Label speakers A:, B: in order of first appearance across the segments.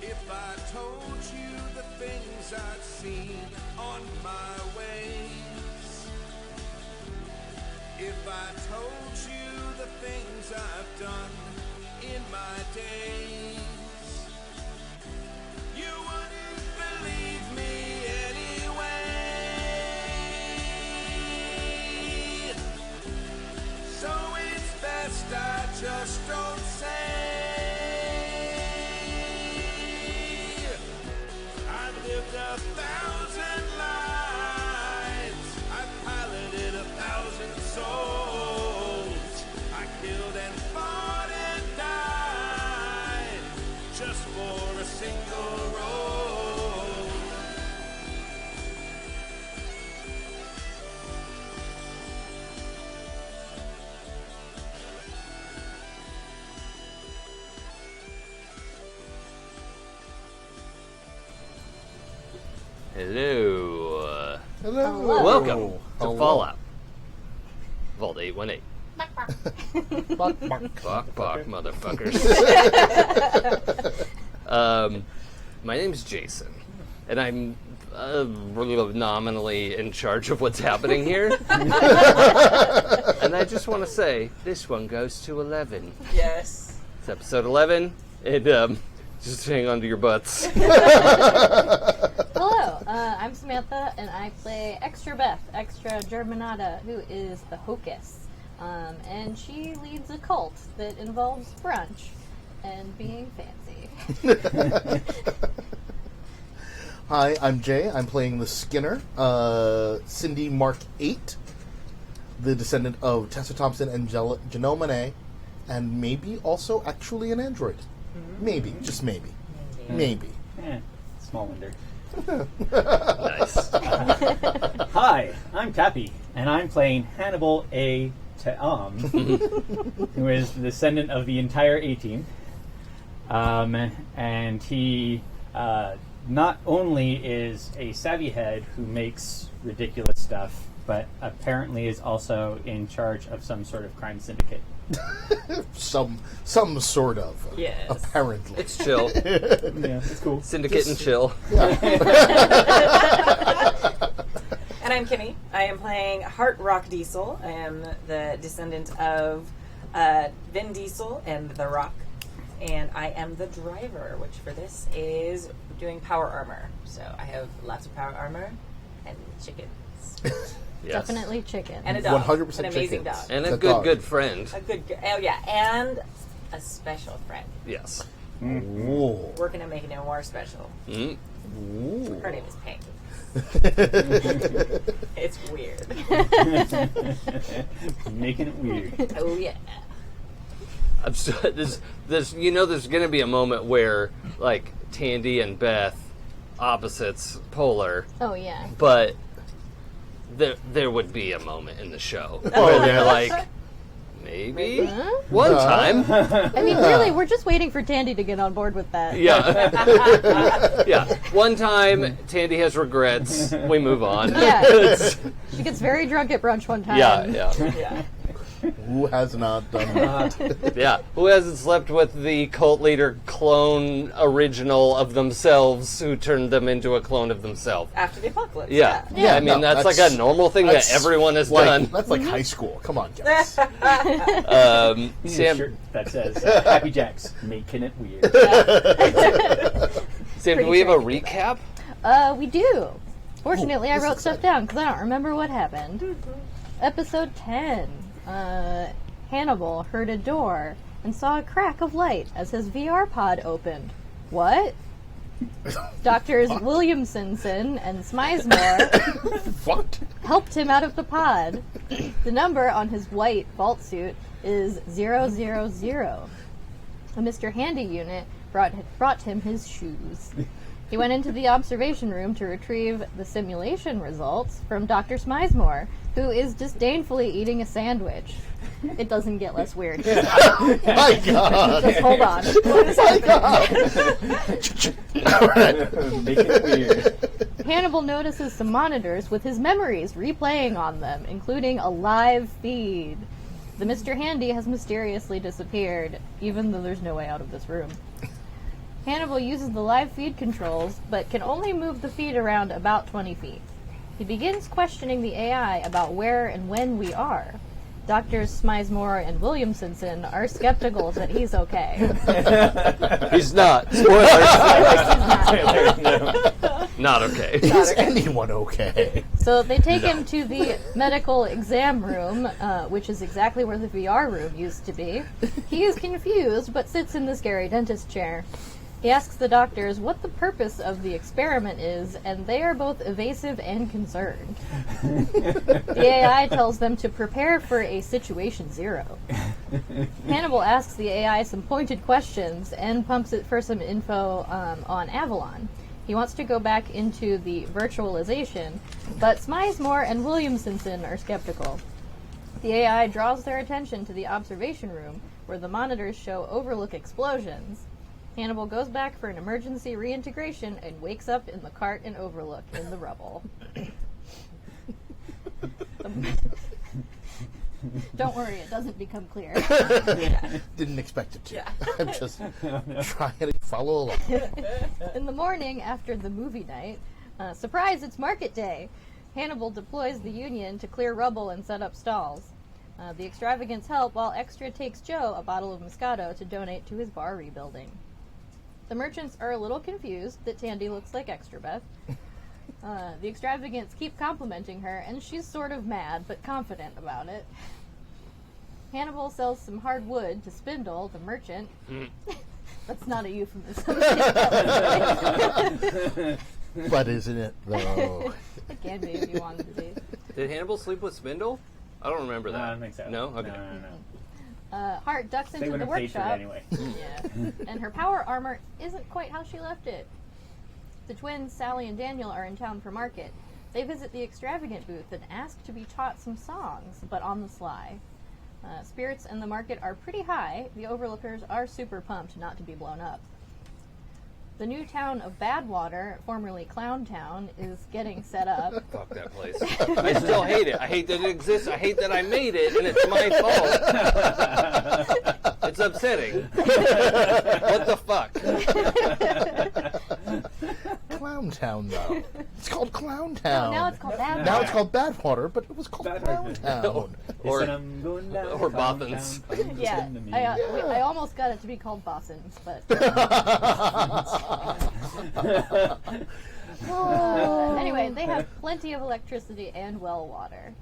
A: If I told you the things I've seen on my ways, if I told you the things I've done in my days, you wouldn't believe me anyway. So it's best I just don't say. I've lived 1,000 lives, I've piloted 1,000 souls, I killed and fought and died just for a single role.
B: Hello.
C: Hello.
B: Welcome to
C: Hello.
B: Fallout. Vault 818.
C: Buck, buck.
B: Bok, motherfuckers. My name's Jason, and I'm nominally in charge of what's happening here. And I just want to say, this one goes to 11.
D: Yes.
B: It's episode 11, and just hang on to your butts.
E: Hello, I'm Samantha, and I play Extrabeth, Extra Germanata, who is the Hocus. And she leads a cult that involves brunch and being fancy.
C: Hi, I'm Jay. I'm playing the Skinner, Syndy Mark 8, the descendant of Tessa Thompson and Janelle Monáe, and maybe also actually an android. Maybe, just maybe. Maybe.
F: Small wonder.
B: Nice.
F: Hi, I'm Tappy, and I'm playing Hannibal A. Ta'am, who is the descendant of the entire A-Team. And he not only is a Savvyhead who makes ridiculous stuff, but apparently is also in charge of some sort of crime syndicate.
C: Some sort of.
D: Yes.
C: Apparently.
B: It's chill.
F: Yeah, it's cool.
B: Syndicate and chill.
D: And I'm Kimi. I am playing Heart Rock Diesel. I am the descendant of Vin Diesel and The Rock. And I am the driver, which for this is doing power armor. So I have lots of power armor and chickens.
B: Yes.
E: Definitely chicken.
D: And a dog.
C: 100%
D: An amazing
C: chickens.
D: dog.
B: And
C: The
B: a
C: dog.
B: good friend.
D: A good, oh yeah, and a special friend.
B: Yes.
C: Ooh.
D: Working on making it more special.
B: Mm.
C: Ooh.
D: Her name is Pink. It's weird.
F: Making it weird.
D: Oh yeah.
B: I'm so, there's going to be a moment where, like, Tandy and Beth, opposites, polar,
E: Oh, yeah.
B: but there would be a moment in the show
C: Oh,
B: where they're
C: yeah.
B: like, maybe
E: Huh?
B: one time.
E: I mean, really, we're just waiting for Tandy to get on board with that.
B: Yeah. Yeah. One time, Tandy has regrets. We move on.
E: Yeah.
B: It's-
E: She gets very drunk at brunch one time.
B: yeah, yeah.
D: Yeah.
C: Who has not done that?
B: Yeah. Who hasn't slept with the cult leader clone original of themselves who turned them into a clone of themselves?
D: After the apocalypse.
B: Yeah.
E: Yeah.
B: I mean,
C: No,
B: that's like a normal thing that
C: that's
B: everyone has
C: like,
B: done.
C: That's like high school. Come on, guys.
F: You need a
B: Sam,
F: shirt that says Happy Jacks, making it weird.
B: Sam, do
E: Pretty
B: we have a
E: sure I can do
B: recap?
E: We do. Fortunately, I
C: this
E: wrote
C: is
E: stuff down because I don't remember what happened. Episode 10. Hannibal heard a door and saw a crack of light as his VR pod opened. What? Doctors Williamson and Smizemore
C: What?
E: helped him out of the pod. The number on his white vault suit is 000. A Mr. Handy unit brought him his shoes. He went into the observation room to retrieve the simulation results from Dr. Smizemore, who is disdainfully eating a sandwich. It doesn't get less weird.
C: My God.
E: Just hold on.
C: My God. All right.
F: Making it weird.
E: Hannibal notices some monitors with his memories replaying on them, including a live feed. The Mr. Handy has mysteriously disappeared, even though there's no way out of this room. Hannibal uses the live feed controls, but can only move the feed around about 20 feet. He begins questioning the AI about where and when we are. Doctors Smizemore and Williamson are skeptical that he's okay.
B: He's not. Spoilers. Not okay.
C: Is anyone okay?
E: So they take him to the medical exam room, which is exactly where the VR room used to be. He is confused, but sits in the scary dentist chair. He asks the doctors what the purpose of the experiment is, and they are both evasive and concerned. The AI tells them to prepare for a situation 0. Hannibal asks the AI some pointed questions and pumps it for some info on Avalon. He wants to go back into the virtualization, but Smizemore and Williamson are skeptical. The AI draws their attention to the observation room, where the monitors show overlook explosions. Hannibal goes back for an emergency reintegration and wakes up in the cart and overlook in the rubble. Don't worry, it doesn't become clear.
C: Didn't expect it to.
D: Yeah.
C: I'm just trying to follow along.
E: In the morning after the movie night, surprise, it's market day! Hannibal deploys the Union to clear rubble and set up stalls. The extravagants help while Extra takes Joe a bottle of Moscato to donate to his bar rebuilding. The merchants are a little confused that Tandy looks like Extrabeth. The extravagants keep complimenting her, and she's sort of mad, but confident about it. Hannibal sells some hard wood to Spindle, the merchant. That's not a euphemism.
C: But isn't it, though?
E: It can be if you wanted to be.
B: Did Hannibal sleep with Spindle? I don't remember that.
F: I don't think so.
B: No? Okay.
F: No.
E: Hart ducks
F: They
E: into
F: would
E: the
F: have paid for it
E: workshop.
F: anyway.
E: Yeah. And her power armor isn't quite how she left it. The twins, Sally and Daniel, are in town for market. They visit the extravagant booth and ask to be taught some songs, but on the sly. Spirits and the market are pretty high. The overlookers are super pumped not to be blown up. The new town of Badwater, formerly Clown Town, is getting set up.
B: Fuck that place. I still hate it. I hate that it exists. I hate that I made it, and it's my fault. It's upsetting. What the fuck?
C: Clown Town, though. It's called Clown Town.
E: Now it's called Badwater.
C: Now it's called Badwater, but it was called Clown Town.
B: Or
F: or
B: Bothans.
E: Yeah, I almost got it to be called Bossins, but... Anyway, they have plenty of electricity and well water.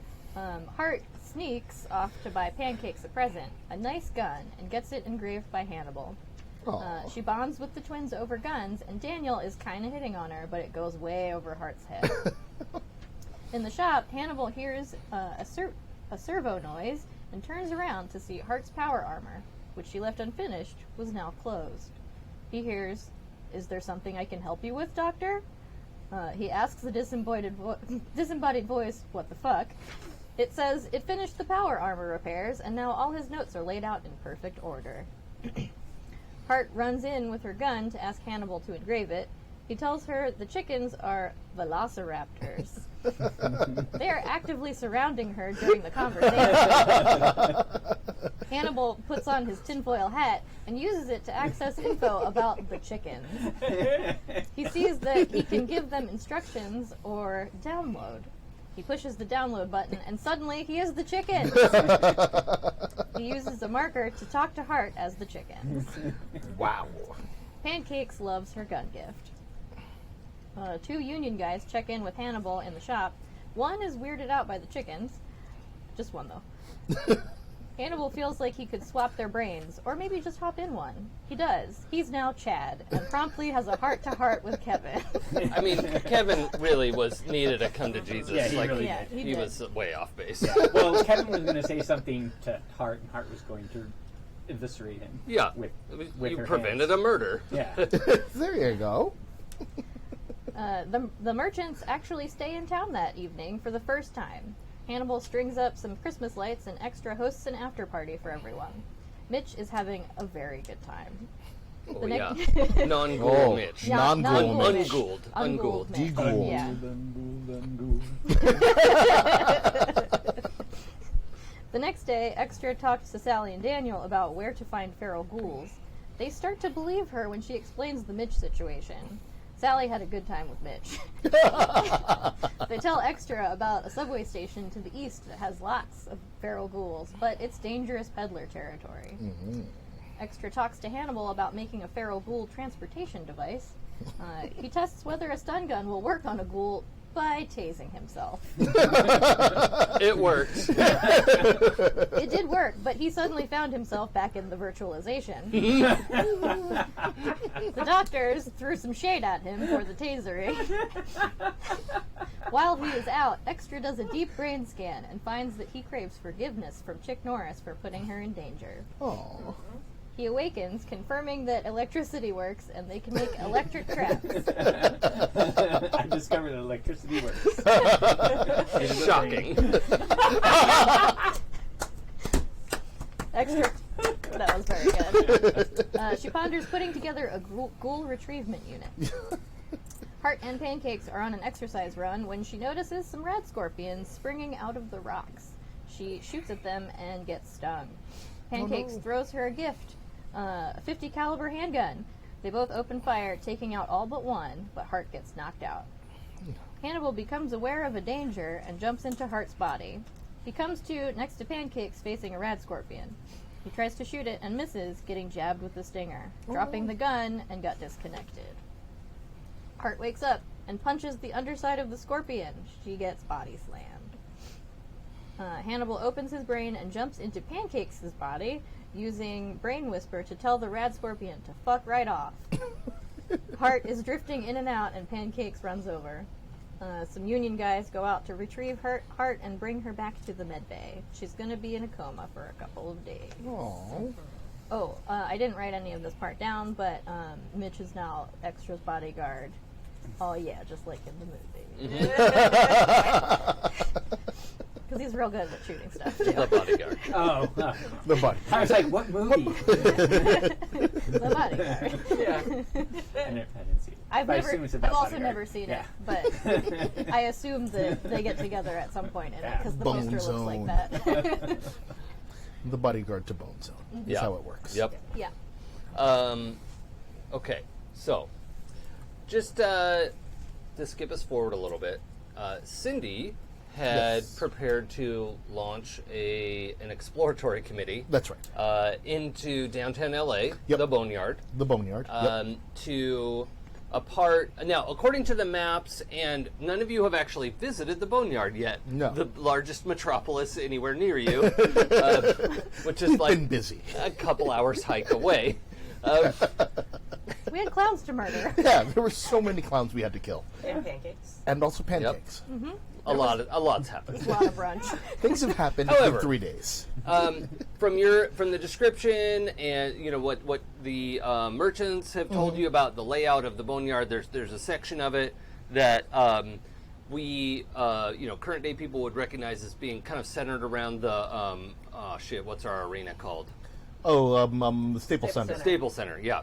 E: Hart sneaks off to buy Pancakes a present, a nice gun, and gets it engraved by Hannibal. She bonds with the twins over guns, and Daniel is kind of hitting on her, but it goes way over Hart's head. In the shop, Hannibal hears a servo noise and turns around to see Hart's power armor, which she left unfinished, was now closed. He hears, "Is there something I can help you with, Doctor?" He asks the disembodied voice, "What the fuck?" It says it finished the power armor repairs, and now all his notes are laid out in perfect order. Hart runs in with her gun to ask Hannibal to engrave it. He tells her the chickens are velociraptors. They are actively surrounding her during the conversation. Hannibal puts on his tinfoil hat and uses it to access info about the chickens. He sees that he can give them instructions or download. He pushes the download button, and suddenly he is the chickens. He uses a marker to talk to Hart as the chickens.
C: Wow.
E: Pancakes loves her gun gift. 2 Union guys check in with Hannibal in the shop. One is weirded out by the chickens. Just one, though. Hannibal feels like he could swap their brains, or maybe just hop in one. He does. He's now Chad, and promptly has a heart-to-heart with Kevin.
B: I mean, Kevin really needed a come to Jesus.
F: Yeah, he really
E: Yeah,
F: did.
E: he
B: He
E: did.
B: was way off base.
F: Well, Kevin was going to say something to Hart, and Hart was going to eviscerate him.
B: Yeah.
F: With
B: you
F: her
B: prevented
F: hands.
B: a murder.
F: Yeah.
C: There you go.
E: The merchants actually stay in town that evening for the first time. Hannibal strings up some Christmas lights and Extra hosts an after party for everyone. Mitch is having a very good time.
B: Oh,
E: The
B: yeah.
E: next-
B: Non-ghoul
C: Oh.
B: Mitch.
E: Yeah,
C: Non-ghoul
E: non-ghoul
C: Mitch.
B: Ungooled.
E: Ungooled Mitch.
C: Degooled.
E: Yeah.
F: Ungooled.
E: The next day, Extra talks to Sally and Daniel about where to find feral ghouls. They start to believe her when she explains the Mitch situation. Sally had a good time with Mitch. They tell Extra about a subway station to the east that has lots of feral ghouls, but it's dangerous peddler territory. Extra talks to Hannibal about making a feral ghoul transportation device. He tests whether a stun gun will work on a ghoul by tasing himself.
B: It worked.
E: It did work, but he suddenly found himself back in the virtualization. The doctors threw some shade at him for the tasering. While he is out, Extra does a deep brain scan and finds that he craves forgiveness from Chick Norris for putting her in danger.
C: Oh.
E: He awakens, confirming that electricity works and they can make electric traps.
F: I discovered that electricity works.
B: Shocking.
E: Extra. That was very good. She ponders putting together a ghoul retrievement unit. Heart and Pancakes are on an exercise run when she notices some rat scorpions springing out of the rocks. She shoots at them and gets stung. Pancakes throws her a gift, a .50 caliber handgun. They both open fire, taking out all but one, but Heart gets knocked out. Hannibal becomes aware of a danger and jumps into Heart's body. He comes to next to Pancakes facing a rad scorpion. He tries to shoot it and misses, getting jabbed with the stinger, dropping the gun and got disconnected. Heart wakes up and punches the underside of the scorpion. She gets body slammed. Hannibal opens his brain and jumps into Pancakes' body, using Brain Whisper to tell the rad scorpion to fuck right off. Heart is drifting in and out, and Pancakes runs over. Some Union guys go out to retrieve Heart and bring her back to the med bay. She's going to be in a coma for a couple of days.
C: Aww.
E: Oh, I didn't write any of this part down, but Mitch is now Extra's bodyguard. Oh yeah, just like in the movie. Because he's real good at shooting stuff, too.
B: The bodyguard.
F: Oh,
C: The body.
F: I was like, what movie?
E: The bodyguard.
F: Yeah. I didn't see it.
E: I've
F: But I assume it's
E: I've
F: about
E: also
F: Bodyguard.
E: never seen
F: Yeah.
E: it, but I assume that they get together at some point in it, because the
C: Bone
E: poster looks like
C: Zone.
E: that.
C: The bodyguard to Bone Zone. That's
B: Yeah.
C: how it works.
B: Yep.
E: Yeah.
B: Okay, so just to skip us forward a little bit, Syndy had prepared to launch an exploratory committee.
C: That's right.
B: Into downtown LA,
C: Yep.
B: the Boneyard,
C: The Boneyard.
B: to a part. Now, according to the maps, and none of you have actually visited the Boneyard yet.
C: No.
B: The largest metropolis anywhere near you, which is
C: We've
B: like
C: been busy.
B: a couple hours hike away.
E: We had clowns to murder.
C: Yeah, there were so many clowns we had to kill.
D: And pancakes.
C: And also pancakes.
B: A lot's happened.
E: A lot of brunch.
C: Things have happened
B: However-
C: in 3 days.
B: From the description and what the merchants have told you about the layout of the Boneyard, there's a section of it that we current day people would recognize as being kind of centered around the what's our arena called?
C: The Staples Center.
D: Center.
B: Stable Center, yeah.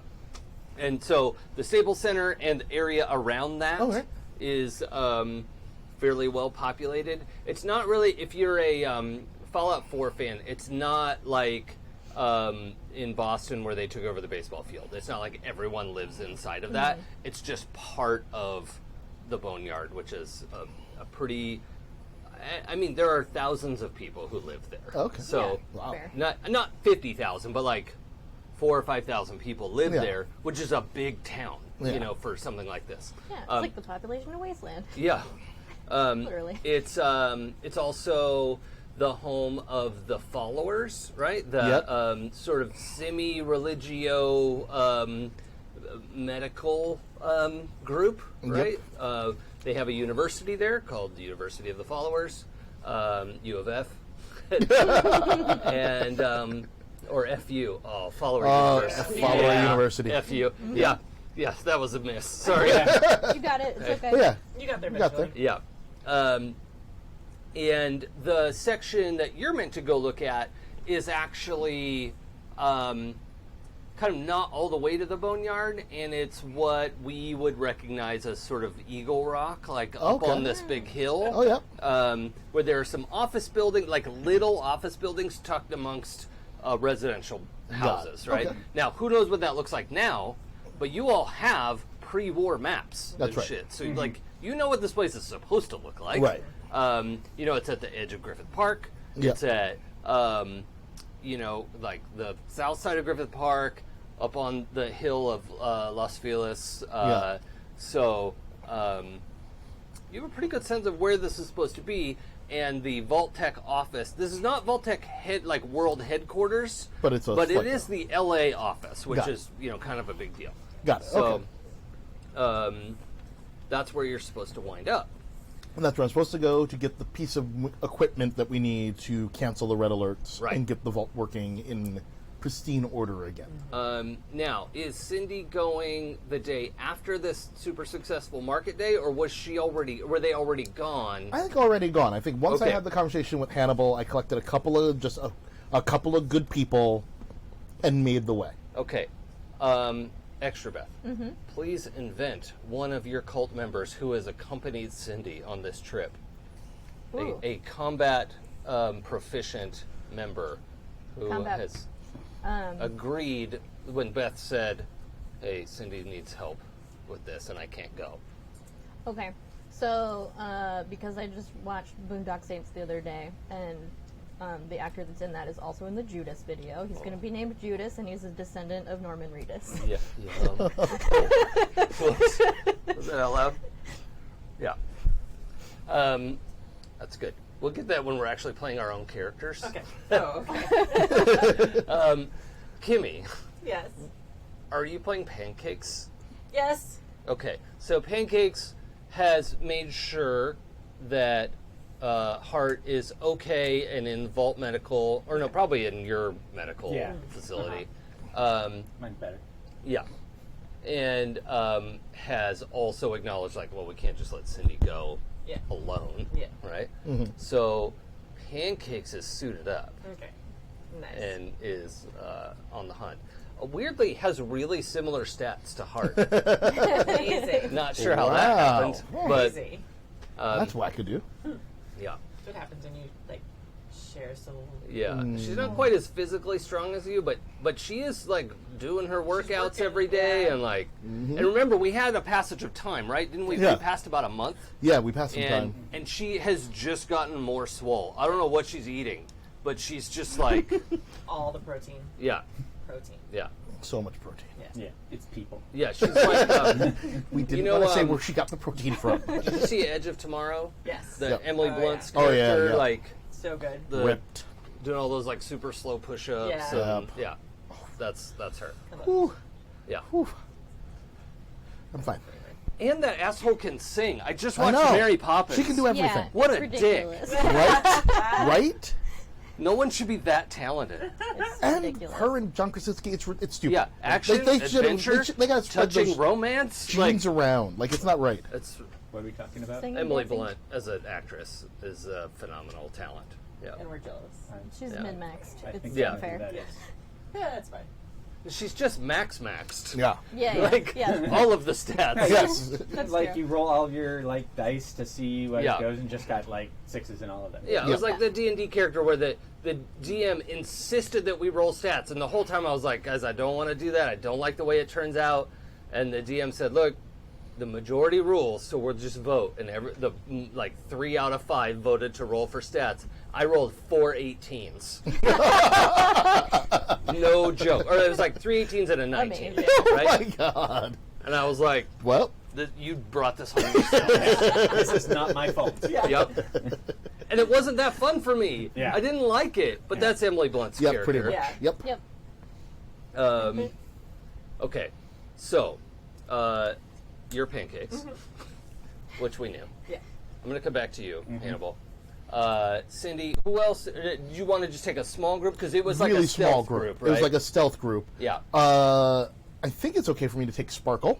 B: And so the Stable Center and the area around that is
C: Okay.
B: fairly well populated. It's not really, if you're a Fallout 4 fan, it's not like in Boston where they took over the baseball field. It's not like everyone lives inside of that. It's just part of the Boneyard, which is a pretty... I mean, there are thousands of people who live there.
C: Okay.
B: So,
E: Yeah,
C: Wow.
E: fair.
B: not 50,000, but like 4,000 or 5,000 people live
C: Yeah.
B: there, which is a big town,
C: Yeah.
B: for something like this.
E: Yeah, it's like the population of Wasteland.
B: Yeah.
E: Literally.
B: It's also the home of the Followers, right? The sort of semi-religio medical group, right? They have a university there called the University of the Followers, U of F, and or FU. Oh, Follower University.
C: Follower University.
B: FU. Yeah. Yes, that was a miss. Sorry.
E: You got it. It's okay.
C: Oh, yeah.
D: You got there,
C: We got there.
D: eventually.
B: Yeah. And the section that you're meant to go look at is actually kind of not all the way to the Boneyard, and it's what we would recognize as sort of Eagle Rock, like up
C: Okay.
B: on this big hill.
C: Oh, yeah.
B: Where there are some office buildings, like little office buildings tucked amongst residential houses, right?
C: Okay.
B: Now, who knows what that looks like now, but you all have pre-war maps
C: That's
B: and
C: right.
B: shit. So, like, you know what this place is supposed to look like.
C: Right.
B: You know, it's at the edge of Griffith Park.
C: Yeah.
B: It's at, you know, like the south side of Griffith Park, up on the hill of Las Feliz.
C: Yeah.
B: So, you have a pretty good sense of where this is supposed to be. And the Vault-Tec office, this is not Vault-Tec world headquarters,
C: But it's a
B: but it
C: flight
B: is the LA office, which
C: Got it.
B: is, you know, kind of a big deal.
C: Got it.
B: So,
C: Okay.
B: that's where you're supposed to wind up.
C: And that's where I'm supposed to go to get the piece of equipment that we need to cancel the red alerts
B: Right.
C: and get the vault working in pristine order again.
B: Now, is Syndy going the day after this super successful market day, or were they already gone?
C: I think already gone. I think once I
B: Okay.
C: had the conversation with Hannibal, I collected a couple of good people and made the way.
B: Okay. Extrabeth, please invent one of your cult members who has accompanied Syndy on this trip.
E: Ooh.
B: A combat proficient member who
E: Combat-
B: has agreed when Beth said, hey, Syndy needs help with this and I can't go.
E: Okay, so because I just watched Boondock Saints the other day, and the actor that's in that is also in the Judas video. He's going to be named Judas, and he's a descendant of Norman Reedus.
B: Yeah. Was that out loud? Yeah. That's good. We'll get that when we're actually playing our own characters.
D: Okay. Oh, okay.
B: Kimmy,
D: Yes.
B: are you playing Pancakes?
D: Yes.
B: Okay, so Pancakes has made sure that Hart is okay and in Vault Medical, or no, probably in your medical
F: Yeah.
B: facility.
F: Mine's better.
B: Yeah. And has also acknowledged, like, well, we can't just let Syndy go
D: Yeah.
B: alone.
D: Yeah.
B: Right? So Pancakes is suited up
D: Okay. Nice.
B: and is on the hunt. Weirdly, has really similar stats to Hart.
D: Amazing.
B: Not sure how that
C: Wow.
B: happened, but
D: Crazy.
C: That's wackadoo.
B: yeah.
D: What happens when you like share soul?
B: Yeah, she's not quite as physically strong as you, but she is like doing her workouts
D: working,
B: every day,
D: yeah.
B: and like, and remember we had a passage of time, right? Didn't we?
C: Yeah.
B: We passed about a month,
C: Yeah, we passed some
B: and
C: time.
B: and she has just gotten more swole. I don't know what she's eating, but she's just like,
D: All the protein.
B: yeah,
D: Yeah.
C: So much protein.
F: Yeah, it's people.
B: yeah. She's like,
C: We didn't
B: You know,
C: want to say
B: um,
C: where she got the protein from.
B: did you see Edge of Tomorrow?
D: Yes.
B: The
C: Yep.
B: Emily
D: Oh,
B: Blunt's
C: yeah. Oh, yeah,
B: character,
C: yeah.
B: like
D: So good.
B: the
C: Ripped.
B: doing all those like super slow push-ups.
D: Yeah.
B: And, yeah, that's her.
C: Whew.
B: Yeah.
C: Whew. I'm fine.
B: And that asshole can sing. I just
C: I
B: watched
C: know.
B: Mary Poppins.
C: She can do everything.
E: Yeah,
B: What
E: it's
B: a dick.
E: ridiculous.
C: Right? Right?
B: No one should be that talented.
E: It's
C: And
E: ridiculous.
C: her and John Krasinski, it's stupid.
B: Yeah, action,
C: should-
B: adventure,
C: they gotta spread
B: touching
C: those
B: romance. Like,
C: genes around. Like, it's not right.
B: it's
F: What are we talking about?
E: Singing,
B: Emily
E: dancing.
B: Blunt as an actress is a phenomenal talent. Yeah,
D: And we're jealous.
E: She's
B: Yeah.
E: min-maxed.
F: I
E: It's
F: think
B: Yeah.
F: I know who
E: unfair.
F: that is.
D: Yeah, that's fine.
B: she's just maxed.
C: Yeah.
E: Yeah,
B: Like
E: yeah.
B: all of the stats.
C: Yes.
E: That's
F: Like
E: true.
F: you roll all of your like dice to see what
B: Yeah.
F: it goes, and just got like sixes in all of them.
B: Yeah, it was
C: Yeah.
B: like the D&D character where the DM insisted that we roll stats, and the whole time I was like, guys, I don't want to do that. I don't like the way it turns out. And the DM said, look, the majority rules, so we'll just vote. And 3 out of 5 voted to roll for stats. I rolled 4 18s. No joke. Or it was like 3 18s and a 19,
E: Amazing.
C: Oh my
B: right?
C: god.
B: And I was like,
C: Well,
B: you brought this home yourself.
F: This is not my fault.
B: Yep. And it wasn't that fun for me.
F: Yeah.
B: I didn't like it, but that's Emily Blunt's
C: yep,
B: character.
C: pretty much.
D: Yeah.
C: Yep.
E: Yep.
B: Okay, so your pancakes, which we knew.
D: Yeah.
B: I'm going to come back to you, Hannibal. Syndy, who else? Did you want to just take a small group? Because it was like
C: Really
B: a
C: small
B: stealth
C: group.
B: right?
C: It was like a stealth group.
B: Yeah.
C: I think it's okay for me to take Sparkle.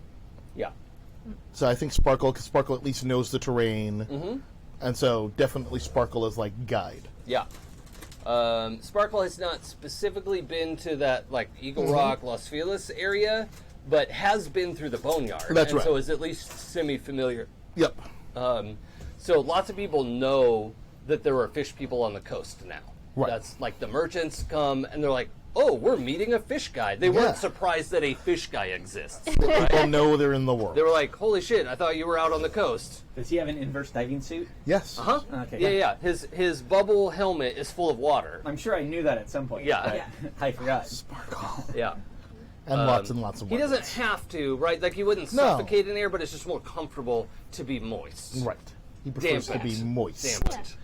B: Yeah.
C: So I think Sparkle, because Sparkle at least knows the terrain.
B: Mm-hmm.
C: And so definitely Sparkle is like guide.
B: Yeah. Sparkle has not specifically been to that like Eagle Rock, Los Feliz area, but has been through the Boneyard.
C: That's
B: and
C: right.
B: So is at least semi-familiar.
C: Yep.
B: So lots of people know that there are fish people on the coast now.
C: Right.
B: That's like the merchants come and they're like, oh, we're meeting a fish guy. They weren't surprised that a fish guy exists.
C: People know they're in the world.
B: They were like, holy shit, I thought you were out on the coast.
F: Does he have an inverse diving suit?
C: Yes.
B: Huh?
F: Okay.
B: Yeah. His bubble helmet is full of water.
F: I'm sure I knew that at some point.
B: Yeah.
F: but I forgot.
C: Sparkle.
B: Yeah.
C: And lots and lots of
B: He
C: weapons.
B: doesn't have to, right? Like, he wouldn't
C: No.
B: suffocate in air, but it's just more comfortable to be moist.
C: Right. He prefers to
B: Dampened.
C: be moist.
B: Dampened.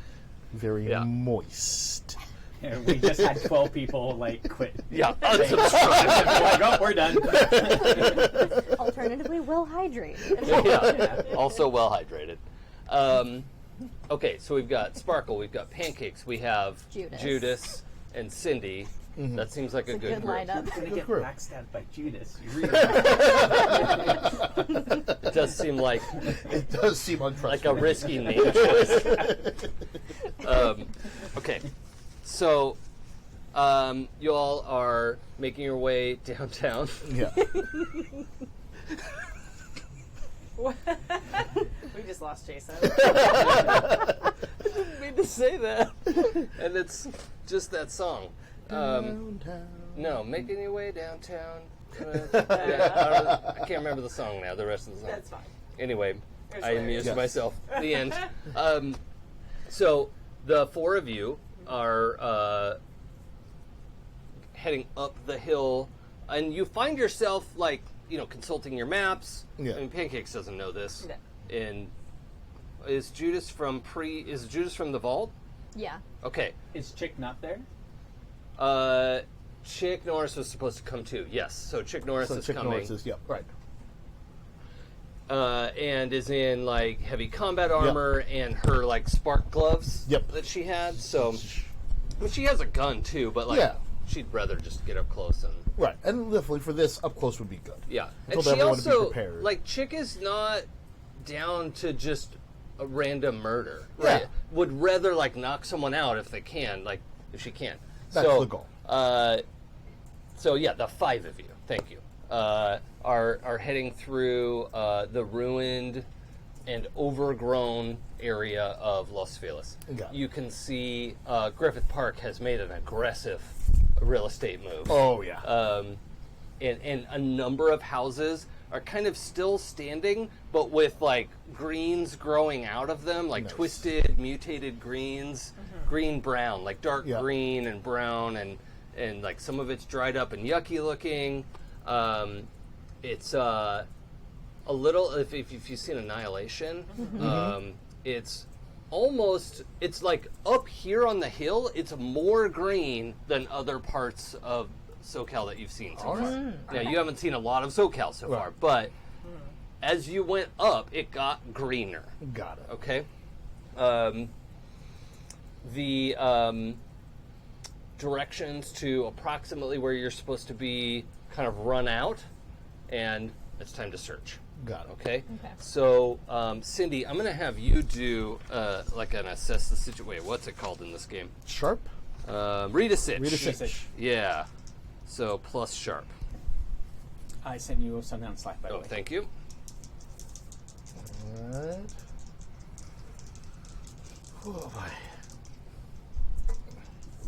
C: Very
B: Yeah.
C: moist.
F: And we just had 12 people like quit.
B: Yeah,
F: Like, oh, we're done.
E: Alternatively, well hydrated.
B: yeah. Also well hydrated. Okay, so we've got Sparkle, we've got Pancakes, we have
E: Judas.
B: and Syndy. That seems like a
E: It's a
B: good
E: good
B: group.
E: lineup.
F: Gonna get
C: group.
F: backstabbed by Judas. You really
B: It does seem like
C: It does seem untrustworthy.
B: a risky name choice. Okay, so you all are making your way downtown.
C: Yeah.
D: We just lost Jason.
B: Need to say that, and it's just that song.
C: Downtown.
B: No, making your way downtown. I can't remember the song now. The rest of the song.
D: That's fine.
B: Anyway,
D: There's
B: I amused
C: Yes.
B: myself. The end. So the four of you are heading up the hill, and you find yourself like consulting your maps.
C: Yeah.
B: I mean, Pancakes doesn't know this.
D: No.
B: And is Judas from the vault?
E: Yeah.
B: Okay.
F: Is Chick not there?
B: Chick Norris was supposed to come too. Yes. So Chick Norris
C: So
B: is
C: Chick
B: coming.
C: Norris is, yep, right.
B: And is in like heavy combat armor and her like spark gloves that she had. So, I mean, she has a gun too, but like she'd rather just get up close and
C: Right. And definitely for this, up close would be good.
B: yeah.
C: Told
B: And she
C: everyone to be
B: also
C: prepared.
B: like Chick is not down to just a random murder.
C: Yeah.
B: Right? Would rather like knock someone out if they can, like if she can.
C: That's
B: so,
C: the goal.
B: So yeah, the five of you, thank you, are heading through the ruined and overgrown area of Los Feliz.
C: Got it.
B: You can see Griffith Park has made an aggressive real estate move.
C: Oh, yeah.
B: And a number of houses are kind of still standing, but with like greens growing out of them, like
C: Nice.
B: twisted, mutated greens, green-brown, like dark
C: Yeah.
B: green and brown, and like some of it's dried up and yucky looking. It's a little, if you've seen Annihilation, it's almost, it's like up here on the hill, it's more green than other parts of SoCal that you've seen so far. Now, you haven't seen a lot of SoCal so far,
C: Right.
B: but as you went up, it got greener.
C: Got it.
B: Okay. The directions to approximately where you're supposed to be kind of run out, and it's time to search.
C: Got it.
B: Okay.
E: Okay.
B: So, Syndy, I'm going to have you do like an assess the situation. Wait, what's it called in this game?
C: Sharp?
B: Read a sitch.
C: Read a sitch.
B: Yeah. So plus sharp.
F: I sent you something on Slack, by the
B: Oh,
F: way.
B: thank you.
C: Alright. Oh, boy.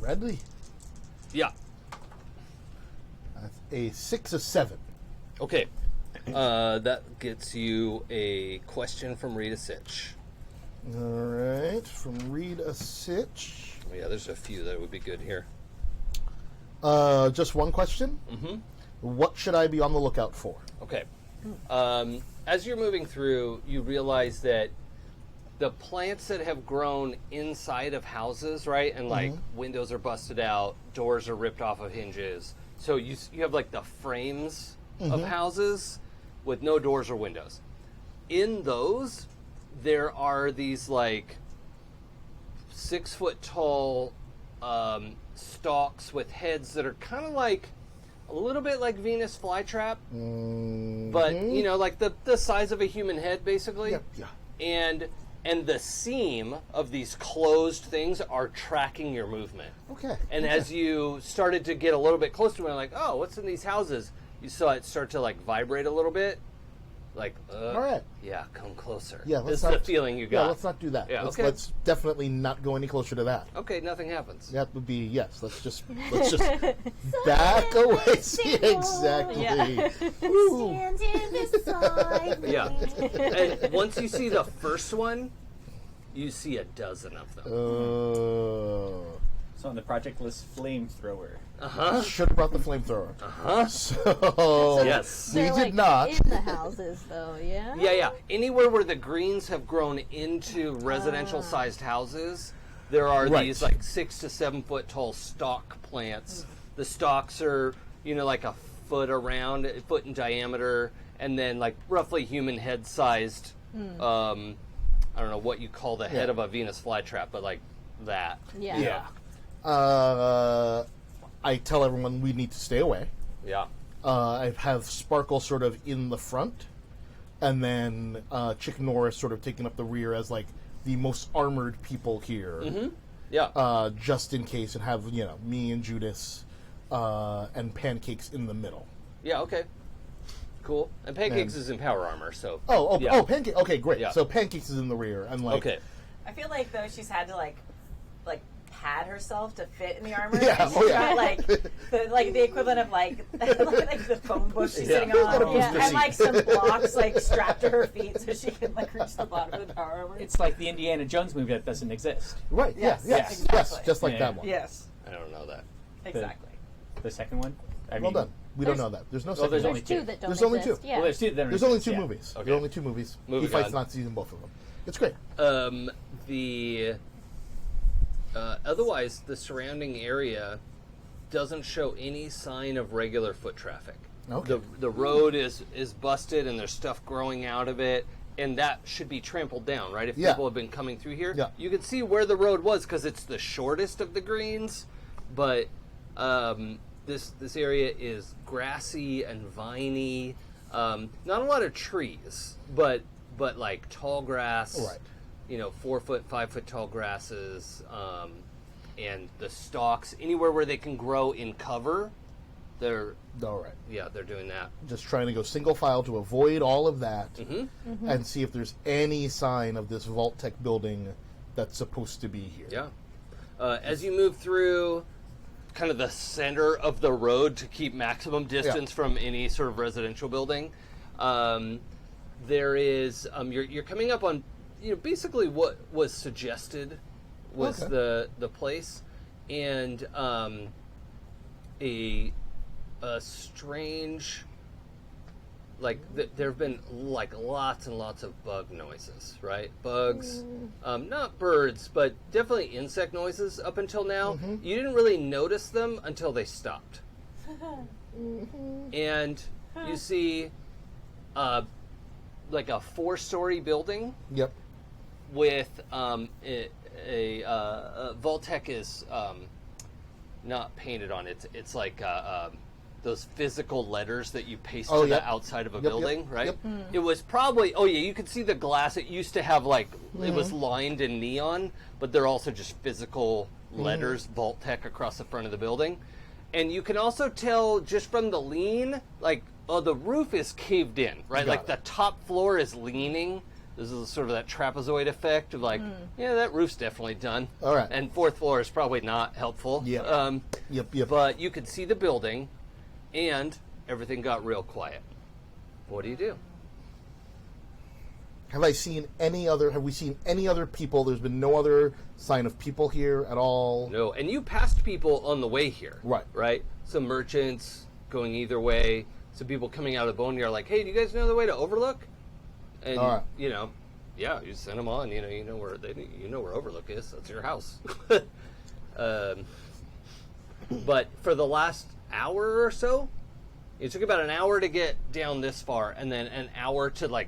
C: Ready?
B: Yeah.
C: That's a 6 of 7.
B: Okay. That gets you a question from Read a Sitch.
C: Alright. From Read a Sitch.
B: Oh, yeah, there's a few that would be good here.
C: Just one question.
B: Mm-hmm.
C: What should I be on the lookout for?
B: Okay. As you're moving through, you realize that the plants that have grown inside of houses, right, and like windows are busted out, doors are ripped off of hinges. So you have like the frames of houses with no doors or windows. In those, there are these like 6 foot tall stalks with heads that are kind of like a little bit like Venus flytrap, but you know, like the size of a human head, basically.
C: Yep, yeah.
B: And and the seam of these closed things are tracking your movement.
C: Okay.
B: And as you started to get a little bit closer to it, like, oh, what's in these houses? You saw it start to like vibrate a little bit. Like,
C: all right.
B: Yeah, come closer.
C: Yeah,
B: this is the feeling you got.
C: Yeah, let's not do that.
B: Yeah,
C: let's definitely not go any closer to that.
B: Okay, nothing happens.
C: That would be yes. Let's just back away. See, exactly.
D: Yeah.
C: Woo.
B: Yeah. And once you see the first one, you see a dozen of them.
F: So on the project list, flamethrower.
C: Should have brought the flamethrower. So
B: Yes.
C: we
E: They're,
C: did
E: like,
C: not.
E: in the houses, though. Yeah.
B: Yeah. Anywhere where the greens have grown into residential-sized houses, there are
C: Right.
B: these like 6 to 7 foot tall stalk plants. The stalks are, like a foot around, a foot in diameter, and then like roughly human head sized. I don't know what you call the head of a Venus flytrap, but like that.
E: Yeah.
C: Yeah. I tell everyone we need to stay away.
B: Yeah.
C: I have Sparkle sort of in the front, and then Chick Norris sort of taking up the rear as like the most armored people here.
B: Yeah.
C: Just in case, and have me and Judas and Pancakes in the middle.
B: Yeah. Okay. Cool. And Pancakes is in power armor, so. Yeah.
C: Pancake. Okay, great.
B: Yeah.
C: So Pancakes is in the rear, and like
B: Okay.
D: I feel like though she's had to like pad herself to fit in the armor.
C: Yeah,
D: And she's got like the equivalent of like the phone bush she's sitting on,
C: Yeah.
D: and like some blocks like strapped to her feet so she can like reach the bottom of the power armor.
F: It's like the Indiana Jones movie that doesn't exist.
C: Right.
D: Yes,
C: Yes.
D: exactly.
C: Just like
F: Yeah.
C: that one.
D: Yes,
B: I don't know that.
D: exactly.
F: The second one? I
C: Well
F: mean,
C: done. We don't
E: There's-
C: know that. There's no.
F: Well,
C: second
F: there's
C: one.
F: only
E: There's two
F: two.
E: that don't
C: There's only
E: exist.
C: two.
E: Yeah.
F: Well, there's two that
C: There's only two
F: yeah.
C: movies.
B: Okay.
C: There are only two movies.
B: Moving
C: He fights
B: on.
C: Nazis in both of them. It's great.
B: The otherwise, the surrounding area doesn't show any sign of regular foot traffic.
C: Okay.
B: The road is busted and there's stuff growing out of it, and that should be trampled down, right? If
C: Yeah.
B: people have been coming through here,
C: Yeah.
B: you can see where the road was because it's the shortest of the greens, but this area is grassy and viney. Not a lot of trees, but like tall grass.
C: Right.
B: 4 foot, 5 foot tall grasses, and the stalks anywhere where they can grow in cover. They're
C: All right.
B: they're doing that.
C: Just trying to go single file to avoid all of that,
B: Mm-hmm.
C: and see if there's any sign of this Vault Tech building that's supposed to be here.
B: Yeah. As you move through kind of the center of the road to keep maximum distance from any sort of residential building, there is you're coming up on basically what was suggested was
C: Okay.
B: the place, and a strange there have been like lots and lots of bug noises, right? Bugs, not birds, but definitely insect noises up until now. You didn't really notice them until they stopped. And you see like a 4-story building
C: Yep.
B: with a Vault-Tec is not painted on it. It's like those physical letters that you paste to
C: yep.
B: the outside of a
C: Yep,
B: building,
C: yep,
B: right?
C: yep.
B: It was probably, you could see the glass. It used to have it was lined in neon, but they're also just physical letters, Vault-Tec, across the front of the building. And you can also tell just from the lean, the roof is caved in, right?
C: Got
B: Like
C: it.
B: the top floor is leaning. This is sort of that trapezoid effect of that roof's definitely done.
C: All right.
B: And 4th floor is probably not helpful.
C: Yeah. Yep.
B: But you could see the building, and everything got real quiet. What do you do?
C: Have we seen any other people? There's been no other sign of people here at all.
B: No, and you passed people on the way here.
C: Right.
B: Right? Some merchants going either way. Some people coming out of Boneyard like, hey, do you guys know the way to Overlook? And,
C: All right.
B: yeah, you send them on. You know where Overlook is. That's your house. But for the last hour or so, it took about an hour to get down this far, and then an hour to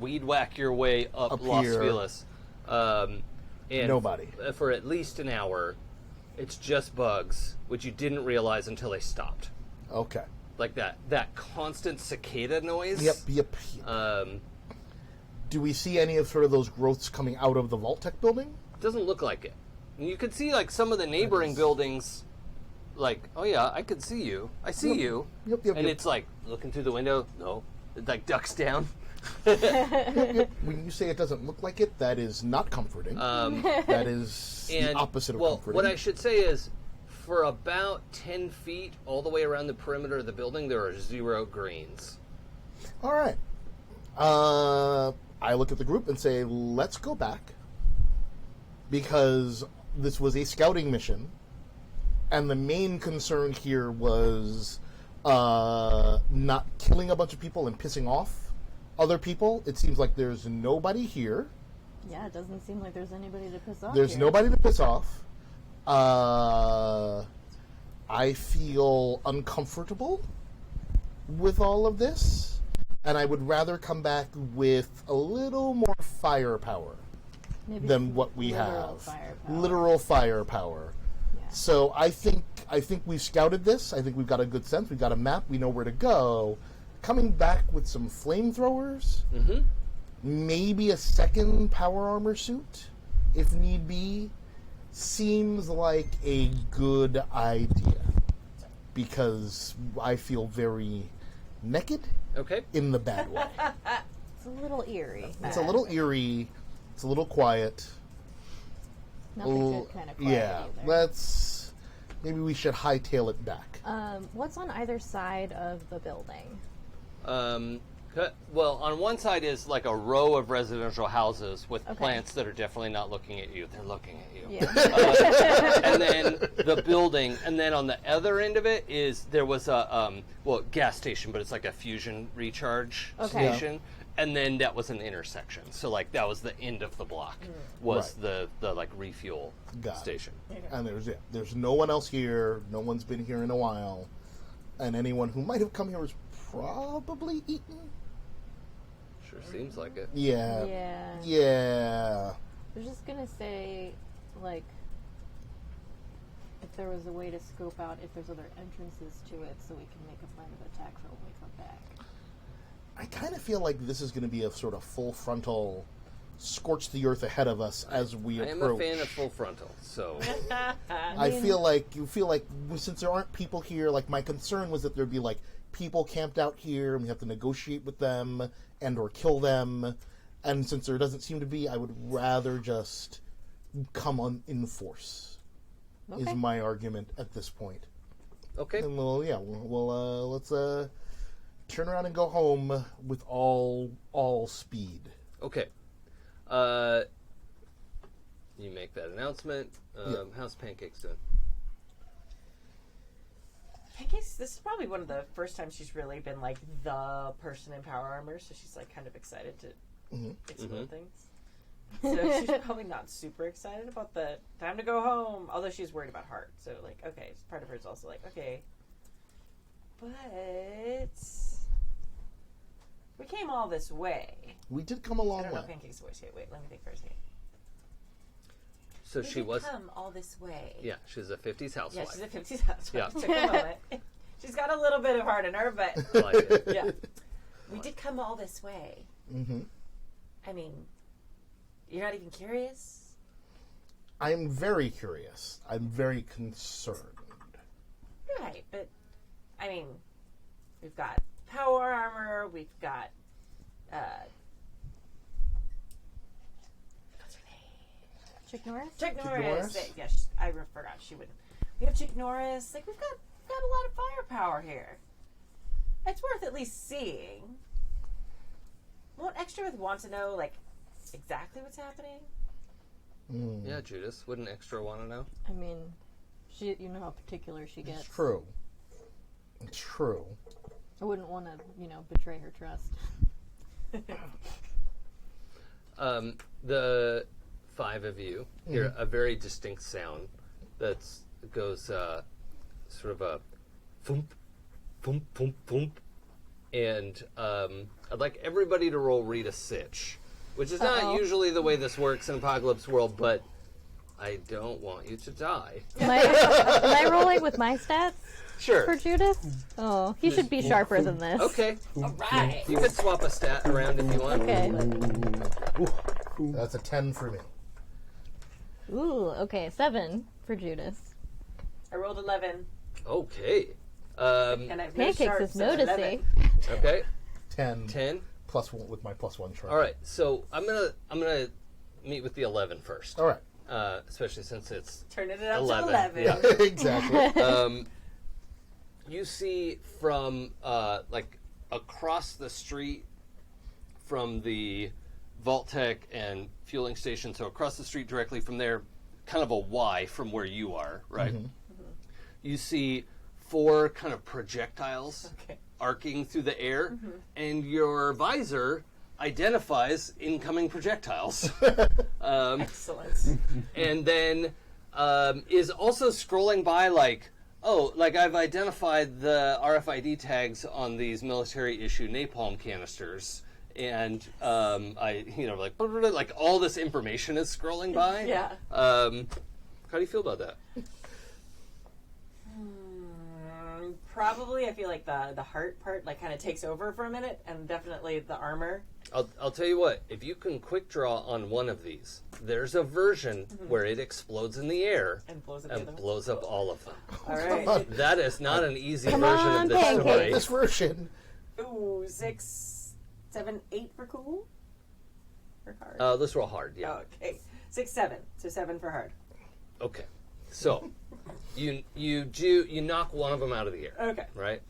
B: weed whack your way up Los
C: here.
B: Feliz. And
C: Nobody.
B: for at least an hour, it's just bugs, which you didn't realize until they stopped.
C: Okay.
B: Like that constant cicada noise.
C: Yep. Do we see any of sort of those growths coming out of the Vault Tech building?
B: Doesn't look like it. And you could see like some of the neighboring buildings, like, oh yeah, I could see you. I see you.
C: Yep.
B: And it's like, looking through the window, no. It like ducks down.
C: When you say it doesn't look like it, that is not comforting. That is the opposite of comforting.
B: What I should say is, for about 10 feet all the way around the perimeter of the building, there are 0 greens.
C: All right. I look at the group and say, let's go back. Because this was a scouting mission. And the main concern here was not killing a bunch of people and pissing off other people. It seems like there's nobody here.
E: Yeah, it doesn't seem like there's anybody to piss off.
C: There's
E: here.
C: nobody to piss off. I feel uncomfortable with all of this, and I would rather come back with a little more firepower
E: Maybe
C: than what we
E: literal
C: have.
E: firepower.
C: Literal firepower.
E: Yeah.
C: So I think we've scouted this. I think we've got a good sense. We've got a map. We know where to go. Coming back with some flamethrowers, maybe a second power armor suit, if need be, seems like a good idea. Because I feel very naked
B: Okay.
C: in the bad way.
E: It's a little eerie.
C: It's a little eerie. It's a little quiet.
E: Not the good kind of quiet
C: Yeah,
E: either.
C: maybe we should hightail it back.
E: What's on either side of the building?
B: Well, on one side is like a row of residential houses with
E: Okay.
B: plants that are definitely not looking at you. They're looking at you.
E: Yeah.
B: And then the building, and then on the other end of it is there was a gas station, but it's like a fusion recharge
E: Okay.
B: station, and then that was an intersection. So like that was the end of the block was the like refuel
C: Got it.
B: station.
C: And there's no one else here. No one's been here in a while, and anyone who might have come here was probably eaten.
B: Sure seems like it.
C: Yeah.
E: Yeah.
C: Yeah.
E: I was just gonna say, like, if there was a way to scope out if there's other entrances to it, so we can make a plan of attack for when we come back.
C: I kind of feel like this is going to be a sort of full frontal, scorch the earth ahead of us as we
B: I
C: approach.
B: am a fan of full frontal, so
C: I feel like since there aren't people here, like my concern was that there'd be like people camped out here and we have to negotiate with them and or kill them. And since there doesn't seem to be, I would rather just come on in force.
E: Okay.
C: Is my argument at this point.
B: okay.
C: And let's turn around and go home with all speed.
B: Okay. You make that announcement. How's Pancakes doing?
D: Pancake's, this is probably one of the first times she's really been like the person in power armor, so she's like kind of excited to explode things. So she's probably not super excited about the time to go home, although she's worried about Heart. So like, okay, part of her is also like, okay, but we came all this way.
C: We did come a long
D: I don't know
C: way.
D: Pancake's voice. Wait, let me think first.
B: So
D: We
B: she
D: did
B: was.
D: come all this way.
B: Yeah, she's a 50s
D: Yeah,
B: housewife.
D: she's a 50s housewife.
B: Yeah.
D: Took a moment. She's got a little bit of heart in her, but
B: I like it.
D: yeah. We did come all this way. Mm-hmm. I mean, you're not even curious?
C: I'm very curious. I'm very concerned.
D: Right, but, I mean, we've got power armor, we've got, what's her name?
E: Chick Norris?
D: Chick
C: Norris?
D: Norris. Yes, I forgot she wouldn't. We have Chick Norris. Like, we've got a lot of firepower here. It's worth at least seeing. Won't Extrabeth want to know, like, exactly what's happening?
B: Yeah, Judas. Wouldn't Extra want to know?
E: I mean, you know how particular she gets.
C: It's true. It's true.
E: I wouldn't want to, betray her trust.
B: The 5 of you hear a very distinct sound that goes sort of a thump, thump, thump, thump. And I'd like everybody to roll Read a Sitch, which is not usually the way this works in Apocalypse World, but I don't want you to die.
E: Am I rolling with my stats
B: Sure.
E: for Judas? Oh, he should be sharper than this.
B: Okay.
D: All right.
B: You could swap a stat around if you want.
E: Okay.
C: That's a 10 for me.
E: Ooh, okay, 7 for Judas.
D: I rolled 11,
B: Okay.
D: and I've no
E: Pancakes
D: sharps,
E: is
D: so 11.
E: noticing.
B: Okay.
C: 10.
B: 10.
C: Plus 1 with my +1 try.
B: All right. So I'm gonna meet with the 11 first.
C: All right.
B: Especially since it's
D: Turning it up
B: 11.
D: to 11.
B: Yeah.
C: Exactly.
B: You see from like across the street from the Vault-Tec and fueling station, so across the street directly from there, kind of a Y from where you are, right? You see 4 kind of projectiles
D: Okay.
B: arcing through the air, and your visor identifies incoming projectiles.
D: Excellent.
B: And then is also scrolling by like, oh, like I've identified the RFID tags on these military issue napalm canisters, and like all this information is scrolling by.
D: Yeah.
B: How do you feel about that?
D: Probably, I feel like the heart part like kind of takes over for a minute, and definitely the armor.
B: I'll tell you what, if you can quick draw on one of these, there's a version where it explodes in the air
D: And blows up the other
B: and
D: one.
B: blows up all of them.
D: All right.
B: That is not an easy
E: Come
B: version
E: on,
B: of this
E: Pancake.
B: story.
C: This version.
D: Ooh, 6, 7, 8 for cool? For hard?
B: Let's roll hard, yeah.
D: Okay. 6, 7. So 7 for hard.
B: Okay, so you knock one of them out of the air,
D: Okay.
B: right?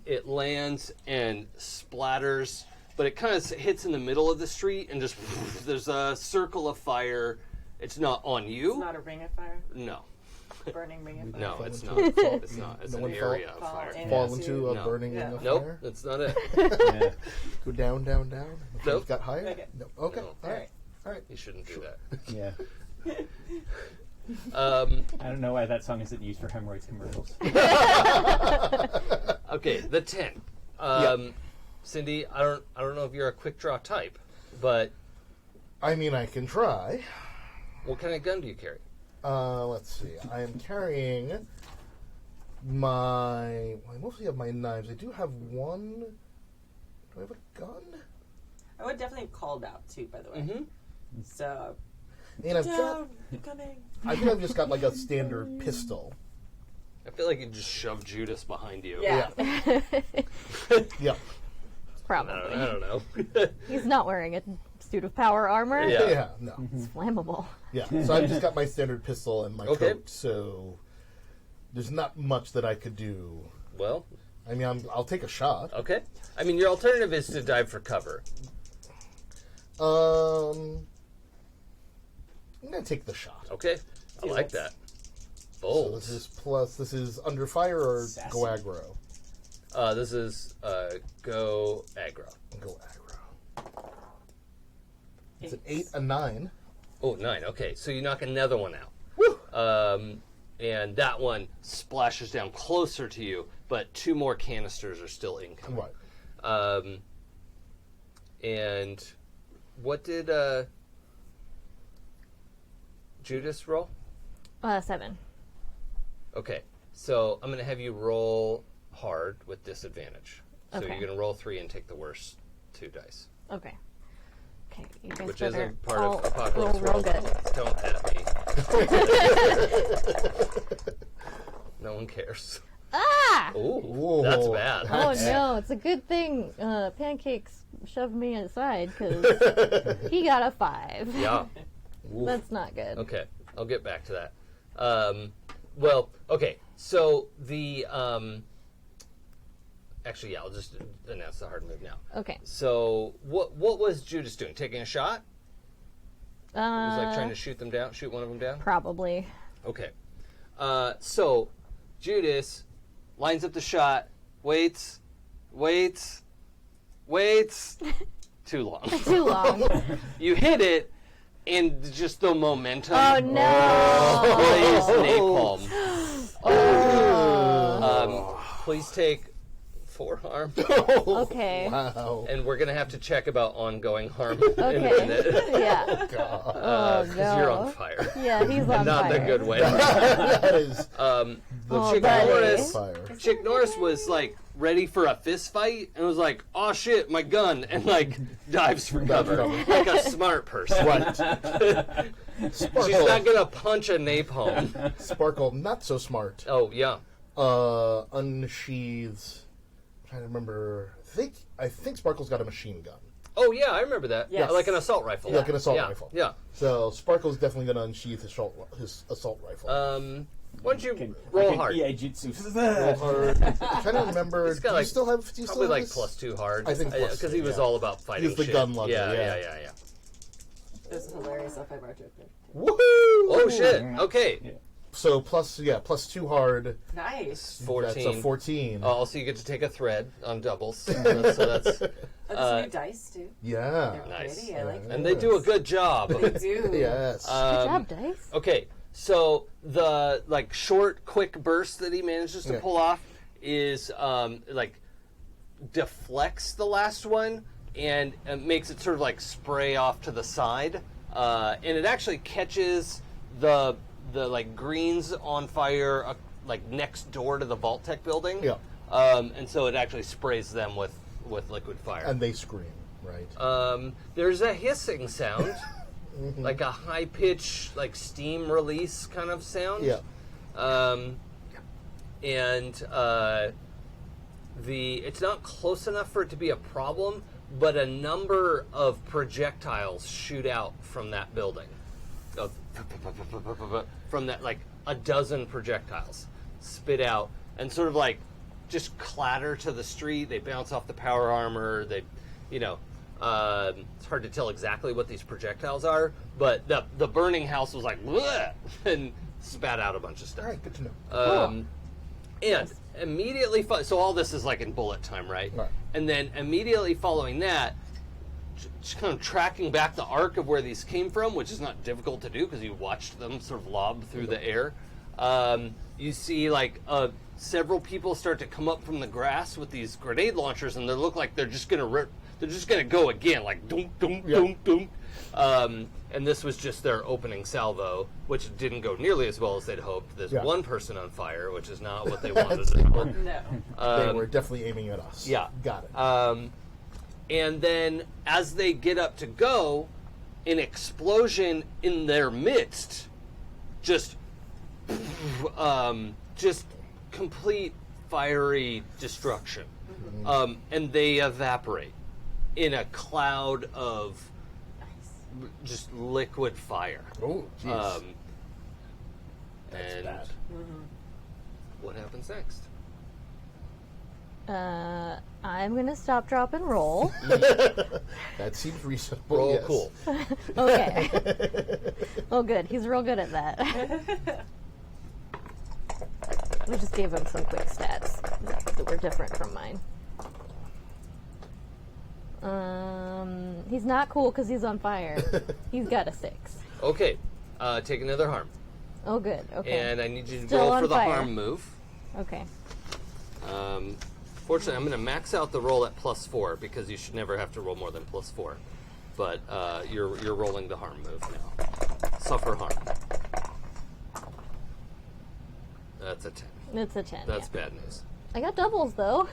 B: It lands and splatters, but it kind of hits in the middle of the street and just there's a circle of fire. It's not on you.
D: It's not a ring of fire?
B: No,
D: Burning ring of fire?
B: no, it's not.
C: Fall-
B: It's not. It's
C: No
B: an
C: one
B: area of
D: fall
B: fire.
D: in.
C: Fall
D: Yeah.
C: into a
B: No.
C: burning
D: Yeah.
C: ring of
B: Nope,
C: fire.
B: that's not it.
F: Yeah.
C: Go down, down, down. The flames
B: Nope.
C: got higher?
D: Okay.
C: No. Okay.
B: No.
C: All right. All right.
B: You shouldn't do that.
F: Yeah.
B: Um,
F: I don't know why that song isn't used for hemorrhoids commercials.
B: okay, the 10. Syndy, I don't know if you're a quick draw type, but
C: I mean, I can try.
B: what kind of gun do you carry?
C: Let's see. I am carrying my. Well, I mostly have my knives. I do have one. Do I have a gun?
D: I would definitely have called out, too, by the way.
B: Mm-hmm.
D: So,
C: And I've got.
D: down, coming.
C: I think I've just got like a standard pistol.
B: I feel like you just shoved Judas behind you.
D: Yeah.
C: Yeah.
E: Probably.
B: I don't know.
E: He's not wearing a suit of power armor.
B: Yeah.
C: Yeah. No.
E: It's flammable.
C: Yeah. So I've just got my standard pistol and my
B: Okay.
C: coat. So there's not much that I could do.
B: Well,
C: I mean, I'll take a shot.
B: okay. I mean, your alternative is to dive for cover.
C: I'm gonna take the shot.
B: Okay, I like that.
C: So
B: Bold.
C: this is plus. This is under fire or
F: Sassy.
C: go aggro.
B: This is go aggro.
C: Go aggro. It's an 8, a 9.
B: Oh, 9. Okay, so you knock another one out.
C: Woo!
B: And that one splashes down closer to you, but 2 more canisters are still incoming.
C: Right.
B: And what did Judas roll?
E: 7.
B: Okay, so I'm going to have you roll hard with disadvantage. So
E: Okay.
B: you're going to roll 3 and take the worst 2 dice.
E: Okay. Okay, you guys
B: Which
E: better
B: isn't part
E: all
B: of Apocalypse
E: roll
B: World.
E: good.
B: Don't at me. No one cares.
E: Ah!
B: Ooh,
C: Whoa.
B: that's bad.
E: Oh no, it's a good thing Pancakes shoved me aside because he got a 5.
B: Yeah.
E: That's not good.
B: Okay, I'll get back to that. Well, okay, so the actually, yeah, I'll just announce the hard move now.
E: Okay.
B: So, what was Judas doing? Taking a shot? He was like trying to shoot one of them down.
E: Probably.
B: Okay. So, Judas lines up the shot, waits. Too long.
E: Too long.
B: You hit it, and just the momentum.
E: Oh no!
B: Blaze napalm. Please take 4 harm.
E: Okay.
C: Wow.
B: And we're going to have to check about ongoing harm in a
E: Okay.
B: minute.
E: Yeah.
C: God.
B: Because you're on fire.
E: Yeah, he's on
B: Not
E: fire.
B: in a good way.
C: That is
E: Oh,
B: Chick
E: buddy.
B: Norris,
C: fire.
B: Chick Norris was like ready for a fist fight and was like, "Oh shit, my gun!" and like dives for cover like a smart person.
C: Right.
B: She's not
C: Sparkle.
B: gonna punch a napalm.
C: Sparkle, not so smart.
B: Oh yeah.
C: Unsheathes. I'm trying to remember. I think Sparkle's got a machine gun.
B: Oh yeah, I remember that.
D: Yes.
B: Like an assault rifle.
C: Like an assault
B: Yeah,
C: rifle.
B: Yeah.
C: So Sparkle's definitely going to unsheath his assault rifle.
B: Why don't you roll hard?
F: EA jutsu.
C: I'm trying to remember.
B: He's got,
C: do
B: like,
C: you still have? Do you
B: Probably
C: still
B: like
C: have this?
B: +2 hard.
C: I think plus
B: because
C: two,
B: he was
C: yeah.
B: all about fighting.
C: He's the
B: shit.
C: gun lover,
B: Yeah,
C: yeah.
B: yeah, yeah, yeah.
D: This is hilarious F5 art joke.
C: Woohoo!
B: Oh shit. Okay.
C: So +2 hard.
D: Nice.
B: 14.
C: That's a 14.
B: Also, you get to take a thread on doubles. So that's
D: Oh, there's new dice too.
C: Yeah.
D: They're
B: nice.
D: pretty. I like them.
B: and they do a good job.
D: They do.
C: Yes.
E: Good job, Dice.
B: Okay, so the like short, quick burst that he manages to
C: Yeah.
B: pull off is like deflects the last one and makes it sort of like spray off to the side, and it actually catches the like greens on fire like next door to the Vault Tech building.
C: Yeah.
B: And so it actually sprays them with liquid fire.
C: And they scream, right?
B: There's a hissing sound, like a high pitch, like steam release kind of sound.
C: Yeah.
B: It's not close enough for it to be a problem, but a number of projectiles shoot out from that building. From that, like a dozen projectiles spit out and sort of like just clatter to the street. They bounce off the power armor. They, it's hard to tell exactly what these projectiles are, but the burning house was like, bleh, and spat out a bunch of stuff.
C: All right, good to know.
B: And immediately, so all this is like in bullet time, right?
C: Right.
B: And then immediately following that, just kind of tracking back the arc of where these came from, which is not difficult to do because you watched them sort of lob through the air. You see like several people start to come up from the grass with these grenade launchers, and they look like they're just gonna go again, like doom doom doom doom. And this was just their opening salvo, which didn't go nearly as well as they'd hoped. There's one person on fire, which is not what they wanted at all.
D: No.
C: They were definitely aiming at us.
B: Yeah.
C: Got it.
B: And then as they get up to go, an explosion in their midst, just complete fiery destruction. And they evaporate in a cloud of just liquid fire.
C: Oh, jeez.
B: And
C: bad.
B: what happens next?
E: I'm gonna stop, drop, and roll.
C: That seems reasonable.
B: Roll
C: yes.
B: cool.
E: Okay. Oh, good. He's real good at that. We just gave him some quick stats that were different from mine. He's not cool because he's on fire. He's got a 6.
B: Okay, take another harm.
E: Oh, good. Okay.
B: And I need you to
E: Still
B: roll
E: on
B: for the
E: fire.
B: harm move.
E: Okay.
B: Fortunately, I'm going to max out the roll at +4 because you should never have to roll more than +4. But you're rolling the harm move now. Suffer harm. That's a 10.
E: It's a 10.
B: That's
E: yeah.
B: bad news.
E: I got doubles, though.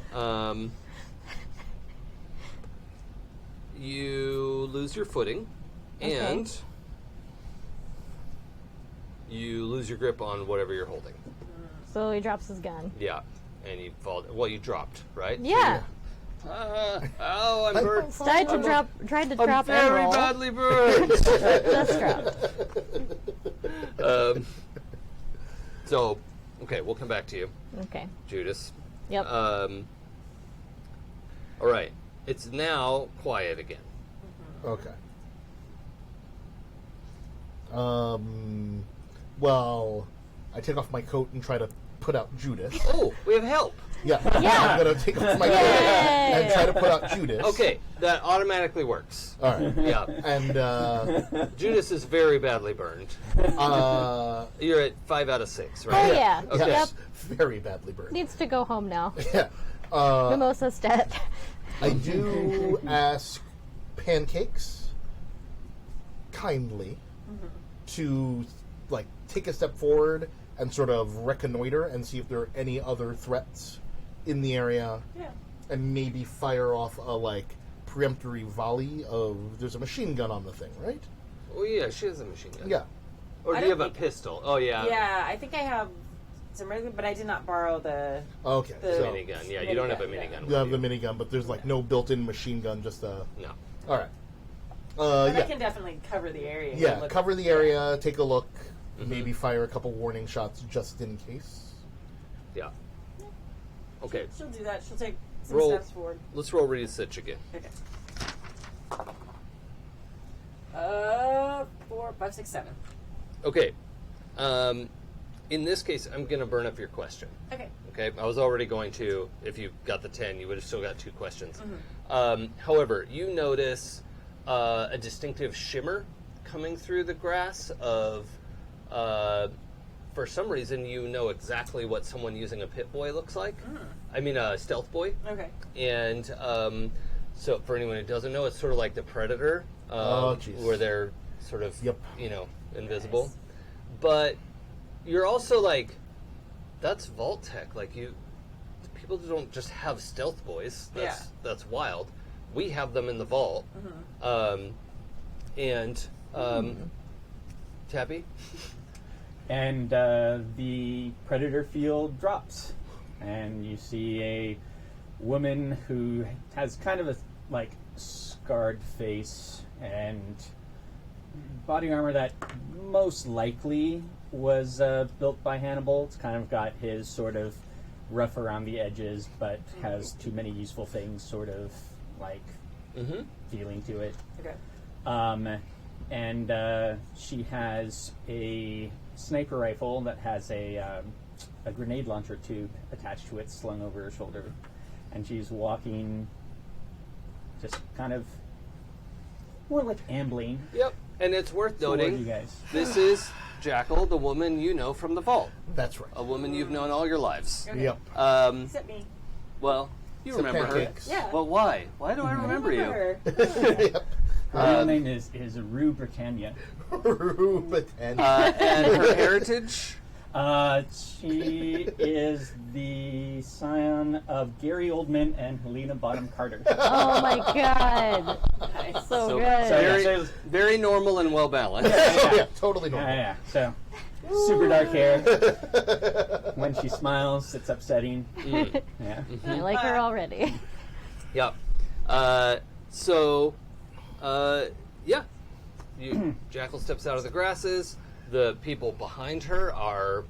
B: You lose your footing, and you lose your grip on whatever you're holding.
E: So he drops his gun.
B: Yeah, and you fall. Well, you dropped, right?
E: Yeah.
B: Oh, I'm burned.
E: Tried to drop
B: I'm
E: and
B: very
E: roll.
B: badly burned.
E: Just dropped.
B: So, okay, we'll come back to you,
E: Okay.
B: Judas.
E: Yep.
B: All right, it's now quiet again.
C: Okay. Well, I take off my coat and try to put out Judas.
B: Oh, we have help.
C: Yeah.
E: Yeah.
C: I'm going to take off my coat
E: Yay.
C: and try to put out Judas.
B: Okay, that automatically works.
C: All right.
B: Yeah,
C: And
B: Judas is very badly burned. You're at 5 out of 6, right?
E: Oh, yeah.
B: Okay.
E: Yep.
C: yes, very badly burned.
E: Needs to go home now.
C: Yeah.
E: Mimosa stat.
C: I do ask Pancakes kindly to like take a step forward and sort of reconnoiter and see if there are any other threats in the area, and maybe fire off a like preemptory volley of there's a machine gun on the thing, right?
B: Oh yeah, she has a machine gun.
C: Yeah.
B: Or
D: I
B: do you have
D: don't
B: a
D: think-
B: pistol? Oh yeah.
D: Yeah, I think I have some regular, but I did not borrow the.
C: Okay.
D: The
C: So
B: Minigun. Yeah, you don't have a
D: Minigun,
B: minigun.
C: you
B: with
C: have the minigun, but there's like no built-in machine gun. Just a.
B: No.
C: All right.
D: But I
C: Yeah.
D: can definitely cover the area. and
C: Yeah.
D: look-
C: Cover the area. Take a look. Maybe fire a couple warning shots just in case.
B: Yeah. Okay.
D: She'll do that. She'll take some
B: Roll.
D: steps forward.
B: Let's roll research again.
D: Okay. 4, 5, 6, 7.
B: Okay. In this case, I'm going to burn up your question.
D: Okay.
B: Okay, I was already going to. If you got the 10, you would have still got 2 questions. However, you notice a distinctive shimmer coming through the grass of. For some reason, you know exactly what someone using a pit boy looks like. I mean, a stealth boy.
D: Okay.
B: And so, for anyone who doesn't know, it's sort of like the Predator,
C: Oh, jeez.
B: where they're sort of,
C: Yep.
B: invisible.
D: Nice.
B: But you're also like, that's Vault Tech. Like people don't just have stealth boys. That's wild. We have them in the vault. Tappy.
F: And the predator field drops, and you see a woman who has kind of a like scarred face and body armor that most likely was built by Hannibal. It's kind of got his sort of rough around the edges, but has too many useful things sort of like feeling to it.
D: Okay.
F: And she has a sniper rifle that has a grenade launcher tube attached to it, slung over her shoulder, and she's walking, just kind of more like ambling
B: Yep. And it's worth
F: toward
B: noting,
F: you guys.
B: this is Jackal, the woman you know from the vault.
C: That's right.
B: A woman you've known all your lives.
D: Okay.
C: Yep.
D: Except me.
B: Well, you
C: Some
B: remember her.
C: pancakes.
D: Yeah.
B: Well, why? Why do I remember you?
D: her.
C: Yep.
F: Her real name is Rue Britannia.
C: Ruben.
B: And her heritage?
F: She is the scion of Gary Oldman and Helena Bonham Carter.
E: Oh my god.
D: Nice.
E: So good.
F: So-
B: Very normal and well balanced.
C: Yeah, totally normal.
F: Yeah. So, super dark hair. When she smiles, it's upsetting. Yeah.
E: I like her already.
B: Yep. Yeah. Jackal steps out of the grasses. The people behind her are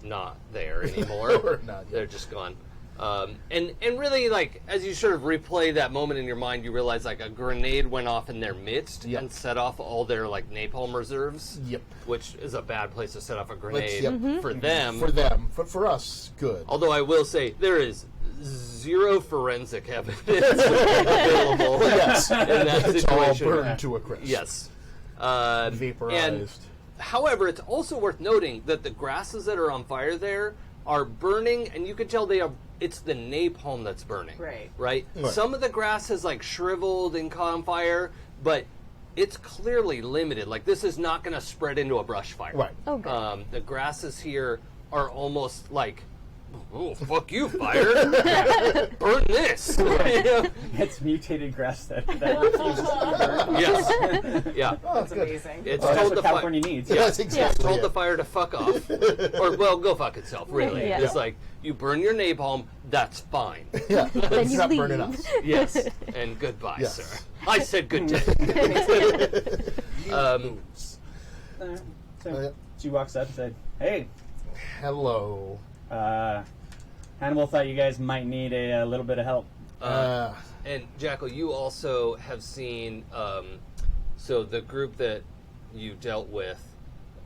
B: not there anymore.
C: Or not yet.
B: They're just gone. And really, like, as you sort of replay that moment in your mind, you realize, like, a grenade went off in their midst
C: Yep.
B: and set off all their, like, napalm reserves.
C: Yep.
B: Which is a bad place to set off a grenade
C: Yep.
B: for them.
C: For them. For us, good.
B: Although I will say, there is zero forensic evidence available
C: Yes.
B: in that
C: It's all
B: situation.
C: burned to a crisp.
B: Yes.
C: Vaporized.
B: And, however, it's also worth noting that the grasses that are on fire there are burning, and you can tell it's the napalm that's burning.
D: Right.
B: Right?
C: Right.
B: Some of the grass is like shriveled and caught on fire, but it's clearly limited. Like, this is not going to spread into a brush fire.
C: Right.
E: Oh, good.
B: The grasses here are almost like, oh, fuck you, fire. Burn this.
F: It's mutated grass that refuses to be burned.
B: Yes. Yeah.
C: Oh,
D: That's
C: good.
D: amazing.
B: It's
F: That's
B: told
F: what
B: the
F: California
B: fire.
F: needs.
C: Yes,
B: It's
C: exactly.
B: told
C: yeah.
B: the fire to fuck off, or well, go fuck itself. Really,
E: Yeah.
B: it's like you burn your napalm. That's fine.
C: Yeah.
E: Then
C: It's
E: you
C: not
E: leave.
C: burning us.
B: Yes, and goodbye,
C: Yes.
B: sir. I said good day.
F: So she walks up and said, "Hey,
C: Hello.
F: Hannibal thought you guys might need a little bit of help."
B: And Jackal, you also have seen. So the group that you dealt with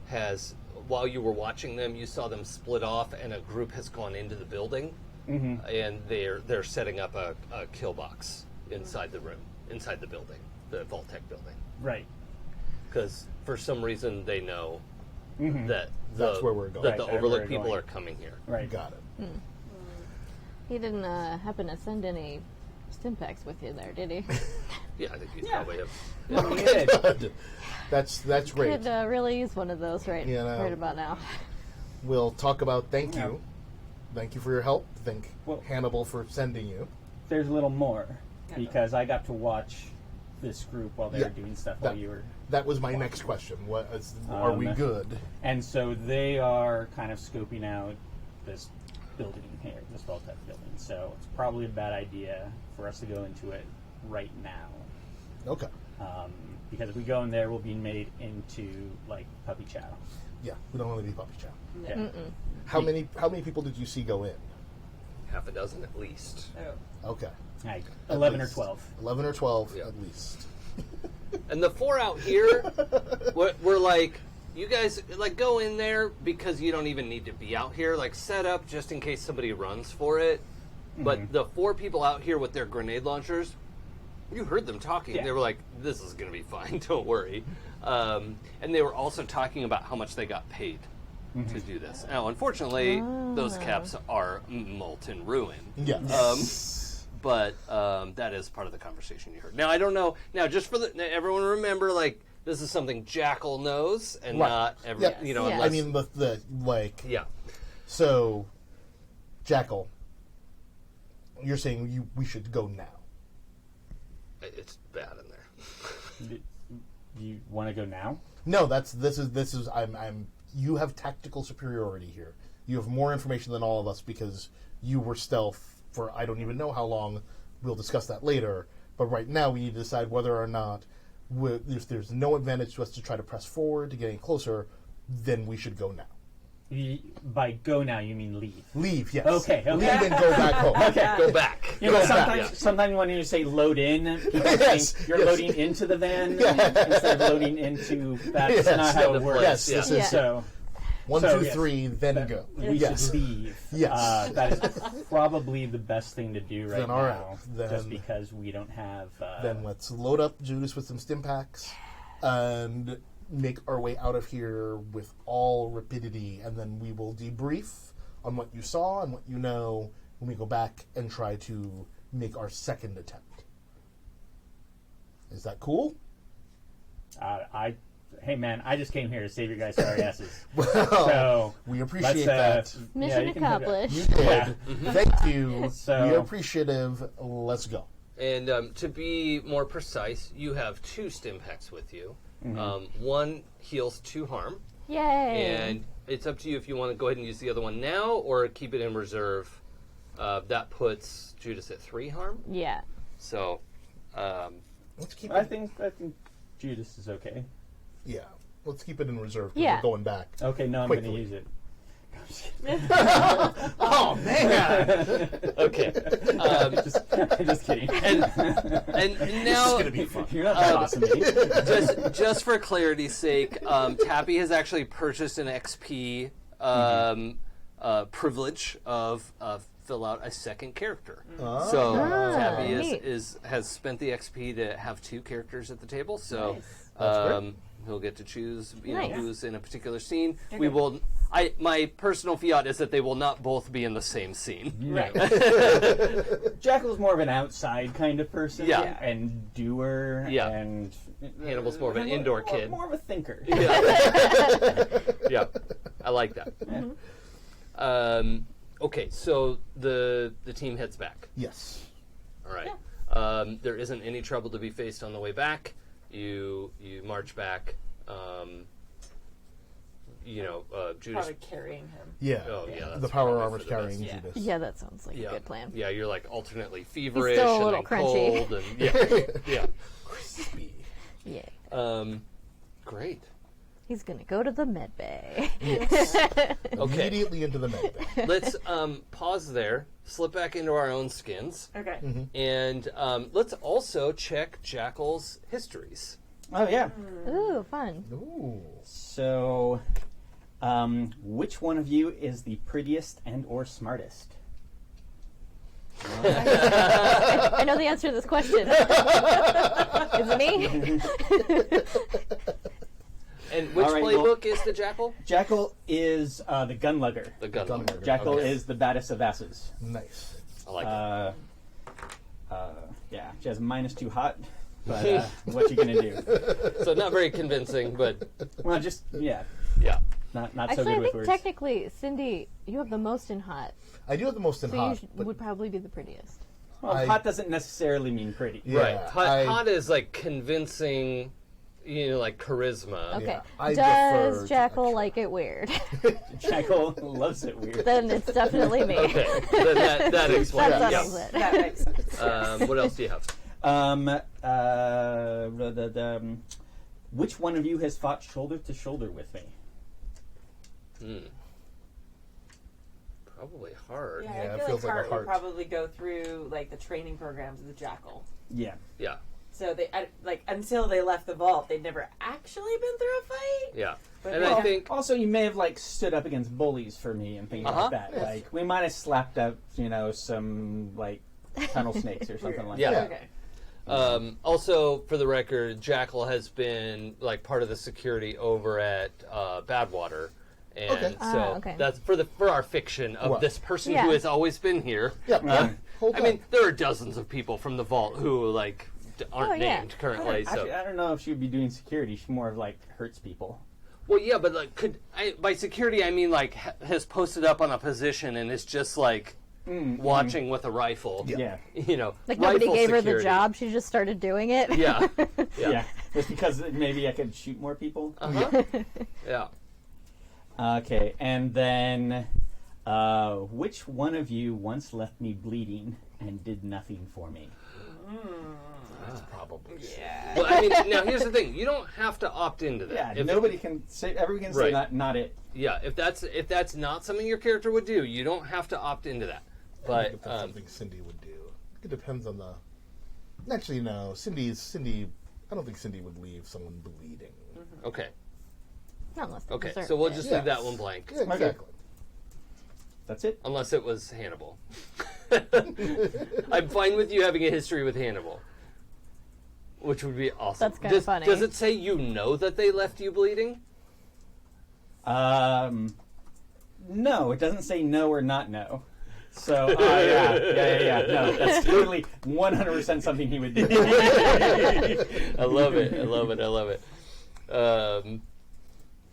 B: has, while you were watching them, you saw them split off, and a group has gone into the building, and they're setting up a kill box inside the room, inside the building, the Vault Tech building,
F: Right.
B: because for some reason they know that
C: That's where we're going.
B: that the
F: Right,
B: Overlook
F: we're
B: people
F: going.
B: are coming here.
F: Right.
C: Got it.
E: He didn't happen to send any Stimpaks with you there, did he?
B: Yeah, I think you probably have.
C: Okay, good. That's great.
E: Could really use one of those right about now.
C: We'll talk about thank you. Thank you for your help. Thank
F: Well-
C: Hannibal for sending you.
F: There's a little more, because I got to watch this group while they
C: Yeah.
F: were doing stuff while you were...
C: That was my next question. Are we good?
F: And so they are kind of scoping out this building here, this well-type building. So it's probably a bad idea for us to go into it right now.
C: Okay.
F: Because if we go in there, we'll be made into, like, puppy chow.
C: Yeah, we don't want to be puppy chow.
F: Yeah.
C: How many people did you see go in?
B: Half a dozen at least.
D: Oh.
C: Okay.
F: Like 11 or
C: least.
F: 12.
C: 11 or 12
B: Yeah.
C: at least.
B: And the 4 out here, we're like, you guys, like, go in there because you don't even need to be out here. Like, set up just in case somebody runs for it. But the 4 people out here with their grenade launchers, you heard them talking.
F: Yeah.
B: They were like, this is going to be fine, don't worry. And they were also talking about how much they got paid to do this. Now, unfortunately, those caps are molten ruin.
C: Yes.
B: But that is part of the conversation you heard. Now, I don't know. Now, just for everyone remember, like, this is something Jackal knows and not every,
C: Yeah.
B: you know,
E: Yeah.
B: unless,
C: I mean, the like.
B: yeah.
C: So, Jackal, you're saying we should go now.
B: It's bad in there.
F: You want to go now?
C: No, this is I'm you have tactical superiority here. You have more information than all of us because you were stealth for I don't even know how long. We'll discuss that later. But right now we need to decide whether or not if there's no advantage to us to try to press forward to get any closer, then we should go now.
F: By go now, you mean leave.
C: Leave, yes.
F: Okay.
C: Leave and go back home.
F: Okay.
B: Go back.
F: You know,
C: Go back.
F: sometimes when you say load in, people
C: Yes,
F: think you're
C: yes.
F: loading into the van instead of loading into. That's
C: Yes.
F: not how it
B: Yes,
F: works.
C: Yes, this
E: Yeah.
C: is
F: So
C: 1,
F: So,
C: 2,
F: yes.
C: 3, then go.
F: we
C: Yes.
F: should leave.
C: Yes.
F: That is probably the best thing to do right
C: Then, all right.
F: now,
C: Then-
F: just because we don't have.
C: Then let's load up Judas with some stim packs and make our way out of here with all rapidity, and then we will debrief on what you saw and what you know when we go back and try to make our second attempt. Is that cool?
F: Hey man, I just came here to save your guys' sorry asses.
C: Well,
F: So
C: we appreciate
F: let's,
C: that.
E: Mission
F: you can have it.
E: accomplished.
C: You did.
F: Yeah.
C: Thank you.
F: So-
C: We're appreciative. Let's go.
B: And to be more precise, you have 2 stim packs with you. One heals 2 harm.
E: Yay!
B: And it's up to you if you want to go ahead and use the other one now or keep it in reserve. That puts Judas at 3 harm.
E: Yeah.
B: So,
C: Let's keep
F: I
C: it.
F: think Judas is okay.
C: Yeah. Let's keep it in reserve. 'Cause
E: Yeah.
C: We're going back.
F: Okay, no, I'm going to
C: Quickly.
F: use it.
C: Oh man!
B: okay.
F: Just kidding.
B: And now,
C: It's gonna be fun.
F: You're not that awesome, mate.
B: just for clarity's sake, Tappy has actually purchased an XP privilege of fill out a second character. So Tappy
E: neat.
B: has spent the XP to have 2 characters at the table. So
D: Nice.
C: That's great.
B: he'll get to choose
E: Nice.
B: who's in a particular scene. We will. My personal fiat is that they will not both be in the same scene.
F: Right. Jackal's more of an outside kind of person.
B: Yeah.
F: And doer.
B: Yeah.
F: And
B: Hannibal's more of an indoor kid.
F: More of a thinker.
B: Yeah, I like that. Okay, so the team heads back.
C: Yes.
B: All right. There isn't any trouble to be faced on the way back. You march back. Judas.
D: Probably carrying him.
C: Yeah.
B: Oh yeah, that's
C: The power
B: probably
C: armor's
B: for the best.
C: carrying
D: Yeah.
C: Judas.
E: Yeah, that sounds like
B: Yeah.
E: a good plan.
B: Yeah, you're like alternately feverish
E: still a
B: and
E: little
B: then
E: crunchy.
B: cold and yeah.
E: Yeah.
B: Great.
E: He's gonna go to the med bay.
B: Okay.
C: Immediately into the med bay.
B: Let's pause there, slip back into our own skins,
D: Okay.
B: and let's also check Jackal's histories.
F: Oh, yeah.
E: Ooh, fun.
C: Ooh.
F: So, which one of you is the prettiest and or smartest?
E: I know the answer to this question. Is it me?
B: And which
F: All right,
B: playbook is the Jackal?
F: Jackal is the gun lugger.
B: The gun.
C: Gun lugger.
F: Jackal
C: Okay.
F: is the baddest of asses.
C: Nice.
B: I like
F: Yeah, she has -2 hot, but what you gonna do?
B: it. So not very convincing, but
F: Well, just, yeah,
B: yeah.
F: not so
E: Actually,
F: good
E: I
F: with
E: think
F: words.
E: technically, Cindy, you have the most in hot,
C: I do have the most in
E: so you
C: hot. but
E: would probably be the prettiest.
F: Well, hot doesn't necessarily mean pretty.
C: Yeah,
B: Right.
C: I-
B: Hot is like convincing, like charisma.
E: Okay.
C: Yeah, I defer
E: Does
C: to
E: Jackal
C: extra.
E: like it weird?
F: Jackal loves it weird.
E: Then it's definitely me.
B: Okay, then that explains
E: That
B: it.
E: settles
B: Yeah.
E: it.
D: That makes sense.
B: What else do you have?
F: Which one of you has fought shoulder to shoulder with me?
B: Probably hard.
D: Yeah,
C: Yeah, it
D: I feel
C: feels
D: like
C: like a
D: Hart would
C: heart.
D: probably go through like the training programs of the Jackal.
F: Yeah.
B: Yeah.
D: So they until they left the vault, they'd never actually been through a fight.
B: Yeah.
D: But
B: And
D: yeah.
B: I think
F: Also, you may have stood up against bullies for me and things
B: Uh-huh.
F: like that. Like we might have slapped up, some tunnel snakes or something like
B: Yeah.
F: that.
D: Okay.
B: also for the record, Jackal has been part of the security over at Badwater. And
C: Okay.
B: so
E: Okay.
B: that's for our fiction of
C: Right.
B: this person
E: Yeah.
B: who has always been here.
C: Yeah, hold
B: I
C: on.
B: mean, there are dozens of people from the vault who aren't
E: Oh, yeah.
B: named currently. So
F: I don't know if she would be doing security. She more of hurts people.
B: well, yeah, but by security I mean has posted up on a position and is just watching with a rifle.
C: Yeah.
E: Like nobody
B: rifle
E: gave her the
B: security.
E: job; she just started doing it.
B: Yeah.
F: Yeah. Just because maybe I could shoot more people.
B: Uh-huh. Yeah.
F: Okay, and then which one of you once left me bleeding and did nothing for me?
C: That's probably.
D: Yeah.
B: Well, I mean, now here's the thing: you don't have to opt into that.
F: Yeah,
B: If-
F: can say. Everybody can
B: Right.
F: say not it.
B: Yeah, if that's not something your character would do, you don't have to opt into that.
C: I
B: But
C: think if that's something Cindy would do. It depends on the. Actually, no. Cindy. I don't think Cindy would leave someone bleeding.
B: okay,
E: Not unless they
B: okay,
E: deserve
B: so we'll
E: it.
B: just
C: Yes.
B: leave that one blank,
C: Yeah, exactly.
F: That's it.
B: unless it was Hannibal. I'm fine with you having a history with Hannibal, which would be awesome.
E: That's kinda funny.
B: Does it say that they left you bleeding?
F: No, it doesn't say no or not no. So, yeah. No, that's totally 100% something he would do.
B: I love it.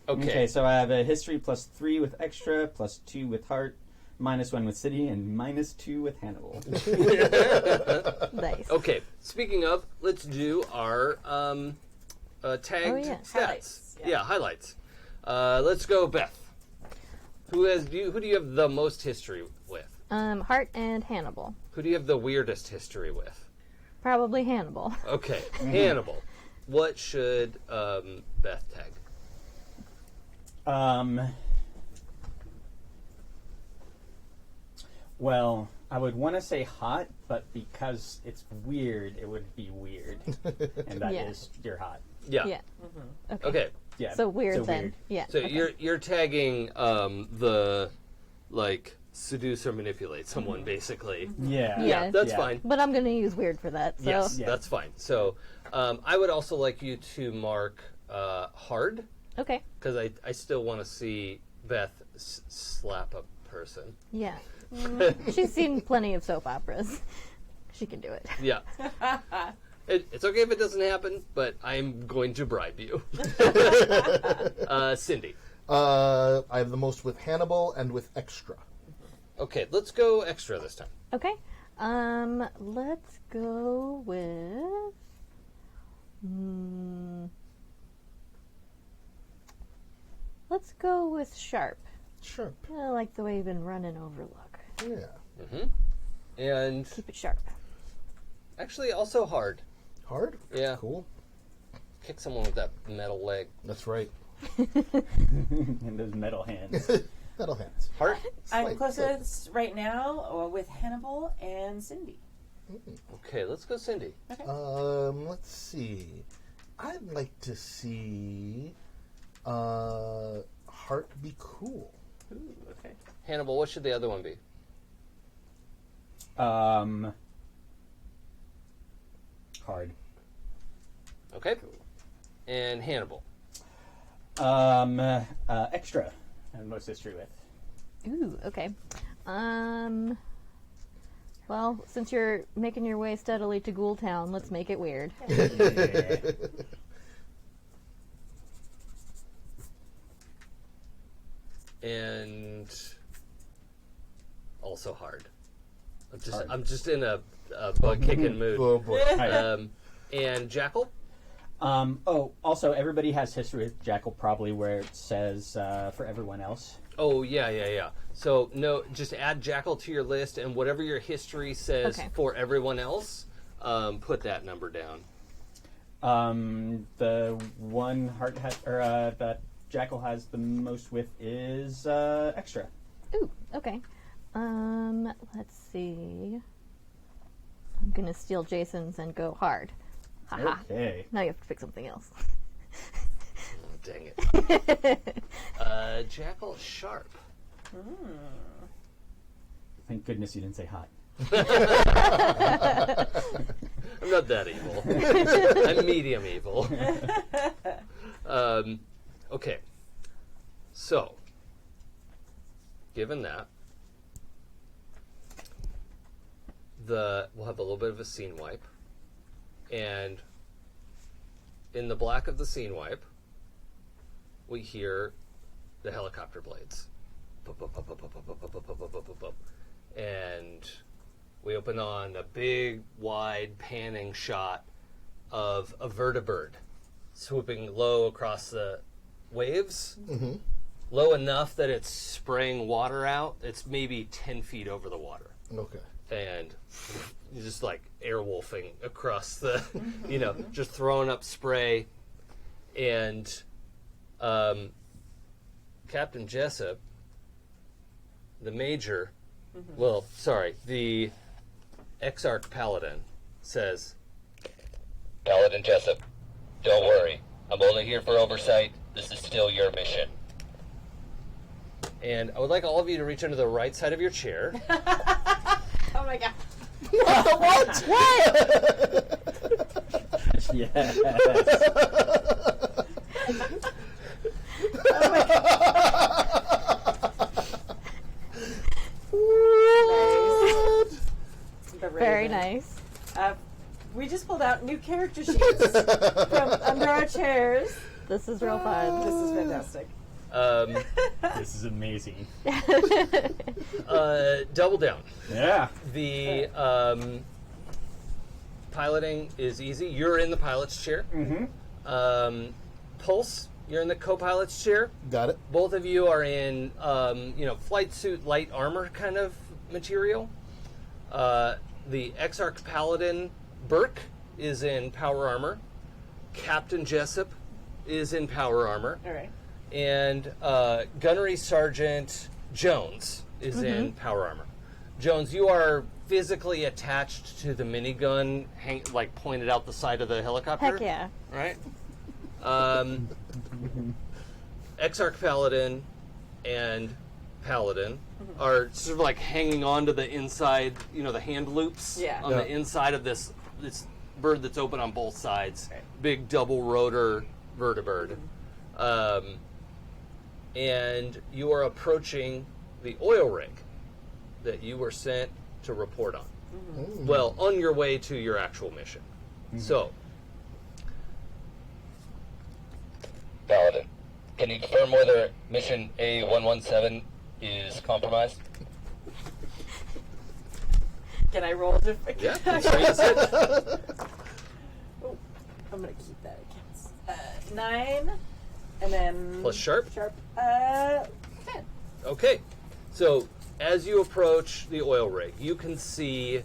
B: Okay.
F: So I have a history +3 with extra, +2 with heart, -1 with city, and -2 with Hannibal.
E: Nice.
B: Okay. Speaking of, let's do our tagged
E: yeah.
B: stats.
D: Highlights, yeah.
B: Highlights. Let's go, Beth. Who do you have the most history with?
E: Hart and Hannibal.
B: Who do you have the weirdest history with?
E: Probably Hannibal.
B: Okay, Hannibal. What should Beth tag?
F: Well, I would want to say hot, but because it's weird, it would be weird. And that is
E: Yeah.
F: you're hot.
B: Yeah.
E: Yeah. Okay.
B: Okay.
F: Yeah.
E: So weird
F: so
E: then.
F: weird.
E: Yeah.
B: So
E: okay.
B: you're tagging the seduce or manipulate someone basically.
F: Yeah.
E: Yeah.
B: That's
F: Yeah.
B: fine.
E: But I'm going to use weird for that. So.
B: Yes,
F: Yeah.
B: that's fine. So I would also like you to mark hard
E: Okay.
B: because I still want to see Beth slap a person.
E: Yeah. She's seen plenty of soap operas. She can do it.
B: Yeah. It's okay if it doesn't happen, but I'm going to bribe you. Cindy.
C: I have the most with Hannibal and with extra.
B: Okay, let's go extra this time.
E: Okay. Let's go with. Let's go with Sharp.
C: Sure.
E: I like the way you've been running Overlook.
C: Yeah.
B: And
E: Keep it sharp.
B: actually, also hard.
C: Hard?
B: Yeah.
C: Cool.
B: Kick someone with that metal leg.
C: That's right.
F: And those metal hands.
C: Metal hands.
B: Heart?
D: I'm
C: Slight
D: closest right now with Hannibal and Cindy.
B: Okay, let's go Cindy.
C: Let's see. I'd like to see Heart be cool.
B: Ooh, okay. Hannibal, what should the other one be?
F: Hard.
B: Okay. And Hannibal.
F: Extra. And most history with.
E: Ooh, okay. Well, since you're making your way steadily to Ghoul Town, let's make it weird.
B: And also hard. I'm just in a butt kicking mood.
C: Oh boy.
B: And Jackal?
F: Also, everybody has history with Jackal, probably where it says for everyone else.
B: Oh, yeah. So, no, just add Jackal to your list, and whatever your history says for everyone else, put that number down.
F: The one heart that Jackal has the most with is extra.
E: Ooh, okay. Let's see. I'm gonna steal Jason's and go hard. Haha.
F: Okay.
E: Now you have to pick something else.
B: Oh, dang it. Jackal Sharp.
F: Thank goodness you didn't say hot.
B: I'm not that evil. I'm medium evil. Okay. So, given that, we'll have a little bit of a scene wipe. And in the black of the scene wipe, we hear the helicopter blades. And we open on a big, wide, panning shot of a vertibird swooping low across the waves.
C: Mm-hmm.
B: Low enough that it's spraying water out. It's maybe 10 feet over the water.
C: Okay.
B: And just like airwolfing across the, just throwing up spray. And Captain Jessup, the major, the Exarch Paladin says, Paladin Jessup, don't worry. I'm only here for oversight. This is still your mission. And I would like all of you to reach under the right side of your chair.
D: Oh my god.
C: What?
F: Yes.
D: Oh my god. Nice.
E: Very nice.
D: We just pulled out new character sheets from under our chairs.
E: This is real fun.
D: This is fantastic.
F: This is amazing.
B: Double down.
F: Yeah.
B: The piloting is easy. You're in the pilot's chair.
F: Mm-hmm.
B: Pulse, you're in the co-pilot's chair.
C: Got it.
B: Both of you are in, flight suit, light armor kind of material. The Exarch Paladin, Burke, is in power armor. Captain Jessup is in power armor.
D: All right.
B: And Gunnery Sergeant Jones is in power armor. Jones, you are physically attached to the minigun, pointed out the side of the helicopter.
E: Heck yeah.
B: Right? Exarch Paladin and Paladin are sort of like hanging on to the inside, the hand loops on the inside of this bird that's open on both sides.
D: Okay.
B: Big double rotor vertibird. And you are approaching the oil rig that you were sent to report on. Well, on your way to your actual mission. So, Paladin, can you confirm whether mission A117 is compromised?
D: Can I roll to
B: Yeah, that's what you said.
D: Oh, I'm gonna keep that. It counts. 9, and then
B: Plus sharp?
D: 10.
B: Okay, so as you approach the oil rig, you can see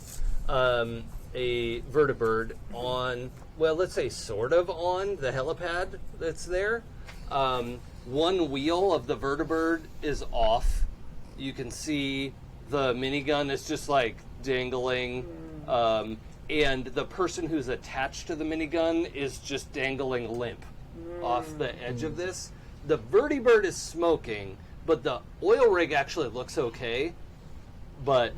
B: a vertibird on, well, let's say sort of on the helipad that's there. One wheel of the vertibird is off. You can see the minigun is just like dangling, and the person who's attached to the minigun is just dangling limp off the edge of this. The vertibird is smoking, but the oil rig actually looks okay. But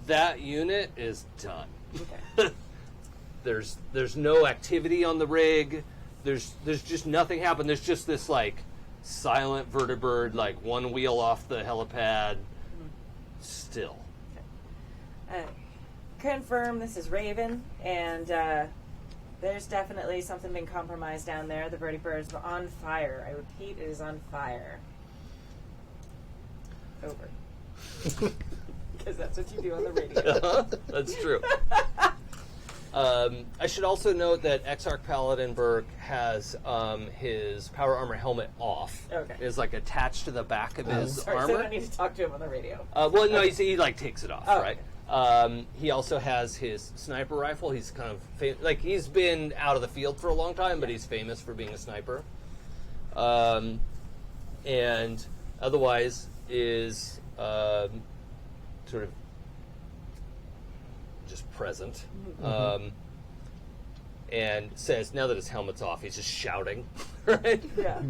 B: that unit is done.
D: Okay.
B: There's no activity on the rig. There's just nothing happened. There's just this like silent vertibird, like one wheel off the helipad, still.
D: Confirm this is Raven, and there's definitely something being compromised down there. The vertibird is on fire. I repeat, it is on fire. Over. Because that's what you do on the radio.
B: That's true. I should also note that Exarch Paladin Burke has his power armor helmet off.
D: Okay.
B: It's like attached to the back of his
D: Sorry,
B: armor.
D: so I don't need to talk to him on the radio.
B: Well, no, he like takes it off,
D: Oh,
B: right? He also has his sniper rifle. He's kind of he's been out of the field for a long time, but he's famous for being a sniper. And otherwise is sort of just present. And says, now that his helmet's off, he's just shouting, right?
D: Yeah.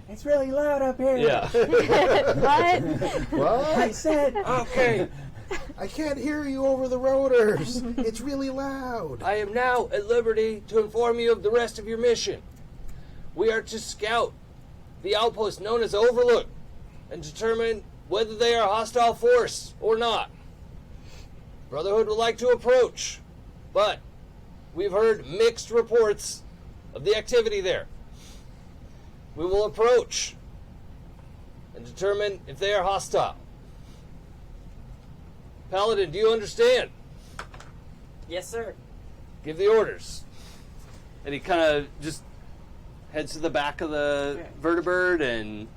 F: It's really loud up here.
B: Yeah.
E: What?
C: What?
F: I said,
B: Okay.
C: I can't hear you over the rotors. It's really loud.
B: I am now at liberty to inform you of the rest of your mission. We are to scout the outpost known as Overlook and determine whether they are a hostile force or not. Brotherhood would like to approach, but we've heard mixed reports of the activity there. We will approach and determine if they are hostile. Paladin, do you understand?
D: Yes, sir.
B: Give the orders. And he kind of just heads to the back of the vertibird and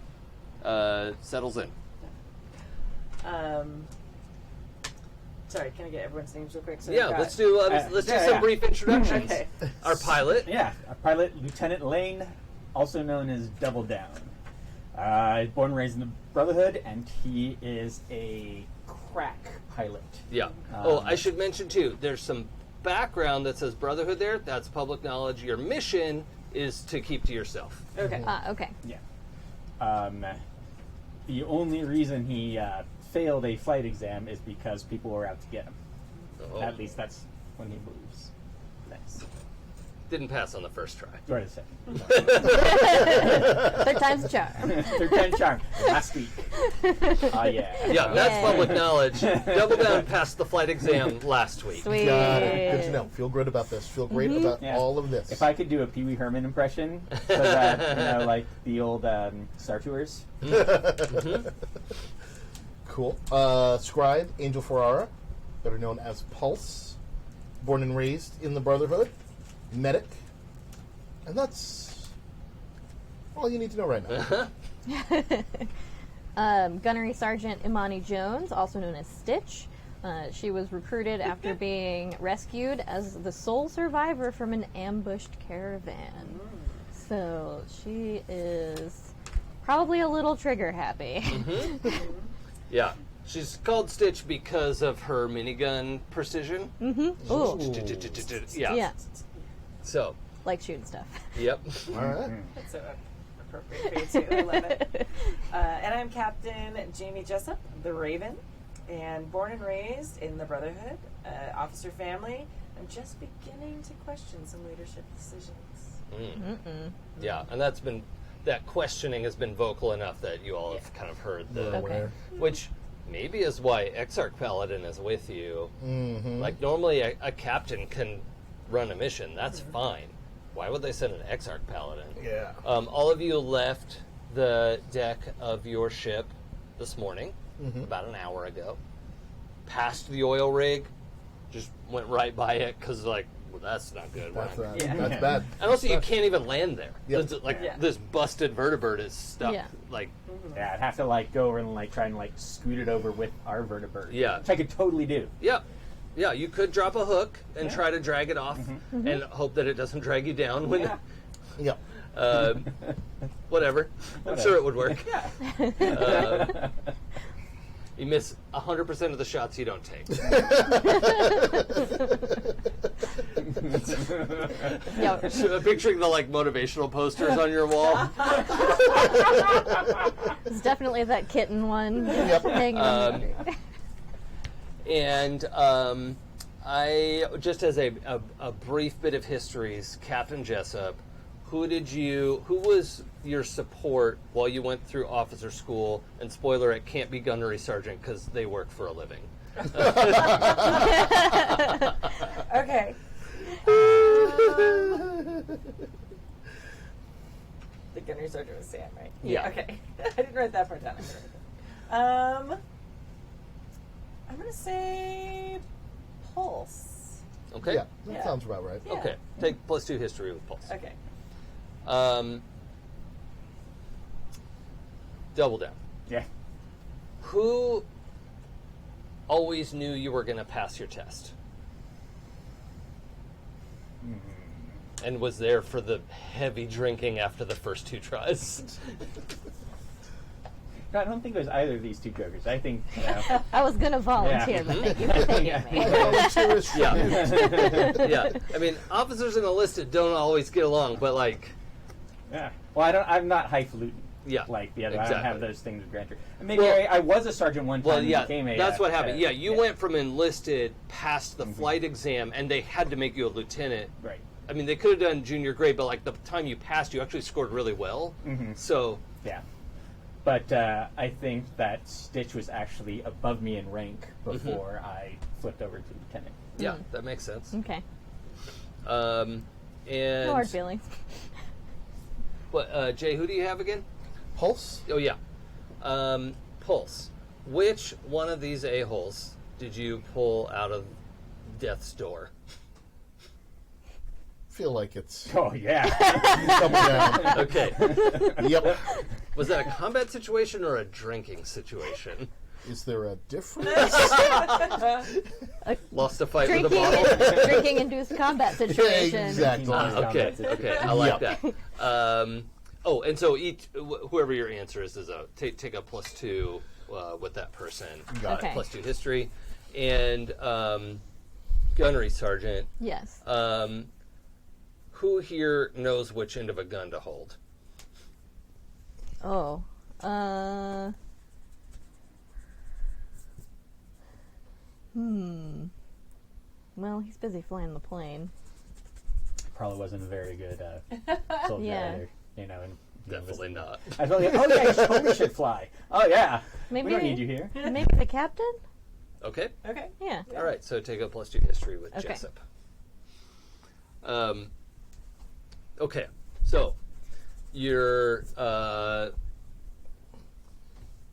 B: settles in.
D: Sorry, can I get everyone's names real quick? So
B: Yeah, let's do some brief introductions.
D: Okay.
B: Our pilot.
F: yeah, our pilot, Lieutenant Lane, also known as Double Down. Born and raised in the Brotherhood, and he is a crack pilot.
B: Yeah. I should mention too, there's some background that says Brotherhood there. That's public knowledge. Your mission is to keep to yourself.
D: Okay.
E: Okay.
F: Yeah. The only reason he failed a flight exam is because people were out to get him.
B: Oh.
F: At least that's when he believes. Nice.
B: Didn't pass on the first try.
F: Wait a second.
E: Third time's a charm.
F: Third time charm. Last week. Yeah.
B: Yeah, that's
E: Yay.
B: public knowledge. Double Down passed the flight exam last week.
E: Sweet.
C: Got it. Good to know. Feel good about this. Feel great about
F: Yeah.
C: all of this.
F: If I could do a Pee Wee Herman impression, so that, like the old Star Tours.
C: Cool. Scribe, Angel Ferrara, better known as Pulse, born and raised in the Brotherhood, medic, and that's all you need to know right now.
E: Gunnery Sergeant Imani Jones, also known as Stitch. She was recruited after being rescued as the sole survivor from an ambushed caravan. So she is probably a little trigger happy.
B: Yeah. She's called Stitch because of her minigun precision.
E: Ooh.
B: Yeah.
E: Yeah,
B: So,
E: like shooting stuff.
B: yep.
C: All right.
D: That's so appropriate for you too. I love it. And I'm Captain Jamie Jessup, the Raven, and born and raised in the Brotherhood, officer family. I'm just beginning to question some leadership decisions.
B: Yeah, and that questioning has been vocal enough that you all have kind of heard the,
E: Okay.
B: which maybe is why Exarch Paladin is with you. Like normally a captain can run a mission, that's fine. Why would they send an Exarch Paladin?
C: Yeah.
B: All of you left the deck of your ship this morning, about an hour ago. Passed the oil rig, just went right by it because well, that's not good.
C: That's,
B: right?
C: that's bad.
B: And also, you can't even land there.
C: Yep.
B: This busted vertibird is stuck.
E: Yeah.
F: Yeah, I'd have to go over and try and scoot it over with our vertibird.
B: Yeah.
F: Which I could totally do.
B: Yeah. Yeah, you could drop a hook and try to drag it off and hope that it doesn't drag you down. When,
C: Yeah.
B: whatever. I'm sure it would work. You miss 100% of the shots you don't take.
E: Yeah.
B: So, picturing the motivational posters on your wall.
E: It's definitely that kitten one.
C: Yep.
E: Hanging on the tree.
B: And I, just as a brief bit of histories, Captain Jessup, who was your support while you went through officer school? And spoiler, it can't be gunnery sergeant because they work for a living.
D: Okay. The gunnery sergeant was Sam, right?
B: Yeah.
D: Okay. I didn't write that part down. I'm gonna say Pulse.
B: Okay.
C: Yeah, that
D: Yeah.
C: sounds about right.
D: Yeah.
B: Okay. Take +2 history with Pulse.
D: Okay.
B: Double down.
F: Yeah.
B: Who always knew you were going to pass your test? And was there for the heavy drinking after the first 2 tries?
F: No, I don't think it was either of these two jokers. I think,
E: I was gonna volunteer, but thank you for taking me.
B: Yeah. I mean, officers and enlisted don't always get along, but like,
F: yeah. Well, I'm not highfalutin.
B: Yeah,
F: Like the other.
B: exactly.
F: I don't have those things with Grantry. Maybe
B: Well-
F: I was a sergeant one time.
B: well,
F: and
B: yeah,
F: became a,
B: that's what happened. Yeah, you
F: yeah.
B: went from enlisted past the flight exam, and they had to make you a lieutenant.
F: Right.
B: I mean, they could have done junior grade, but like the time you passed, you actually scored really well. So,
F: Yeah. But I think that Stitch was actually above me in rank before I flipped over to lieutenant.
B: yeah, that makes sense.
E: Okay.
B: And
E: No hard feelings.
B: What, Jay, who do you have again?
C: Pulse?
B: Oh, yeah. Pulse. Which one of these a-holes did you pull out of Death's door?
C: Feel like it's
F: Oh yeah.
C: double down.
B: Okay.
C: Yep.
B: Was that a combat situation or a drinking situation?
C: Is there a difference?
B: Lost a fight with a bottle?
E: Drinking induced combat situation.
C: Exactly.
B: Okay, I like that. And so whoever your answer is a take a +2 with that person.
C: Got
E: it. Okay.
B: +2 history, and gunnery sergeant.
E: Yes.
B: Who here knows which end of a gun to hold?
E: Oh. Well, he's busy flying the plane.
F: Probably wasn't a very good soldier
E: Yeah.
F: either. You know, and
B: Definitely not.
F: I felt like, oh yeah, you totally should fly. Oh yeah.
E: Maybe
F: We don't need you here.
E: Maybe the captain?
B: Okay.
D: Okay.
E: Yeah.
B: All right. So take a +2 history with
E: Okay.
B: Jessup. Okay. So you're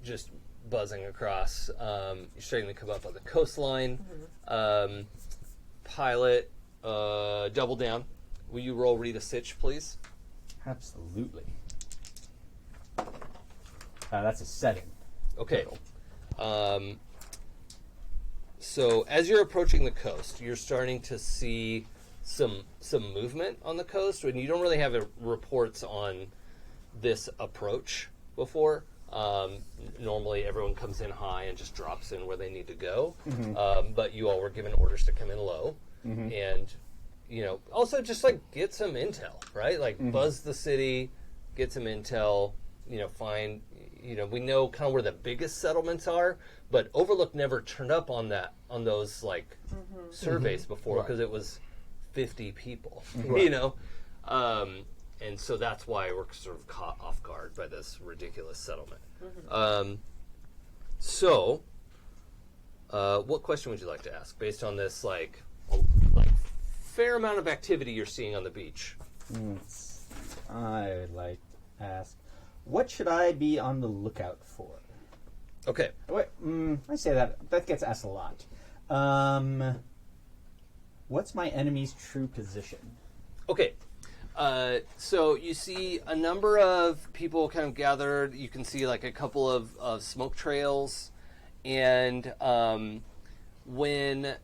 B: just buzzing across. You're starting to come up on the coastline. Pilot, double down. Will you roll read a sitch, please?
F: Absolutely. That's a 7.
B: Okay. So as you're approaching the coast, you're starting to see some movement on the coast, and you don't really have reports on this approach before. Normally, everyone comes in high and just drops in where they need to go. But you all were given orders to come in low, and also just like get some intel, right? Like buzz the city, get some intel. Find. We know kind of where the biggest settlements are, but Overlook never turned up on those like surveys before because it was 50 people, and so that's why we're sort of caught off guard by this ridiculous settlement. So, what question would you like to ask based on this like fair amount of activity you're seeing on the beach?
F: I would like to ask, what should I be on the lookout for?
B: Okay.
F: Wait, I say that gets asked a lot. What's my enemy's true position?
B: Okay. So you see a number of people kind of gathered. You can see like a couple of smoke trails, and when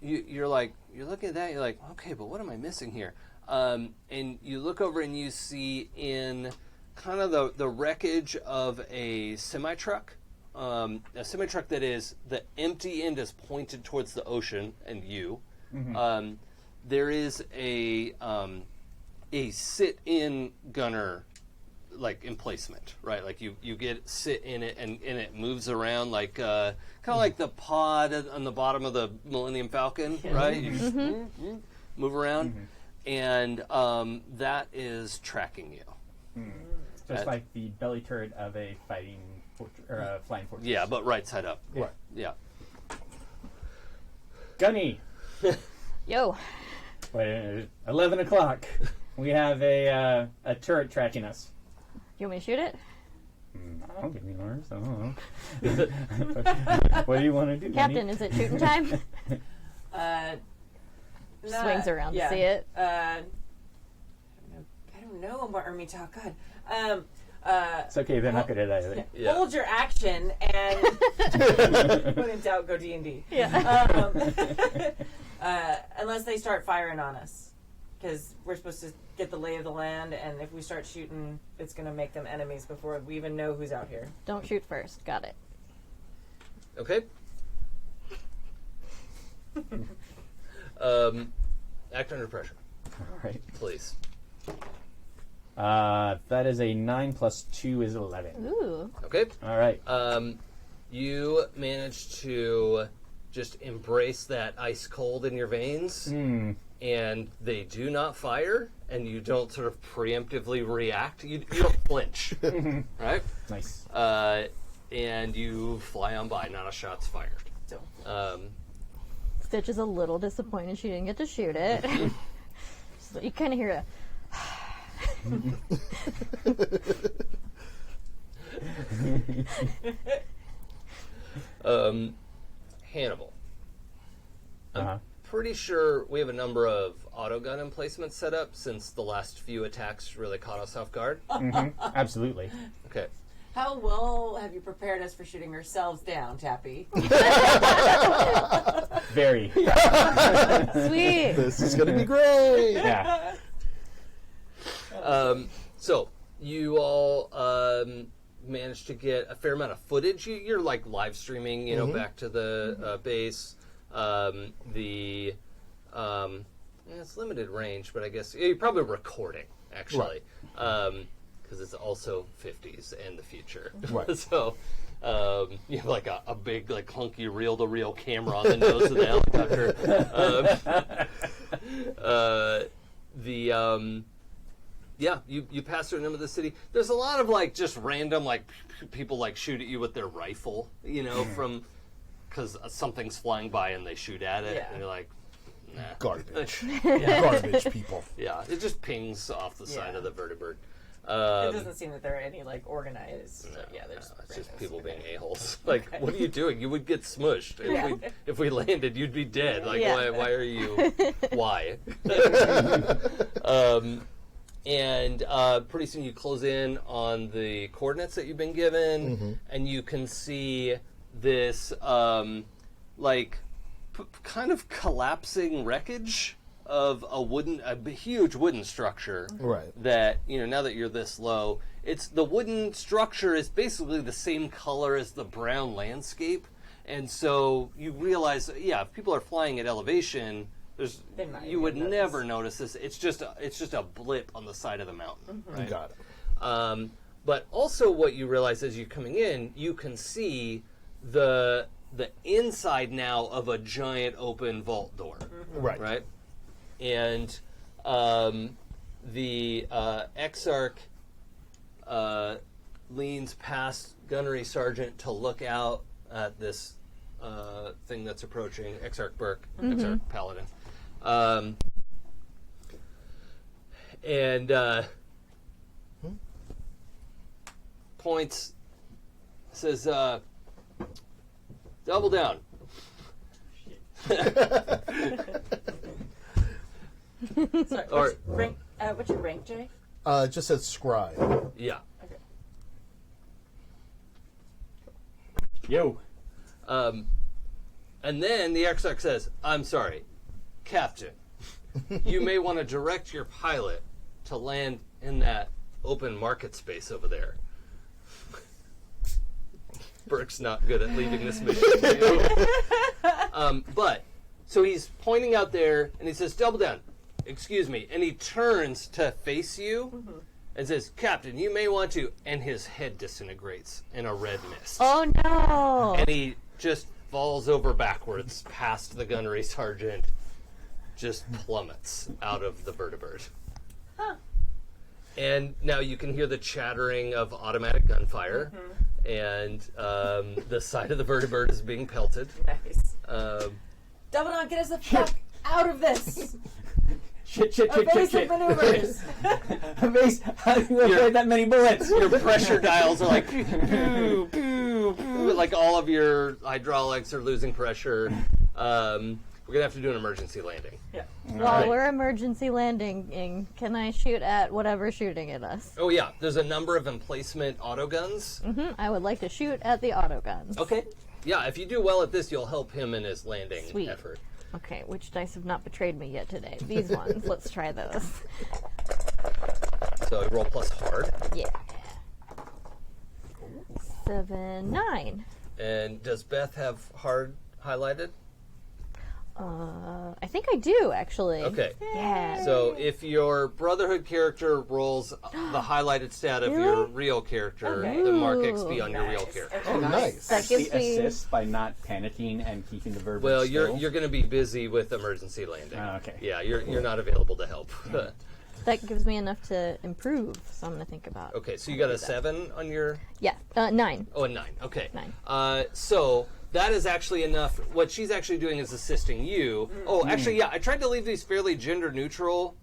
B: you're looking at that, you're like, okay, but what am I missing here? And you look over and you see in kind of the wreckage of a semi-truck, that is, the empty end is pointed towards the ocean and you. There is a sit-in gunner like emplacement, right? Like you get sit in it and it moves around like kind of like the pod on the bottom of the Millennium Falcon, right? You just move around, and that is tracking you.
F: Just like the belly turret of a flying fortress.
B: Yeah, but right side up.
F: Right.
B: Yeah.
F: Gunny.
E: Yo.
F: Wait, 11 o'clock. We have a turret tracking us.
E: You want me to shoot it?
F: I'll give me orders. I don't know. What do you want to do,
E: Captain, is it shooting time? Swings around to see it.
D: I don't know what army talk. God.
F: It's okay, they're not good at either.
B: Yeah.
D: Hold your action and when in doubt, go D&D.
E: Yeah.
D: Unless they start firing on us. Because we're supposed to get the lay of the land, and if we start shooting, it's going to make them enemies before we even know who's out here.
E: Don't shoot first. Got it.
B: Okay. Act under pressure,
F: All right.
B: please.
F: That is a 9 plus 2 is 11.
E: Ooh.
B: Okay.
F: All right.
B: You managed to just embrace that ice cold in your veins, and they do not fire, and you don't sort of preemptively react. You don't flinch, right?
F: Nice.
B: And you fly on by. Not a shot's fired.
D: So,
E: Stitch is a little disappointed she didn't get to shoot it. So you kind of hear a...
B: Hannibal.
F: Uh-huh.
B: Pretty sure we have a number of autogun emplacements set up since the last few attacks really caught us off guard.
F: Absolutely.
B: Okay.
D: how well have you prepared us for shooting ourselves down, Tappy?
F: Very.
E: Sweet.
C: This is going to be great.
F: Yeah.
B: So you all managed to get a fair amount of footage. You're like live streaming, you know, back to the base. It's limited range, but I guess you're probably recording actually, because it's also 50s and the future.
C: Right.
B: So you have like a big, like clunky reel-to-reel camera on the nose of the helicopter. You pass through a number of the city. There's a lot of like just random like people like shoot at you with their rifle, you know, from because something's flying by and they shoot at it, and you're like, nah.
C: Garbage. Garbage people.
B: Yeah, it just pings off the side of the vertebrate.
D: It doesn't seem that there are any like organized. They're just
B: It's just
D: randos.
B: people being a-holes. Like, what are you doing? You would get smushed. If we landed, you'd be dead. Like, why are you? Why? And pretty soon you close in on the coordinates that you've been given, and you can see this kind of collapsing wreckage of a huge wooden structure.
C: Right.
B: That, you know, now that you're this low, the wooden structure is basically the same color as the brown landscape, and so you realize, if people are flying at elevation, you would never notice this. It's just a blip on the side of the mountain. Right?
C: Got it.
B: But also, what you realize as you're coming in, you can see the inside now of a giant open vault door.
C: Right.
B: Right. And the Exarch leans past Gunnery Sergeant to look out at this thing that's approaching. Exarch Burke, Exarch Paladin. And points, says, double down.
D: Sorry, what's your rank, Jay?
C: It just says scribe.
B: Yeah.
D: Okay.
F: Yo.
B: And then the Exarch says, I'm sorry, Captain, you may want to direct your pilot to land in that open market space over there. Burke's not good at leaving this mission to you. So he's pointing out there, and he says, double down, excuse me, and he turns to face you and says, Captain, you may want to, and his head disintegrates in a red mist.
E: Oh no!
B: And he just falls over backwards past the gunnery sergeant, just plummets out of the vertebrate. And now you can hear the chattering of automatic gunfire, and the side of the vertebrate is being pelted.
D: Nice. Double down, get us the fuck out of this.
F: Shit.
D: Evasive maneuvers.
F: Evase, how do you avoid that many bullets?
B: Your pressure dials are like, poo, poo, poo. Like all of your hydraulics are losing pressure. We're going to have to do an emergency landing.
D: Yeah.
E: While we're emergency landing, can I shoot at whatever's shooting at us?
B: Oh, yeah. There's a number of emplacement autoguns.
E: I would like to shoot at the autoguns.
B: Okay. Yeah, if you do well at this, you'll help him in his landing
E: Sweet.
B: effort.
E: Okay, which dice have not betrayed me yet today? These ones. Let's try those.
B: So roll plus hard.
E: Yeah. 7, 9.
B: And does Beth have hard highlighted?
E: I think I do, actually.
B: Okay.
E: Yeah.
B: So if your Brotherhood character rolls the highlighted stat of your real character,
D: Okay.
B: the mark
E: Ooh.
B: XP on your real character.
C: Oh, nice.
E: That gives
F: Actually
E: me...
F: assist by not panicking and keeping the verb.
B: Well,
F: still.
B: you're going to be busy with emergency landing.
F: Okay.
B: Yeah, you're not available to help.
E: That gives me enough to improve, so I'm going to think about.
B: Okay, so you got a 7 on your...
E: Yeah, 9.
B: Oh, a 9. Okay.
E: 9.
B: So that is actually enough. What she's actually doing is assisting you. Oh, actually, yeah, I tried to leave these fairly gender neutral.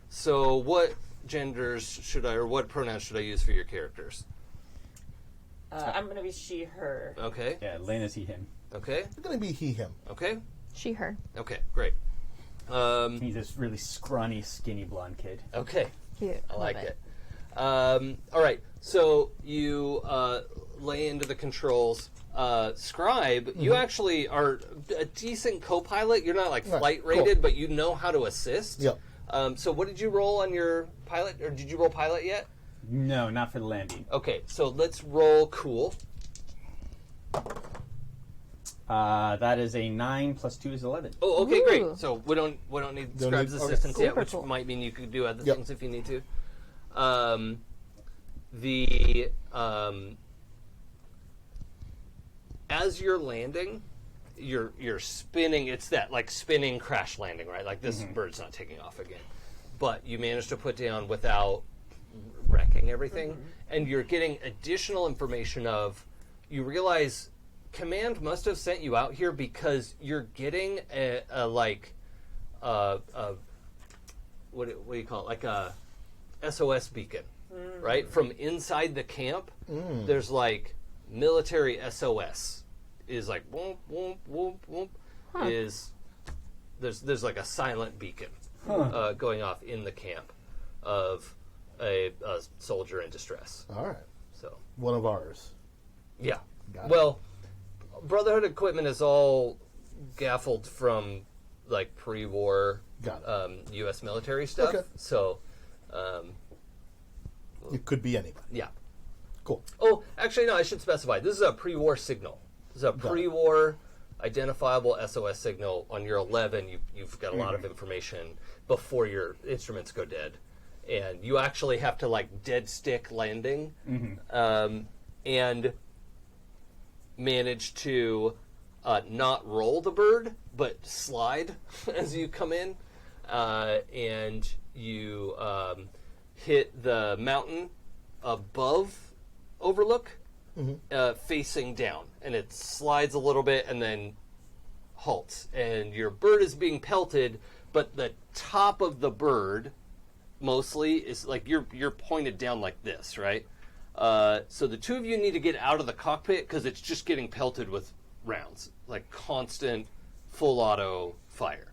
B: So what genders should I, or what pronouns should I use for your characters?
D: I'm going to be she, her.
B: Okay.
F: Yeah, Lena's he, him.
B: Okay.
C: It's going to be he, him.
B: Okay.
E: She, her.
B: Okay, great.
F: He's this really scrawny, skinny blonde kid.
B: Okay.
E: Cute.
B: I
E: Love
B: like
E: it.
B: it. All right, so you lay into the controls. Scribe, you actually are a decent co-pilot. You're not like
C: Right,
B: flight
C: cool.
B: rated, but you know how to assist.
C: Yep.
B: So what did you roll on your pilot, or did you roll pilot yet?
F: No, not for the landing.
B: Okay, so let's roll cool.
F: That is a 9 plus 2 is 11.
B: Oh, okay,
E: Ooh.
B: great. So we don't need
C: Don't
B: Scribe's
C: need- okay.
B: assistance yet,
E: Super
B: which
E: cool.
B: might mean you could do other
C: Yep.
B: things if you need to. As you're landing, you're spinning. It's that like spinning crash landing, right? Like this bird's not taking off again, but you managed to put down without wrecking everything, and you're getting additional information of. You realize Command must have sent you out here because you're getting what do you call it? Like a SOS beacon, right? From inside the camp, there's like military SOS is like whoop whoop whoop whoop. Is there's like a silent beacon going off in the camp of a soldier in distress.
C: All right.
B: So
C: One of ours.
B: yeah,
C: Got it.
B: well, Brotherhood equipment is all gaffled from like pre-war
C: Got it.
B: U.S. military stuff.
C: Okay.
B: So
C: It could be anybody.
B: yeah.
C: Cool.
B: Oh, actually, no. I should specify. This is a pre-war signal. This is a
C: it.
B: pre-war identifiable SOS signal. On your 11, you've got a lot of information before your instruments go dead, and you actually have to like dead stick landing, and manage to not roll the bird, but slide as you come in, and you hit the mountain above overlook, facing down, and it slides a little bit and then halts, and your bird is being pelted, but the top of the bird mostly is like you're pointed down like this, right? So the two of you need to get out of the cockpit because it's just getting pelted with rounds, like constant full auto fire.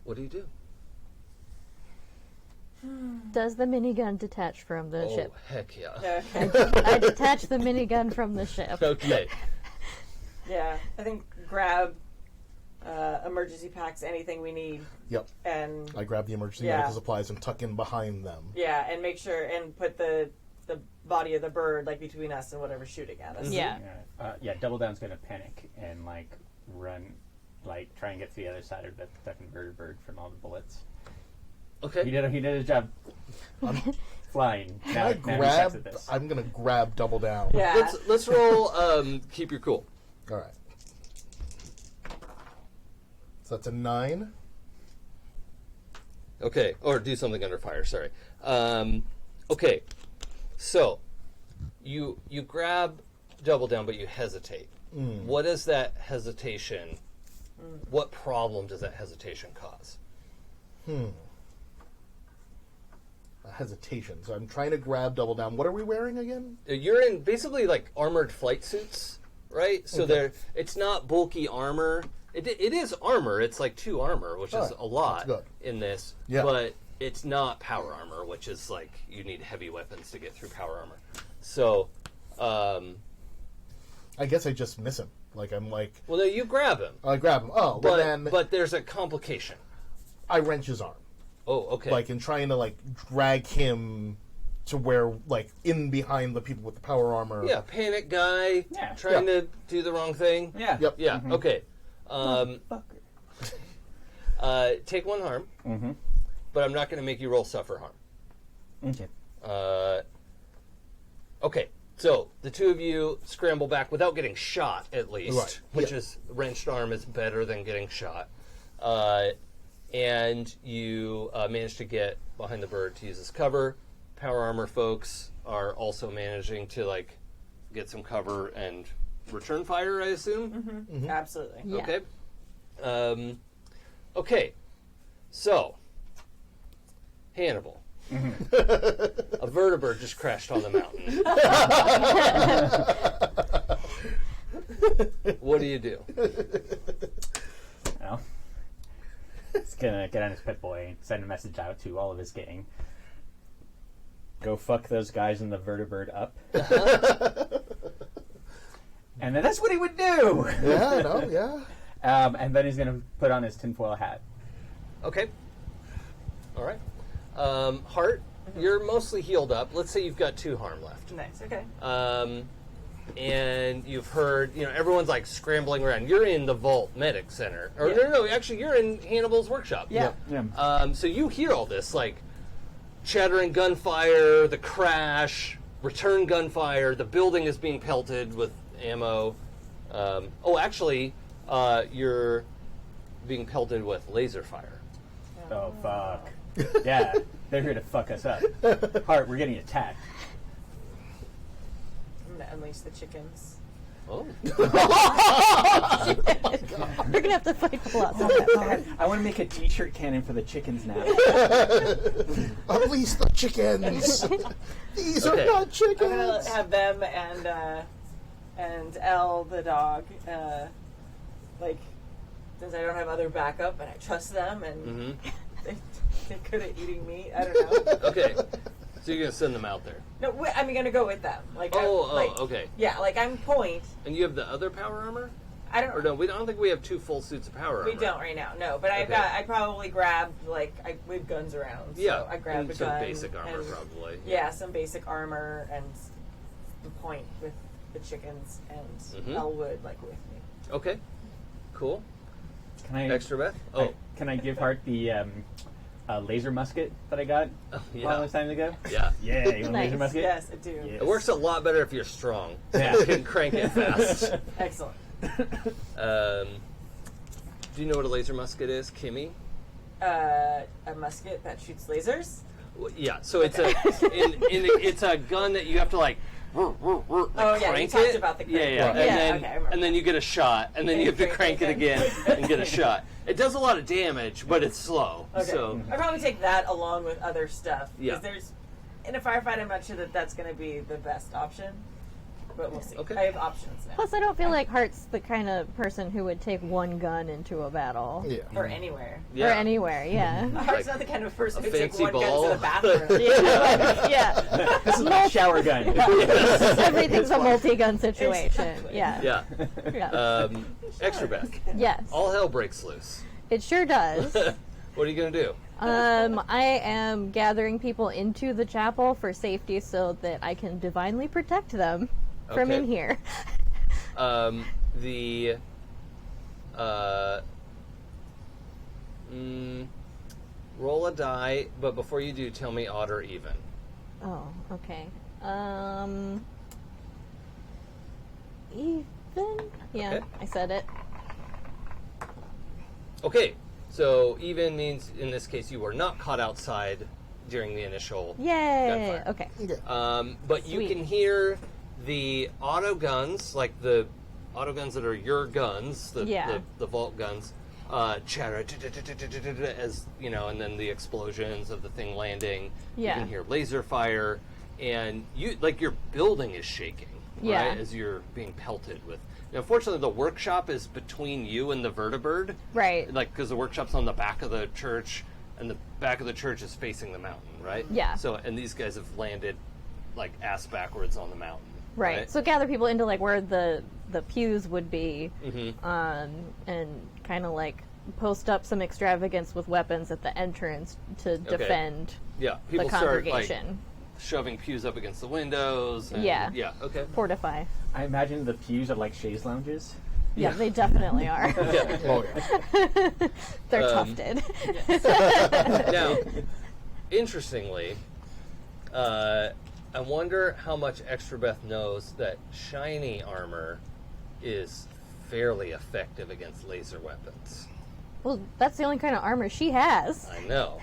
B: What do you do?
E: Does the minigun detach from the
B: Oh,
E: ship?
B: heck yeah.
E: I detach the minigun from the ship.
B: Okay.
D: Yeah, I think grab emergency packs, anything we need,
C: Yep.
D: and
C: I grab the emergency
D: Yeah.
C: medical supplies and tuck in behind them.
D: yeah, and make sure and put the body of the bird like between us and whatever's shooting at us.
E: Yeah.
F: Yeah, Double Down's gonna panic and like run, like try and get to the other side of the converted bird from all the bullets. He
B: Okay.
F: did his job. Flying. Now,
C: I
F: now he sucks at
C: grab.
F: this.
C: I'm gonna grab Double Down.
D: Yeah.
B: Let's roll. Keep your cool.
C: All right. So that's a 9.
B: Okay, or do something under fire. Sorry. Okay, so you grab double down, but you hesitate. What is that hesitation? What problem does that hesitation cause?
C: A hesitation. So I'm trying to grab double down. What are we wearing again?
B: You're in basically like armored flight suits, right? So it's not bulky armor. It is armor. It's like 2 armor, which is a lot in this.
C: Yeah.
B: But it's not power armor, which is like you need heavy weapons to get through power armor. So,
C: I guess I just miss him. Like I'm like.
B: well, no, you grab him.
C: I grab him. Oh, but then
B: But there's a complication.
C: I wrench his arm.
B: Oh, okay.
C: Like in trying to like drag him to where like in behind the people with the power armor.
B: Yeah, panic guy trying to do the wrong thing.
F: Yeah.
C: Yep.
B: Yeah.
F: Mm-hmm.
B: Okay.
F: Fucker.
B: Take 1 harm, but I'm not going to make you roll suffer harm.
F: Okay.
B: Okay. So the 2 of you scramble back without getting shot, at least,
C: Right.
B: which is wrenched arm is better than getting shot. And you manage to get behind the bird to use as cover. Power armor folks are also managing to like get some cover and return fire, I assume.
D: Absolutely.
E: Yeah.
B: Okay. Okay. So, Hannibal. A vertebrate just crashed on the mountain. What do you do?
F: Well, he's gonna get on his pit boy and send a message out to all of his gang. Go fuck those guys in the vertebrate up. And then that's what he would do.
C: Yeah. No. Yeah.
F: And then he's gonna put on his tinfoil hat.
B: Okay. All right. Hart, you're mostly healed up. Let's say you've got 2 harm left.
D: Nice. Okay.
B: And you've heard, everyone's like scrambling around. You're in the Vault Medic Center. Or
D: Yeah.
B: no, actually, you're in Hannibal's workshop.
D: Yeah.
B: So you hear all this, like chattering gunfire, the crash, return gunfire, the building is being pelted with ammo. You're being pelted with laser fire.
F: Oh, fuck. Yeah, they're here to fuck us up. Hart, we're getting attacked.
D: I'm gonna unleash the chickens.
B: Oh.
E: You're gonna have to fight lots of that.
F: I want to make a t-shirt cannon for the chickens now.
C: Unleash the chickens. These are
B: Okay.
C: not
D: I'm
C: chickens.
D: gonna have them and Elle the dog, since I don't have other backup and I trust them and they're good at eating meat. I don't know.
B: Okay. So you're going to send them out there.
D: No, I'm gonna go with them.
B: Okay.
D: Yeah, I'm point.
B: And you have the other power armor?
D: I don't.
B: Or no, I don't think we have 2 full suits of power armor.
D: We don't right now. No, but
B: Okay.
D: I probably grabbed we have guns around.
B: Yeah.
D: So I grabbed a
B: some
D: gun.
B: basic armor,
D: and,
B: probably.
D: Yeah, some basic armor and point with the chickens and Elle would with me.
B: Okay. Cool.
F: Can I
B: Extrabeth? Oh.
F: Can I give Hart the laser musket that I got
B: Oh,
F: a
B: yeah.
F: long time ago?
B: Yeah.
F: Yeah, you want a
E: Nice.
F: laser musket?
D: Yes, I do.
F: Yeah.
B: It works a lot better if you're strong.
F: Yeah.
B: You can crank it fast.
D: Excellent.
B: Do you know what a laser musket is, Kimi?
D: A musket that shoots lasers.
B: Yeah, so it's it's a gun that you have to crank
D: you talked
B: it.
D: about the
B: yeah,
D: crank.
B: yeah,
D: Right. Yeah, okay, I remember.
B: and then you get a shot, and then you have to crank it again and get a shot. It does a lot of damage, but it's slow.
D: Okay.
B: So
D: I'd probably take that along with other stuff.
B: Yeah.
D: Because in a firefight, I'm not sure that's going to be the best option. But we'll see.
B: Okay.
D: I have options now.
E: Plus, I don't feel like Hart's the kind of person who would take 1 gun into a battle.
C: Yeah.
D: Or anywhere.
B: yeah.
E: Or anywhere, yeah.
D: Hart's not the kind of person
B: a
D: who takes
B: fancy
D: 1 gun
B: ball.
D: to the bathroom.
E: Yeah.
F: This is my shower gun.
E: Everything's a multi-gun situation.
D: Exactly.
E: Yeah.
B: Yeah.
E: Yeah.
B: Extrabeth.
E: Yes.
B: All hell breaks loose.
E: It sure does.
B: What are you going to do?
E: I am gathering people into the chapel for safety so that I can divinely protect them from
B: Okay.
E: in here.
B: Roll a die, but before you do, tell me odd or even.
E: Oh, okay. Even? Yeah,
B: Okay.
E: I said it.
B: Okay, so even means in this case you were not caught outside during the initial
E: Yay!
B: gunfire.
E: Okay.
C: Okay.
B: But you
E: Sweet.
B: can hear the auto guns, like the auto guns that are your guns, the vault guns, chatter as you know, and then the explosions of the thing landing. You can hear laser fire, and your building is shaking, right, as you're being pelted with. Now, unfortunately, the workshop is between you and the vertibird,
E: Right.
B: Like, because the workshop's on the back of the church, and the back of the church is facing the mountain, right?
E: Yeah.
B: So, and these guys have landed, like, ass backwards on the mountain.
E: Right. So gather people into like where the pews would be, and kind of like post up some extravagance with weapons at the entrance to defend
B: Yeah.
E: the
B: People start, like,
E: congregation.
B: shoving pews up against the windows. And,
E: Yeah.
B: Yeah. Okay.
E: Fortify.
F: I imagine the pews are like chaise lounges.
E: Yeah, they definitely are.
B: Yeah.
C: Oh, yeah.
E: They're tufted.
B: Now, interestingly, I wonder how much Extrabeth knows that shiny armor is fairly effective against laser weapons.
E: Well, that's the only kind of armor she has.
B: I know.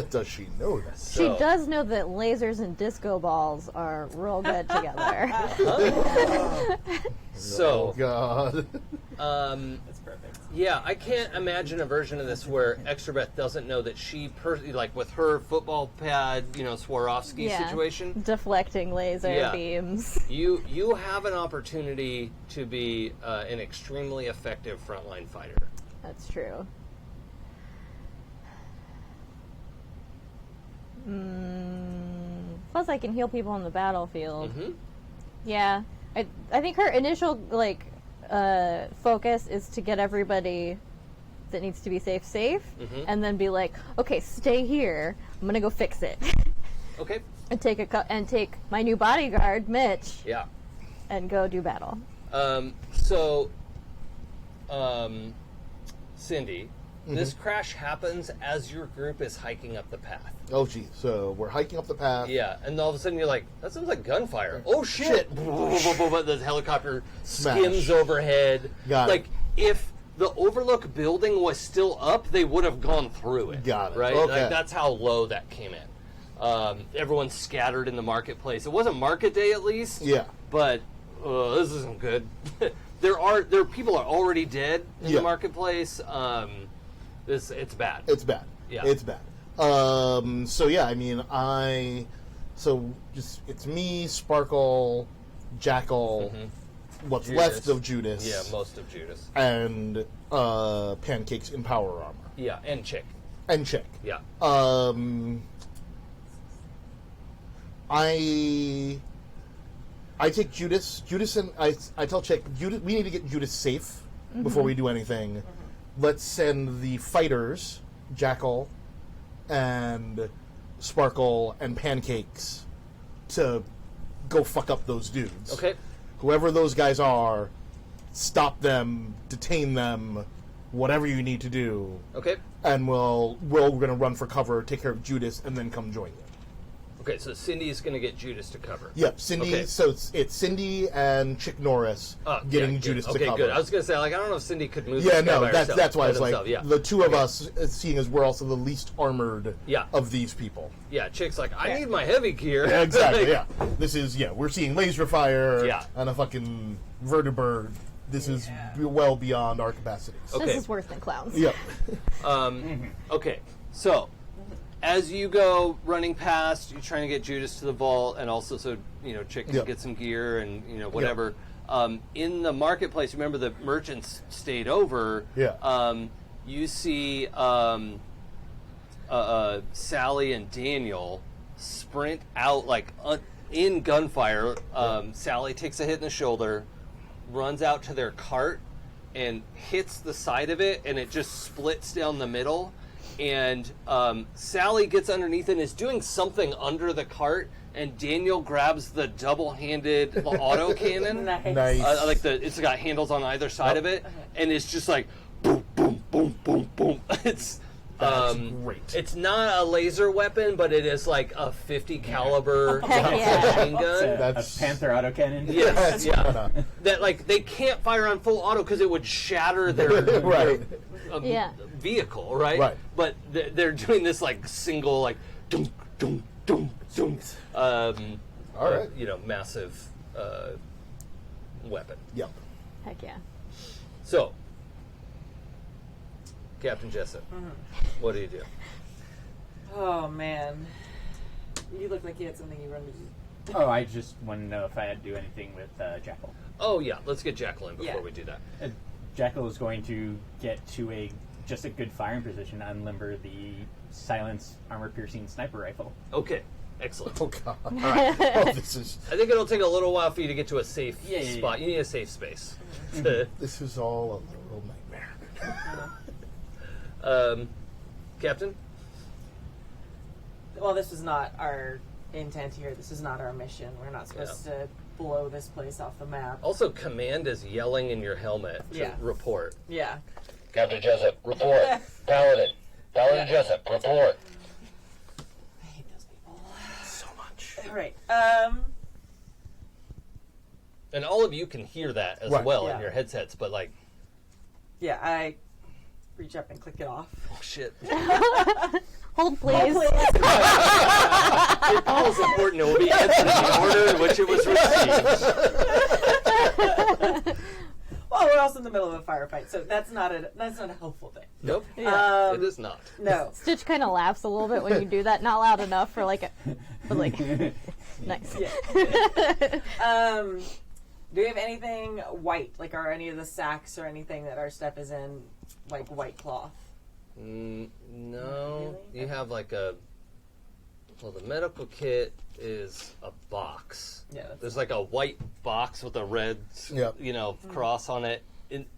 C: Does she know that?
E: She does know that lasers and disco balls are real good together.
B: So,
C: God.
F: That's perfect.
B: yeah, I can't imagine a version of this where Extrabeth doesn't know that she, like with her football pad, Swarovski situation.
E: Deflecting laser beams.
B: You have an opportunity to be an extremely effective frontline fighter.
E: That's true. Plus, I can heal people on the battlefield. Yeah, I think her initial focus is to get everybody that needs to be safe, and then be like, okay, stay here. I'm gonna go fix it.
B: Okay.
E: And take my new bodyguard, Mitch.
B: Yeah.
E: And go do battle.
B: Syndy, this crash happens as your group is hiking up the path.
C: Oh, gee. So we're hiking up the path.
B: Yeah, and all of a sudden you're like, that sounds like gunfire. Oh, shit! The helicopter skims overhead.
C: Got it.
B: Like, if the Overlook building was still up, they would have gone through it.
C: Got it.
B: Right?
C: Okay.
B: Like, that's how low that came in. Everyone's scattered in the marketplace. It wasn't market day, at least.
C: Yeah.
B: But this isn't good. There are people are already dead in the marketplace. It's bad.
C: It's bad.
B: Yeah.
C: It's bad. So yeah, I mean, it's me, Sparkle, Jackal, what's
B: Judas.
C: left of Judas.
B: Yeah, most of Judas.
C: And Pancakes in power armor.
B: Yeah, and Chick.
C: And Chick.
B: Yeah.
C: I take Judas, and I tell Chick, we need to get Judas safe before we do anything. Let's send the fighters, Jackal, and Sparkle, and Pancakes, to go fuck up those dudes.
B: Okay.
C: Whoever those guys are, stop them, detain them, whatever you need to do.
B: Okay.
C: And we're going to run for cover, take care of Judas, and then come join you.
B: Okay, so Cindy's going to get Judas to cover.
C: Yep, Syndy.
B: Okay.
C: So it's Syndy and Chick Norris getting Judas to cover.
B: Okay, good. I was going to say, I don't know if Cindy could move.
C: Yeah,
B: this guy
C: no,
B: by herself,
C: that's why
B: by
C: it's like
B: themselves,
C: the two of us, seeing as we're also the least armored of these people.
B: Yeah, Chick's like, I need my heavy gear.
C: Yeah, exactly. Yeah, this is we're seeing laser fire.
B: Yeah.
C: And a fucking vertibird. This is well beyond our capacities.
B: Okay.
E: This is worse than clowns.
C: Yep.
B: Okay, so as you go running past, you're trying to get Judas to the vault, and also so Chick can get some gear and whatever. In the marketplace, remember the merchants stayed over.
C: Yeah.
B: You see Sally and Daniel sprint out in gunfire. Sally takes a hit in the shoulder, runs out to their cart, and hits the side of it, and it just splits down the middle. And Sally gets underneath and is doing something under the cart, and Daniel grabs the double-handed autocannon.
C: Nice.
B: It's got handles on either side of it, and it's just like boom, boom, boom, boom, boom. It's
C: great.
B: It's not a laser weapon, but it is like a 50 caliber
E: yeah.
B: machine gun.
F: A Panther autocannon.
B: Yes, yeah. That they can't fire on full auto because it would shatter their
C: Right.
B: vehicle, right?
C: Right.
B: But they're doing this single dum dum dum dum.
C: All right.
B: Massive weapon.
C: Yep.
E: Heck yeah.
B: So, Captain Jessup, what do you do?
D: Oh man, you look like you had something you wanted to do.
F: Oh, I just want to know if I had to do anything with Jackal.
B: Oh yeah, let's get Jackal in before
D: Yeah.
B: we do that.
F: Jackal is going to get to just a good firing position, unlimber the silence armor-piercing sniper rifle.
B: Okay, excellent.
C: Oh god. All right. Oh, this is
B: I think it'll take a little while for you to get to a safe
F: Yeah.
B: spot. You need a safe space.
C: this is all a literal nightmare.
B: Captain?
D: Well, this was not our intent here. This is not our mission. We're not supposed to blow this place off the map.
B: Also, command is yelling in your helmet to
D: Yeah.
B: report.
D: Yeah.
B: Captain Jessup, report. Paladin. Paladin Jessup, report.
D: I hate those people.
C: So much.
D: All right.
B: And all of you can hear that as
C: Right.
B: well
D: Yeah.
B: in your headsets, but like,
D: Yeah, I reach up and click it off.
B: oh shit.
E: Hold, please.
B: Your call is important. It will be answered in the order in which it was received.
D: Well, we're also in the middle of a firefight, so that's not a helpful thing.
B: Nope.
E: Yeah.
B: It is not.
D: No.
E: Stitch kind of laughs a little bit when you do that. Not loud enough for like nice.
D: Yeah. Do we have anything white? Like, are any of the sacks or anything that our stuff is in, like, white cloth?
B: No.
D: Really?
B: You have like the medical kit is a box.
D: Yeah, that's
B: There's like a white box with a red,
C: Yep.
B: cross on it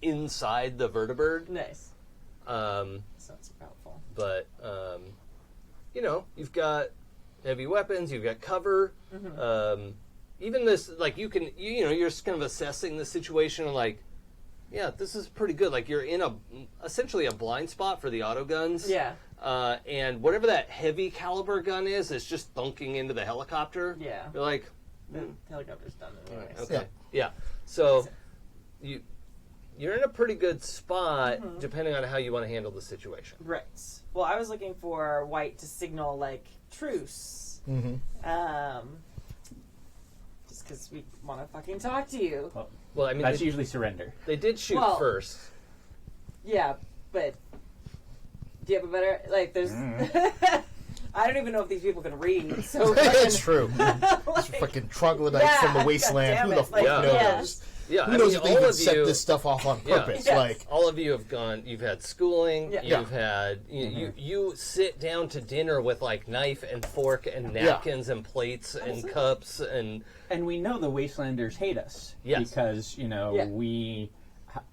B: inside the vertibird.
D: nice.
B: Um,
D: Sounds super helpful.
B: but you've got heavy weapons, you've got cover. Even this, like, you're just kind of assessing the situation and like, yeah, this is pretty good. Like, you're in essentially a blind spot for the auto guns.
D: Yeah.
B: And whatever that heavy caliber gun is just thunking into the helicopter.
D: Yeah.
B: You're like,
D: The helicopter's done anyways.
B: okay, yeah. So you're in a pretty good spot depending on how you want to handle the situation.
D: Right. Well, I was looking for white to signal, like, truce. Just because we want to fucking talk to you.
B: Well, I mean,
F: That's usually surrender.
B: they did shoot
D: Well-
B: first.
D: Yeah, but do you have a better, like, there's... I don't even know if these people can read, so...
C: It's true.
D: like,
C: Fucking troglodytes
D: Yeah,
C: from the wasteland.
D: God
C: Who
D: damn
C: the
D: it,
C: fuck
D: like,
C: knows?
B: Yeah,
C: Who knows if they
B: all
C: even
B: of
C: set
B: you,
C: this stuff off on purpose?
D: Yes.
C: Like,
B: all of you have gone. You've had schooling.
D: Yeah.
B: You've had you sit down to dinner with like knife and fork and napkins and plates and cups and
F: And we know the Wastelanders hate us.
B: Yes.
F: Because,
D: Yeah.
F: we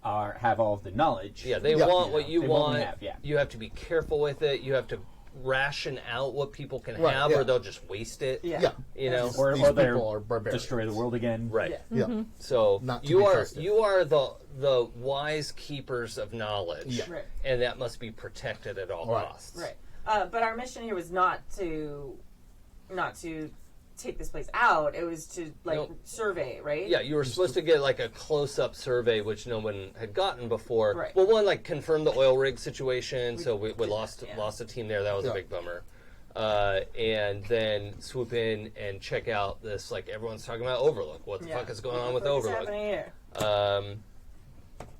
F: have all of the knowledge.
B: they
C: Yeah.
B: want what you
F: They want what
B: want.
F: we have, yeah.
B: You have to be careful with it. You have to ration out what people can
C: Right,
B: have,
C: yeah.
B: or they'll just waste it.
D: Yeah.
C: yeah.
B: You know.
F: Or
C: These
F: they're
C: people are barbarians.
F: destroy the world again.
B: Right.
D: Yeah.
C: Yeah.
B: So
C: Not to
B: you
C: be
B: are
C: trusted.
B: the wise keepers of knowledge,
C: Yeah.
D: Right.
B: and that must be protected at all
C: Right.
B: costs.
D: Right. But our mission here was not to take this place out. It was to, like,
B: Nope.
D: survey, right?
B: Yeah, you were supposed to get like a close-up survey, which no one had gotten before.
D: Right.
B: Well, one, like, confirm the oil rig situation, so we
D: did
B: lost
D: that, yeah.
B: lost a team there. That was
C: Yeah.
B: a big bummer. And then swoop in and check out this. Like, everyone's talking about Overlook. What the
D: Yeah.
B: fuck is going on
D: What
B: with
D: the fuck is
B: Overlook?
D: happening here?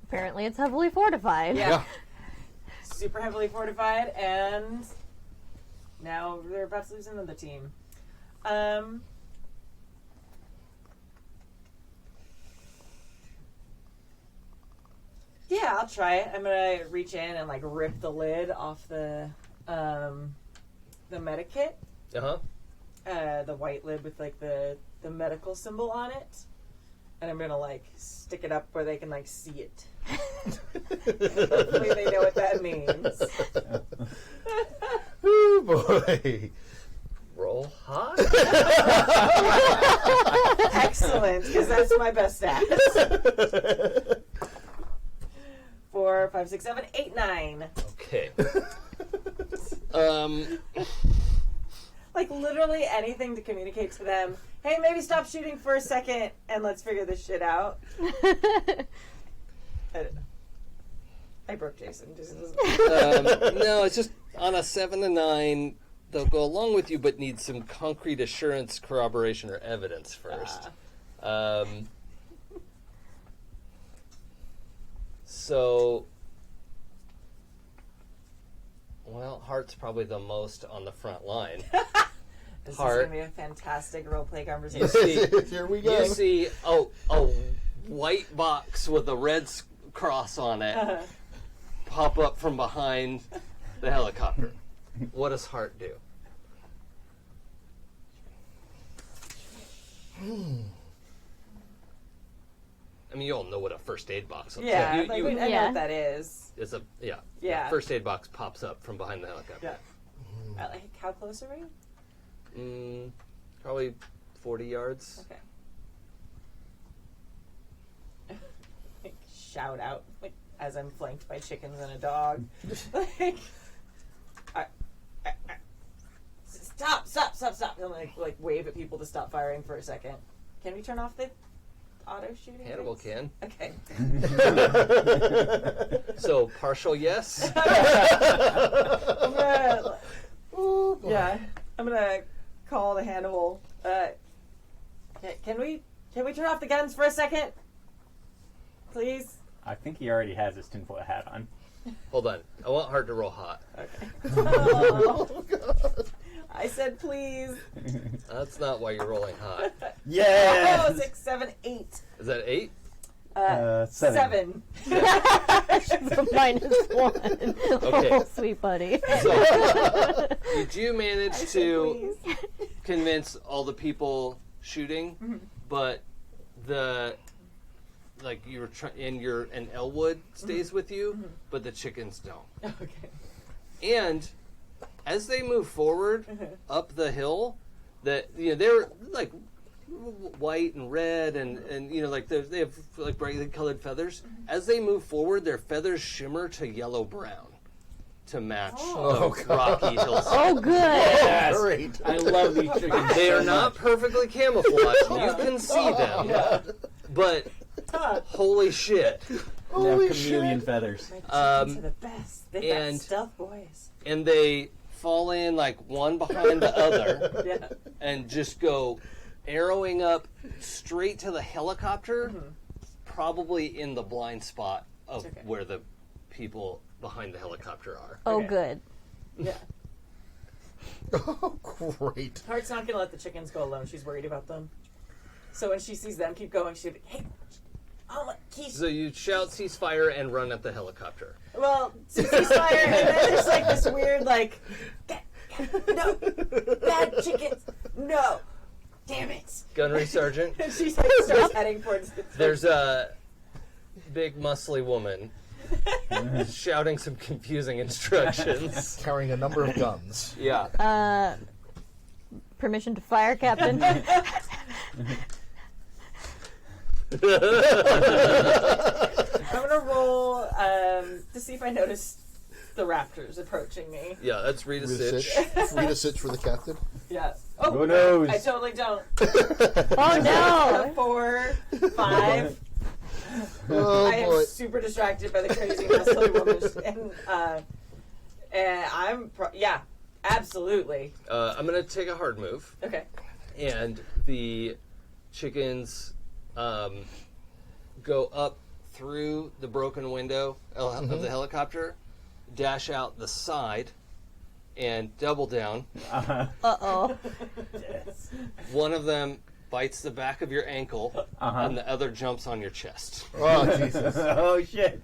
E: Apparently, it's heavily fortified.
D: Yeah. Super heavily fortified, and now they're about to lose another team. Yeah, I'll try it. I'm gonna reach in and, like, rip the lid off the medikit, the white lid with, like, the medical symbol on it, and I'm gonna, like, stick it up where they can, like, see it. Hopefully they know what that means.
C: Ooh, boy.
B: Roll hot.
D: Excellent, because that's my best stats. 4, 5, 6, 7, 8, 9.
B: Okay.
D: Like, literally anything to communicate to them. Hey, maybe stop shooting for a second and let's figure this shit out. I broke Jason. Jason doesn't.
B: No, it's just on a 7 to 9. They'll go along with you, but need some concrete assurance, corroboration, or evidence first. So, well, Heart's probably the most on the front line.
D: This
B: Heart.
D: is going to be a fantastic roleplay
B: You
D: conversation.
B: see,
C: Here we go.
B: you see a white box with a red cross on it pop up from behind the helicopter. What does Heart do? I mean, you all know what a first aid box looks
D: Yeah,
B: like.
D: like,
B: You,
D: I know
E: Yeah.
D: what that is.
B: it's a
D: Yeah.
B: first aid box pops up from behind the helicopter.
D: Yeah. Like, how close are we?
B: Probably 40 yards.
D: Okay. Like, shout out, like, as I'm flanked by chickens and a dog. Like, stop! And like wave at people to stop firing for a second. Can we turn off the auto shooting?
B: Hannibal
D: things?
B: can.
D: Okay.
B: So, partial yes?
D: I'm gonna call the Hannibal. Can we turn off the guns for a second, please?
F: I think he already has his tinfoil hat on.
B: Hold on. I want Heart to roll hot.
D: Okay. Oh, God. I said please.
B: That's not why you're rolling hot.
F: Yeah.
D: Oh, 6, 7, 8.
B: Is that 8?
F: 7.
D: 7.
E: -1.
B: Okay.
E: Oh, sweet buddy.
B: So, you do manage
D: I said
B: to
D: please.
B: convince all the people shooting, but you're and Elwood stays with you, but the chickens don't.
D: Okay.
B: And as they move forward up the hill, they're like white and red, and like they have like brightly colored feathers. As they move forward, their feathers shimmer to yellow brown to match the rocky hillside.
E: Oh, good.
F: Yes.
C: Great.
F: I love these chickens.
B: They
F: so
B: are not
F: much.
B: perfectly camouflaged. You can see them, but holy shit!
F: They have chameleon feathers.
D: My chickens are the best. They've got
B: and-
D: stealth boys.
B: And they fall in like one behind the other
D: Yeah.
B: and just go arrowing up straight to the helicopter, probably in the blind spot of
D: Okay.
B: where the people behind the helicopter are.
E: Oh,
D: Okay.
E: good.
D: Yeah.
C: Oh, great.
D: Heart's not gonna let the chickens go alone. She's worried about them. So when she sees them keep going, she'll be, hey, oh my,
B: So you shout ceasefire and run at the helicopter.
D: well, ceasefire, and then there's like this weird, like, no, bad chickens, no, damn it.
B: Gunnery sergeant,
D: And she's like starts heading towards the
B: there's a big muscly woman shouting some confusing instructions.
C: Carrying a number of guns.
B: Yeah.
E: Permission to fire, Captain.
D: I'm gonna roll to see if I notice the raptors approaching me.
B: Yeah, that's Rita
C: Rita
B: Sitch.
C: Sitch. Rita Sitch for the captain.
D: Yeah. Oh,
F: Who knows?
D: I totally don't.
E: Oh, no.
D: 4, 5.
C: Oh,
D: I am
C: boy.
D: super distracted by the crazy muscly woman, and I'm absolutely
B: I'm going to take a hard move.
D: okay.
B: And the chickens go up through the broken window of the helicopter, dash out the side, and double down.
E: Uh-oh.
B: One of them bites the back of your ankle, and the other jumps on your chest.
C: Oh, Jesus.
F: Oh shit.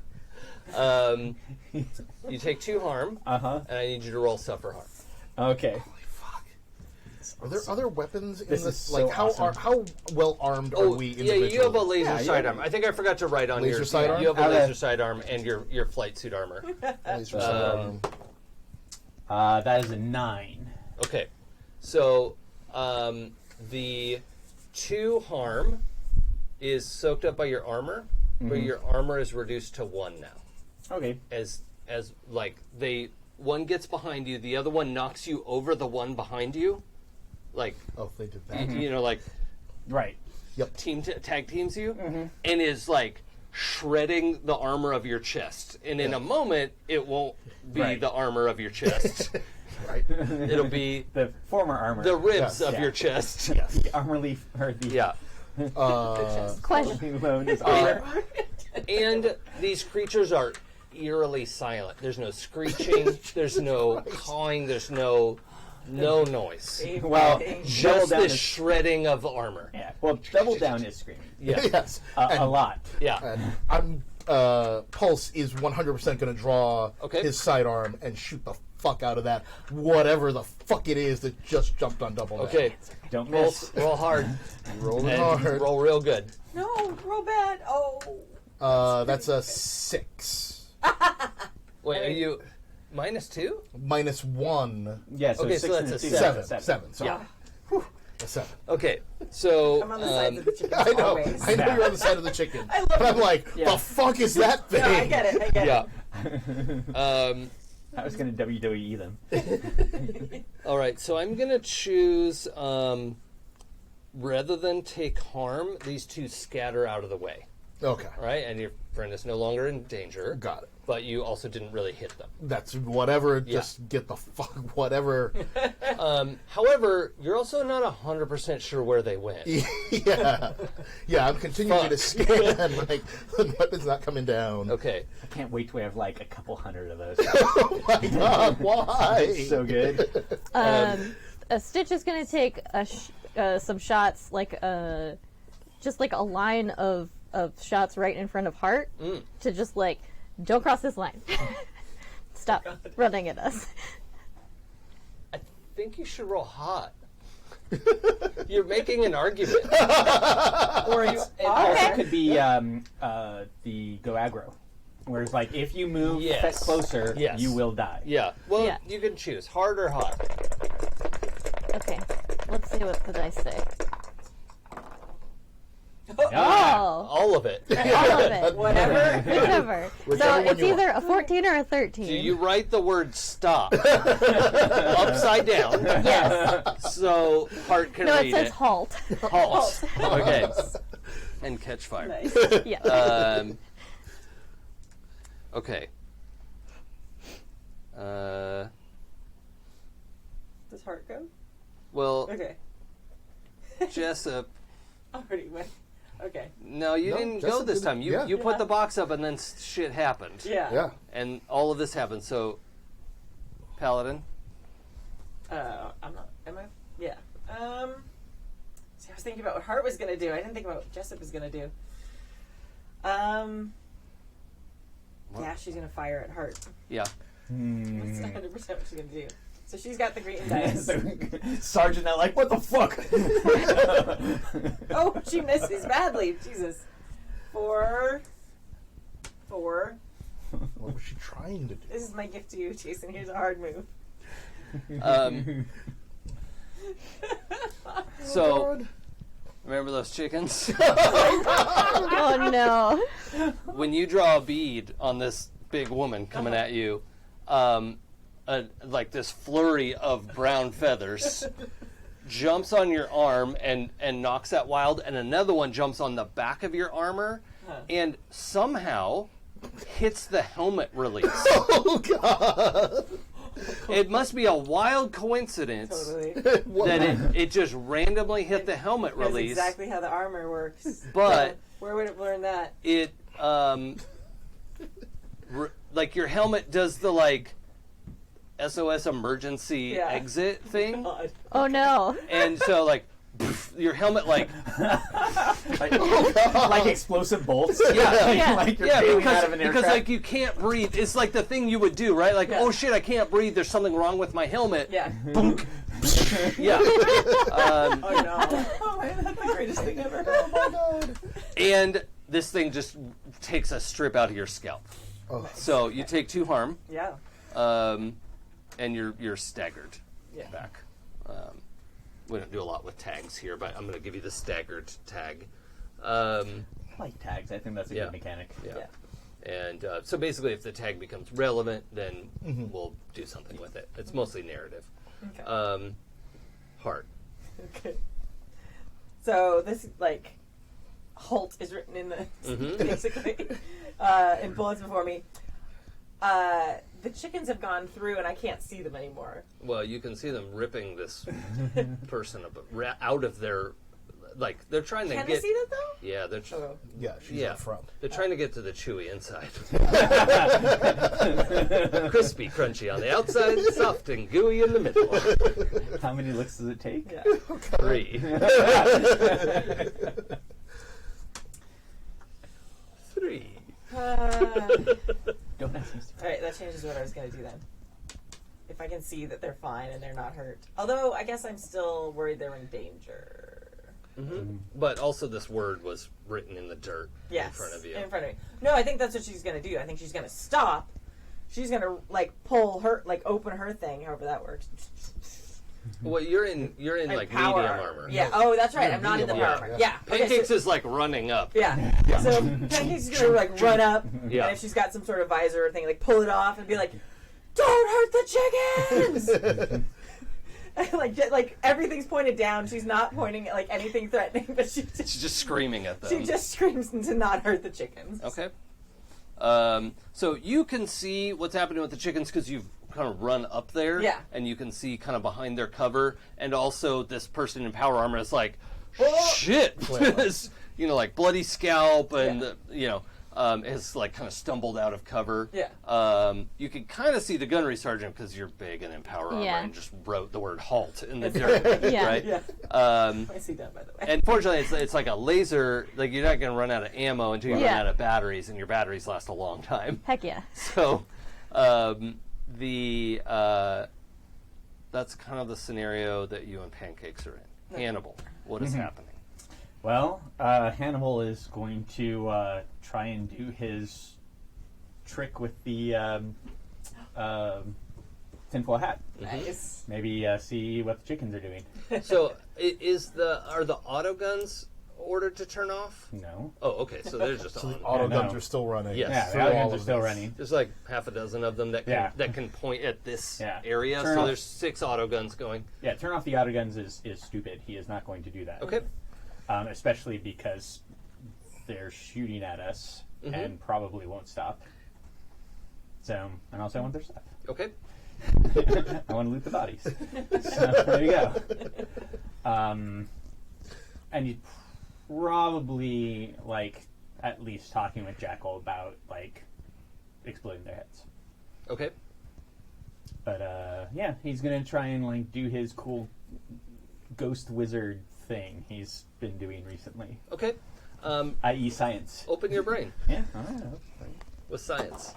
B: You take 2 harm, and I need you to roll suffer harm.
F: Okay.
C: Are there other weapons in
F: This
C: this?
F: is
C: Like,
F: so awesome.
C: how well armed are we
B: yeah,
C: individually?
B: you have a laser
F: Yeah,
B: sidearm. I think I forgot to write on
C: Laser
B: your
C: sidearm?
B: You have a
F: Okay.
B: laser sidearm and your flight suit armor.
C: Laser sidearm.
F: That is a 9.
B: Okay, so the 2 harm is soaked up by your armor, but your armor is reduced to 1 now.
F: Okay.
B: As like one gets behind you, the other one knocks you over the one behind you, like
C: Oh, they did that.
B: you know, like
F: Right.
C: Yep.
B: tag teams you, and is like shredding the armor of your chest. And in a moment, it won't be
F: Right.
B: the armor of your chest.
C: Right.
B: It'll be
F: The former armor.
B: the ribs
C: Yes.
B: of
F: Yeah.
B: your chest.
F: The armor leaf or the
B: Yeah.
E: Question.
F: Alone is armor.
B: And these creatures are eerily silent. There's no screeching. There's no cawing. There's no noise.
F: Well,
B: Just
F: Double Down
B: the
F: is
B: shredding of armor.
F: yeah. Well, Double Down is screaming
B: Yeah.
C: Yes.
F: a lot.
B: Yeah.
C: And Pulse is 100% going to draw
B: Okay.
C: his sidearm and shoot the fuck out of that, whatever the fuck it is that just jumped on Double Down.
B: Okay.
F: Don't
B: Roll,
F: miss.
B: roll hard.
C: Rolling
B: And
C: hard.
B: roll real good.
D: No, roll bad. Oh.
C: That's a 6.
B: Wait, are you -2?
C: -1.
F: Yeah. So
B: Okay,
F: 6
B: so that's
F: and
B: a
F: 2.
C: 7. Sorry.
B: Yeah.
C: A 7.
B: Okay. So
D: I'm on the sides of the chickens
C: I know.
D: always.
C: I know you're on the side of the chicken.
D: I love
C: But I'm
D: it.
C: like,
F: Yeah.
C: the fuck is that thing?
D: No, I get it. I get
B: yeah.
D: it.
F: I was going to WWE them.
B: All right. So I'm gonna choose rather than take harm, these two scatter out of the way.
C: Okay.
B: All right, and your friend is no longer in danger.
C: Got it.
B: But you also didn't really hit them.
C: That's whatever.
B: Yeah.
C: Just get the fuck whatever.
B: However, you're also not 100% sure where they went.
C: Yeah. Yeah, I'm continuing to scan. Like, the weapon's not coming down.
B: Okay.
F: I can't wait till we have like a couple hundred of those.
C: Oh my god, why?
F: It's so good.
E: Stitch is going to take some shots, like just like a line of shots right in front of Heart to just like, don't cross this line. Stop running at us.
B: I think you should roll hot. You're making an argument.
F: Or it also could be the go aggro. Whereas, like, if you move
B: Yes.
F: closer,
B: Yes.
F: you will die.
B: Yeah. Well,
E: Yeah.
B: you can choose hard or hot.
E: Okay, let's see what the dice say.
F: Ah,
E: Oh,
B: All of it.
E: all of it.
D: Whatever.
E: Whichever.
C: Whichever
E: So
C: one
E: it's
C: you
E: either a 14 or a 13.
B: Do you write the word stop upside down
E: Yes.
B: so Hart can
E: No,
B: read
E: it says
B: it?
E: halt.
B: Halt. Okay. And catch fire.
D: Nice.
E: Yeah.
B: Okay.
D: Does Heart go?
B: Well,
D: Okay.
B: Jessup.
D: Already went. Okay.
B: No, you
C: No,
B: didn't go
C: Jessup
B: this
C: didn't-
B: time. You
C: yeah.
B: you put
D: Yeah.
B: the box up and then shit happened.
D: Yeah.
C: Yeah.
B: And all of this happened. So, Paladin.
D: I'm not. Am I? Yeah. See, I was thinking about what Hart was gonna do. I didn't think about what Jessup was gonna do. Yeah, she's gonna fire at Hart.
B: Yeah.
D: That's 100% what she's gonna do. So she's got the green dice.
F: Sergeant, now like, what the fuck?
D: Oh, she misses badly. Jesus. 4.
C: What was she trying to do?
D: This is my gift to you, Jason. Here's a hard move.
B: So,
C: God.
B: remember those chickens?
E: Oh no.
B: When you draw a bead on this big woman coming at you, like this flurry of brown feathers jumps on your arm and knocks that wild, and another one jumps on the back of your armor and somehow hits the helmet release.
C: Oh god.
B: It must be a wild coincidence
D: Totally.
B: that it just randomly hit the helmet
D: That's
B: release.
D: exactly how the armor works.
B: But
D: Where would it learn that?
B: it like your helmet does the like SOS emergency
D: Yeah.
B: exit thing,
D: God.
E: Oh no.
B: and so like your helmet like
F: like explosive bolts?
B: Yeah.
E: Yeah.
F: Like you're
B: yeah
F: bailing
B: because
F: out of an
B: because
F: aircraft?
B: like you can't breathe. It's like the thing you would do, right? Like
D: Yeah.
B: oh shit, I can't breathe. There's something wrong with my helmet.
D: Yeah.
B: Yeah.
D: Oh no. Oh man, that's the greatest thing ever.
C: Oh my god.
B: And this thing just takes a strip out of your scalp.
C: Oh.
B: So you take 2 harm.
D: Yeah.
B: And you're staggered
D: Yeah.
B: back. We don't do a lot with tags here, but I'm going to give you the staggered tag.
F: I like tags. I think that's a
B: Yeah.
F: good mechanic.
B: Yeah. And so basically, if the tag becomes relevant, then we'll do something with it. It's mostly narrative.
D: Okay.
B: Heart.
D: Okay. So this like halt is written in the basically in bullets before me. The chickens have gone through and I can't see them anymore.
B: Well, you can see them ripping this person out of like they're trying to
D: Can
B: get.
D: I see that though?
B: Yeah, they're.
C: Yeah, she's
B: Yeah,
C: in front.
B: they're trying to get to the chewy inside. Crispy, crunchy on the outside, soft and gooey in the middle.
F: How many looks does it take?
D: Yeah.
B: 3. 3.
F: Don't ask me.
D: All right, that changes what I was going to do then. If I can see that they're fine and they're not hurt. Although, I guess I'm still worried they're in danger.
B: But also, this word was written in the dirt
D: Yes.
B: in front of you.
D: In front of me. No, I think that's what she's going to do. I think she's going to stop. She's going to, like, pull her, like, open her thing, however that works.
B: Well, you're in like
D: power
B: medium armor.
D: Yeah. Oh, that's right.
C: You're
D: I'm not in the
C: medium
D: power
C: armor,
D: armor.
C: yeah.
D: Yeah. Okay,
B: Pancakes
D: so-
B: is like running up.
D: Yeah. So Pancake's is gonna like run up,
B: Yeah.
D: and if she's got some sort of visor thing, like pull it off and be like, "Don't hurt the chickens!" like everything's pointed down. She's not pointing at like anything threatening, but
B: She's just screaming at them.
D: she just screams to not hurt the chickens.
B: Okay. So you can see what's happening with the chickens because you've kind of run up there.
D: Yeah.
B: And you can see kind of behind their cover. And also this person in power armor is like,
D: Oh!
B: shit!
C: Well.
B: You know, like bloody scalp and,
D: Yeah.
B: you know, has like kind of stumbled out of cover.
D: Yeah.
B: You can kind of see the gunnery sergeant because you're big and in power armor
E: Yeah.
B: and just wrote the word halt in the dirt.
E: Yeah.
B: Right?
D: Yeah.
B: I
D: I see that by the way.
B: And fortunately, it's like a laser. Like you're not going to run out of ammo until you
E: Yeah.
B: run out of batteries, and your batteries last a long time.
E: Heck yeah.
B: So, that's kind of the scenario that you and Pancakes are in. Hannibal, what is happening?
F: Well, Hannibal is going to try and do his trick with the tinfoil hat.
D: Nice.
F: Maybe see what the chickens are doing.
B: So, are the auto guns ordered to turn off?
F: No.
B: Oh, okay. So they're just
C: So
B: on.
C: the auto
F: no.
C: guns are still running.
B: Yes.
F: Yeah,
C: through
F: the
C: all
F: guns are
C: of
F: still
C: this.
F: running.
B: There's like half a dozen of them that can point at this
F: Yeah.
B: area.
F: Turn
B: So
F: off-
B: there's 6 auto guns going.
F: Yeah, turn off the auto guns is stupid. He is not going to do that.
B: Okay.
F: Especially because they're shooting at us and probably won't stop. So, and also I want their stuff.
B: Okay.
F: I want to loot the bodies. So, there you go. And he's probably, like, at least talking with Jackal about, like, exploding their heads.
B: Okay.
F: But, yeah, he's going to try and, like, do his cool ghost wizard thing he's been doing recently,
B: Okay.
F: i.e. science.
B: Open your brain
F: Yeah.
B: with science.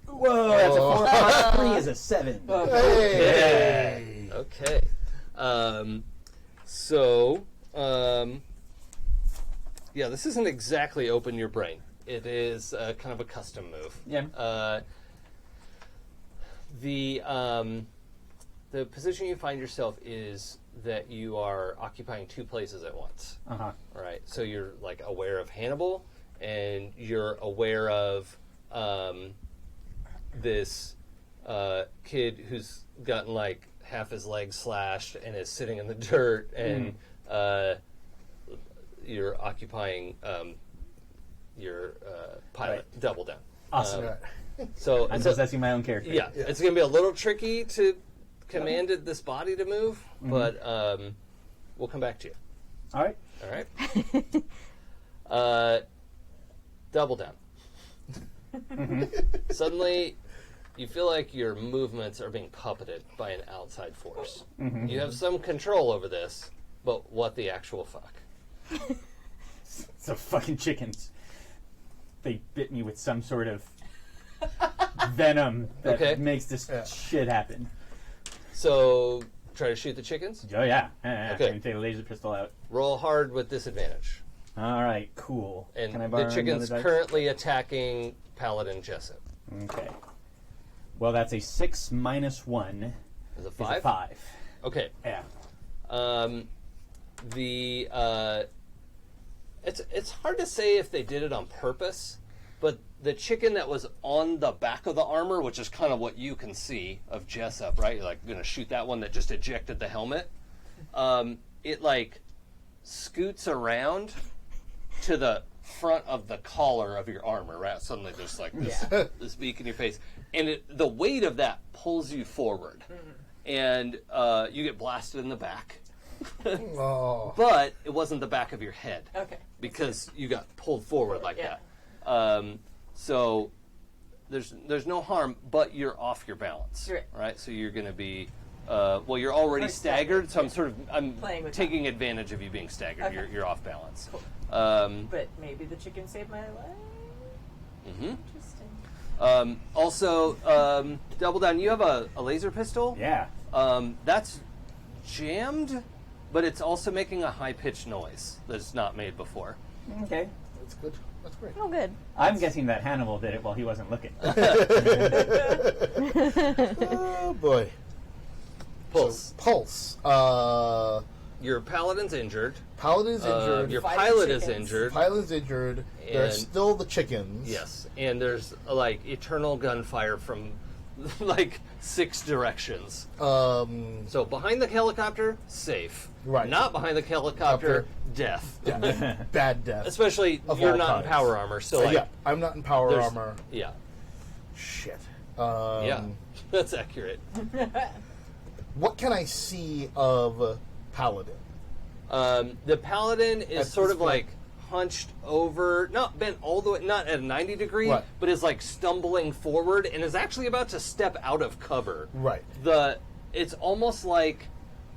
F: Whoa, that's a 4 plus 3 is a 7.
C: Hey!
B: Okay. Yeah, this isn't exactly open your brain. It is kind of a custom move.
F: Yeah.
B: The position you find yourself is that you are occupying 2 places at once.
F: Uh-huh.
B: All right, so you're like aware of Hannibal, and you're aware of this kid who's gotten like half his leg slashed and is sitting in the dirt, and you're occupying your pilot. Double down.
F: Awesome.
C: Right.
B: So
F: I'm
B: it's a-
F: possessing my own character.
B: yeah, it's going to be a little tricky to command this body to move, but we'll come back to you.
F: All right.
B: All right. Double down. Suddenly, you feel like your movements are being puppeted by an outside force. You have some control over this, but what the actual fuck?
F: So fucking chickens. They bit me with some sort of venom that
B: Okay.
F: makes this
C: Yeah.
F: shit happen.
B: So, try to shoot the chickens.
F: Oh yeah.
B: Okay.
F: Can take a laser pistol out.
B: Roll hard with disadvantage.
F: All right. Cool.
B: And
F: Can I borrow
B: the chicken's
F: another dice?
B: currently attacking Paladin Jessup.
F: Okay. Well, that's a 6 minus 1
B: Is it
F: is
B: 5?
F: a 5.
B: Okay.
F: Yeah.
B: It's hard to say if they did it on purpose, but the chicken that was on the back of the armor, which is kind of what you can see of Jessup, right? You're like going to shoot that one that just ejected the helmet. It like scoots around to the front of the collar of your armor, right? Suddenly there's like this this beak in your face, and the weight of that pulls you forward, and you get blasted in the back.
C: Oh.
B: but it wasn't the back of your head.
D: Okay.
B: Because you got pulled forward like
D: Yeah.
B: that. So there's no harm, but you're off your balance.
D: Right.
B: So you're going to be, you're already
D: Or
B: staggered, so
D: staggered,
B: I'm
D: Playing with
B: taking advantage of you being staggered.
D: Okay.
B: You're off balance.
D: Cool.
B: Um,
D: But maybe the chicken saved my life.
B: mhm.
D: Interesting.
B: Also, Double Down, you have a laser pistol?
F: Yeah.
B: That's jammed, but it's also making a high-pitched noise that's not made before.
F: Okay.
C: That's good. That's great.
E: Oh, good.
F: I'm guessing that Hannibal did it while he wasn't looking.
C: Oh boy.
B: Pulse.
C: So, Pulse.
B: Your paladin's injured.
C: Paladin's injured.
B: Your
D: Fighting
B: pilot is
D: chickens.
B: injured.
C: Pilot's injured. There's
B: And-
C: still the chickens.
B: Yes, and there's like eternal gunfire from like 6 directions. So behind the helicopter, safe.
C: Right.
B: Not behind the helicopter, death.
C: Yeah. Bad death.
B: Especially
C: Of
B: you're
C: all
B: not
C: kinds.
B: in power armor, so like
C: yeah, I'm not in power
B: there's-
C: armor.
B: Yeah,
C: Shit.
B: yeah, that's accurate.
C: What can I see of Paladin?
B: The paladin
C: At
B: is sort
C: this
B: of
C: point-
B: like hunched over, not bent all the way, not at a 90 degree,
C: Right.
B: but is like stumbling forward and is actually about to step out of cover.
C: Right.
B: It's almost like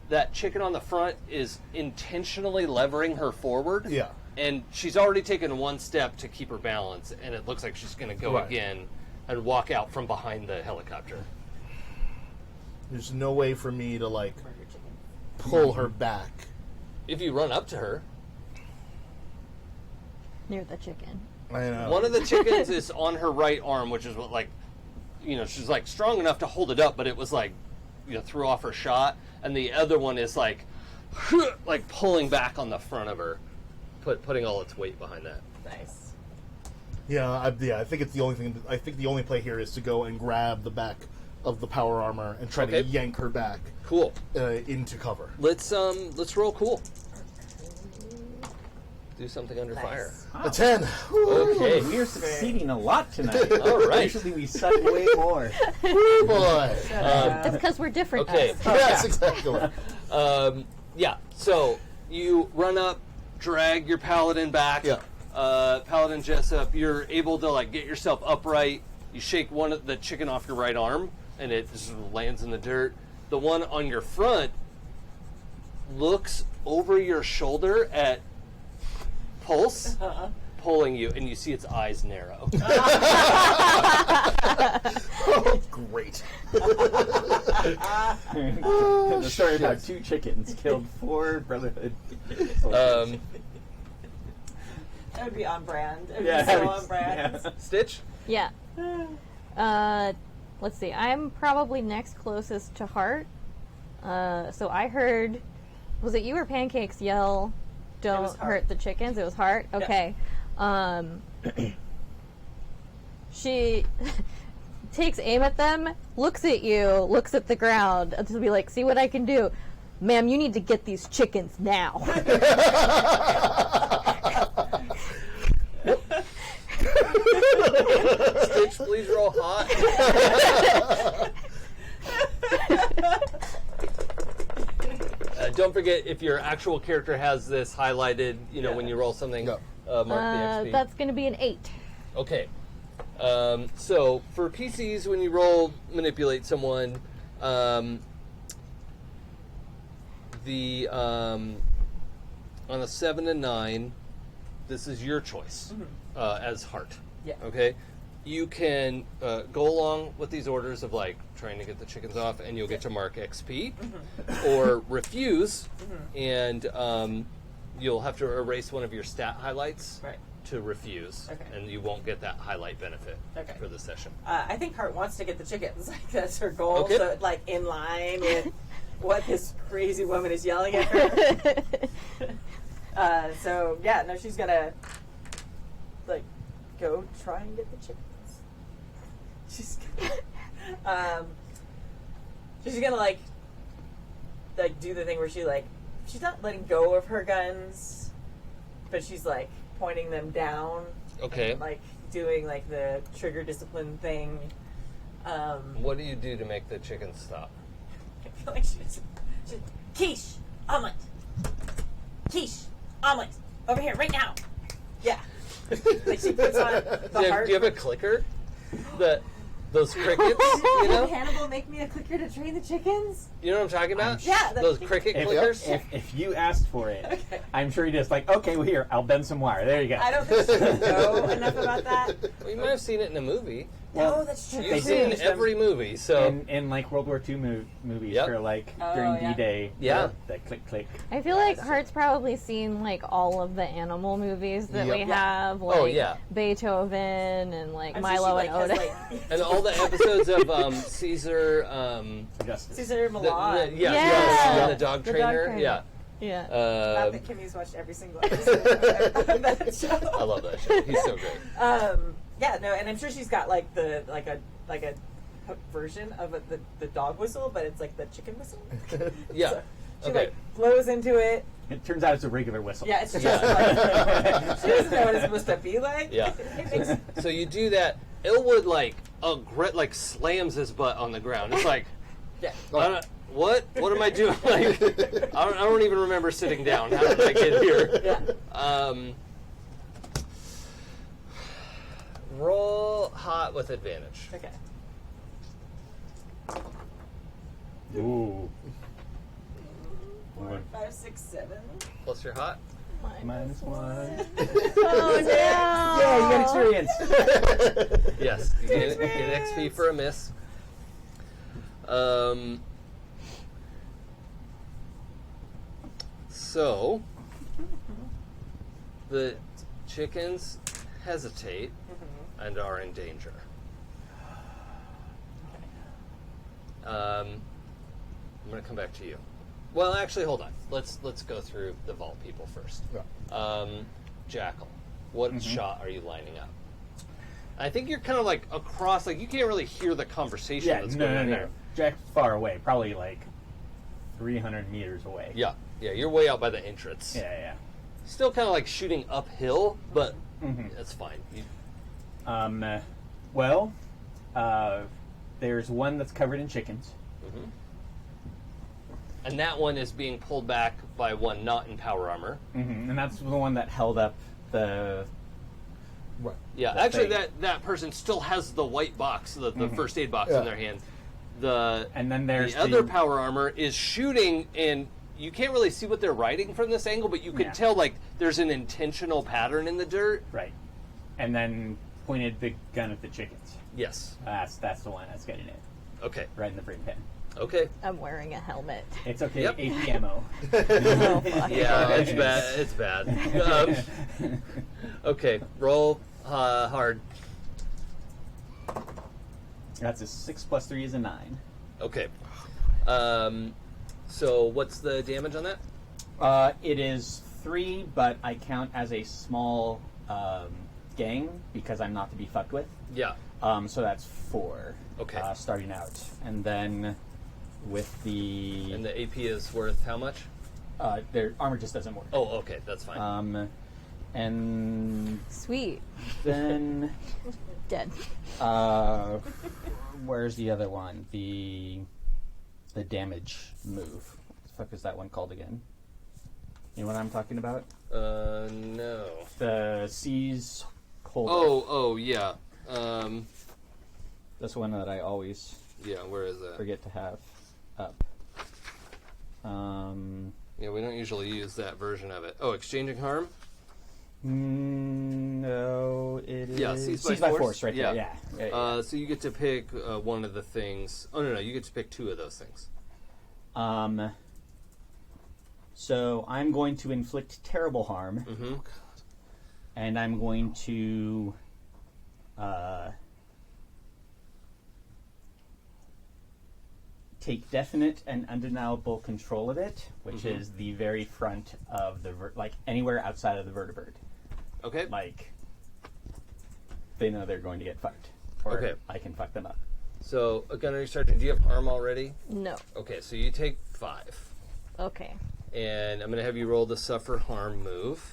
B: that chicken on the front is intentionally levering her forward.
C: Yeah.
B: And she's already taken one step to keep her balance, and it looks like she's going to go
C: Right.
B: again and walk out from behind the helicopter.
C: There's no way for me to like
D: Murder chicken.
C: pull her back.
B: If you run up to her,
E: Near the chicken.
C: I know.
B: one of the chickens is on her right arm, which is what, like, she's like strong enough to hold it up, but it was like, threw off her shot. And the other one is like pulling back on the front of her, putting all its weight behind that.
D: Nice.
C: Yeah, I think it's the only thing. I think the only play here is to go and grab the back of the power armor and try to
B: Okay.
C: yank her back
B: Cool.
C: into cover.
B: Let's roll cool. Do something under fire.
C: A 10.
B: Okay.
F: We are succeeding a lot tonight.
B: All right.
F: Usually we suck way more.
C: Woo, boy.
E: That's because we're different.
B: Okay.
E: us.
C: Yes, exactly.
B: Yeah. So you run up, drag your paladin back.
C: Yeah.
B: Paladin Jessup, you're able to like get yourself upright. You shake one of the chicken off your right arm, and it just lands in the dirt. The one on your front looks over your shoulder at Pulse, pulling you, and you see its eyes narrow.
C: Oh, great.
F: The story about 2 chickens killed 4 Brotherhood.
B: Um,
D: That would be on brand. It would
F: Yeah,
D: be so
F: that
D: on
F: was-
D: brand.
F: yeah.
B: Stitch?
E: Yeah. Let's see. I'm probably next closest to Heart. So I heard, was it you or Pancakes yell, "Don't
D: was Heart.
E: hurt the chickens"? It was Heart. Okay. She takes aim at them, looks at you, looks at the ground, and to be like, "See what I can do, ma'am. You need to get these chickens now."
B: Stitch, please roll hot. Don't forget, if your actual character has this highlighted, when you roll something,
C: Yeah.
B: mark the XP.
E: That's going to be an 8.
B: Okay. So for PCs, when you roll manipulate someone, on a 7 and 9, this is your choice as Heart.
D: Yeah.
B: Okay. You can go along with these orders of like trying to get the chickens off, and you'll get to mark XP, or refuse, and you'll have to erase one of your stat highlights
D: Right.
B: to refuse,
D: Okay.
B: and you won't get that highlight benefit
D: Okay.
B: for the session.
D: I think Hart wants to get the chickens. Like that's her goal.
B: Okay.
D: So like in line with what this crazy woman is yelling at her. So yeah, no, she's gonna like go try and get the chickens. She's gonna like do the thing where she's not letting go of her guns, but she's like pointing them down.
B: Okay.
D: And, like doing like the trigger discipline thing.
B: What do you do to make the chickens stop?
D: I feel like she's quiche, omelet, quiche, omelet, over here, right now. Yeah. Like she puts on the heart.
B: Do you have a clicker? Those crickets, you know?
D: Did Hannibal make me a clicker to train the chickens?
B: You know what I'm talking about?
D: Yeah,
B: Those cricket clickers?
F: If you asked for it, I'm sure he just like, okay, well here, I'll bend some wire. There you go.
D: I don't think she would know enough about that.
B: Well, you might have seen it in a movie.
D: No, that's true.
B: You've seen every movie, so...
F: In like World War II movies
B: Yep.
F: for like
D: Oh,
F: during
D: yeah.
F: D-Day.
B: Yeah.
F: The click click.
E: I feel like Hart's probably seen like all of the animal movies that we have, like
B: Oh, yeah.
E: Beethoven and like
D: I'm
E: Milo
D: sure she,
E: and
D: like,
E: Oda.
D: has, like,
B: And all the episodes of Caesar...
F: Justice.
D: Caesar Milan.
E: Yeah.
B: The dog
E: The dog
B: trainer.
E: trainer.
B: Yeah.
E: Yeah.
D: Not that Kimmy's watched every single episode of that show.
B: I love that show. He's so great.
D: Yeah, no, and I'm sure she's got like a version of the dog whistle, but it's like the chicken whistle.
B: Yeah.
D: So she
B: Okay.
D: like blows into it.
F: It turns out it's a regular whistle.
D: Yeah, it's just like she doesn't know what it's supposed to be like.
B: Yeah.
D: It makes,
B: So you do that. Elwood like slams his butt on the ground. It's like,
D: yeah.
B: what am I doing? Like, I don't even remember sitting down. How did I get here?
D: Yeah.
B: Roll hot with advantage.
D: Okay.
F: Ooh.
D: 4, 5, 6, 7.
B: Plus your hot.
F: -1.
E: Oh no!
F: Yeah, you got experience.
B: Yes, you get XP for a miss. So the chickens hesitate and are in danger. I'm going to come back to you. Well, actually, hold on. Let's go through the vault people first.
C: Yeah.
B: Jackal, what shot are you lining up? I think you're kind of like across, like you can't really hear the conversation
F: Yeah,
B: that's
F: no.
B: going on here.
F: Jack's far away, probably like 300 meters away.
B: Yeah, you're way out by the entrance.
F: Yeah.
B: Still kind of like shooting uphill, but that's fine.
F: There's one that's covered in chickens.
B: And that one is being pulled back by one not in power armor.
F: And that's the one that held up the...
C: Right.
B: Yeah,
F: The
B: actually,
F: thing.
B: that person still has the white box, the first aid box
C: Yeah.
B: in their hand.
F: And then there's
B: the other power armor is shooting, and you can't really see what they're writing from this angle, but you can
F: Yeah.
B: tell like there's an intentional pattern in the dirt.
F: Right. And then pointed the gun at the chickens.
B: Yes.
F: That's the one that's getting it.
B: Okay.
F: Right in the brain pan.
B: Okay.
E: I'm wearing a helmet.
F: It's okay.
B: Yep.
F: AP ammo.
E: Oh, fuck.
B: Yeah, it's bad. It's bad. Okay, roll hard.
F: That's a 6 plus 3 is a 9.
B: Okay. So what's the damage on that?
F: It is 3, but I count as a small gang because I'm not to be fucked with.
B: Yeah.
F: So that's 4.
B: Okay.
F: Starting out, and then with the
B: And the AP is worth how much?
F: their armor just doesn't work.
B: Oh, okay, that's fine.
F: And
E: Sweet.
F: then
E: Dead.
F: where's the other one? The damage move. What the fuck is that one called again? You know what I'm talking about?
B: No.
F: The Seize Hold.
B: Oh, yeah.
F: That's the one that I always
B: Yeah, where is that?
F: forget to have up.
B: Yeah, we don't usually use that version of it. Oh, Exchanging Harm?
F: No, it is.
B: Yeah, Seize by Force.
F: right
B: Yeah.
F: there. Yeah.
B: So you get to pick one of the things. Oh, no, you get to pick 2 of those things.
F: So I'm going to inflict terrible harm, and I'm going to take definite and undeniable control of it, which is the very front of the like anywhere outside of the vertebrate.
B: Okay.
F: Like they know they're going to get fucked, or
B: Okay.
F: I can fuck them up.
B: So, Gunnery Sergeant, do you have harm already?
E: No.
B: Okay, so you take 5.
E: Okay.
B: And I'm going to have you roll the Suffer Harm move,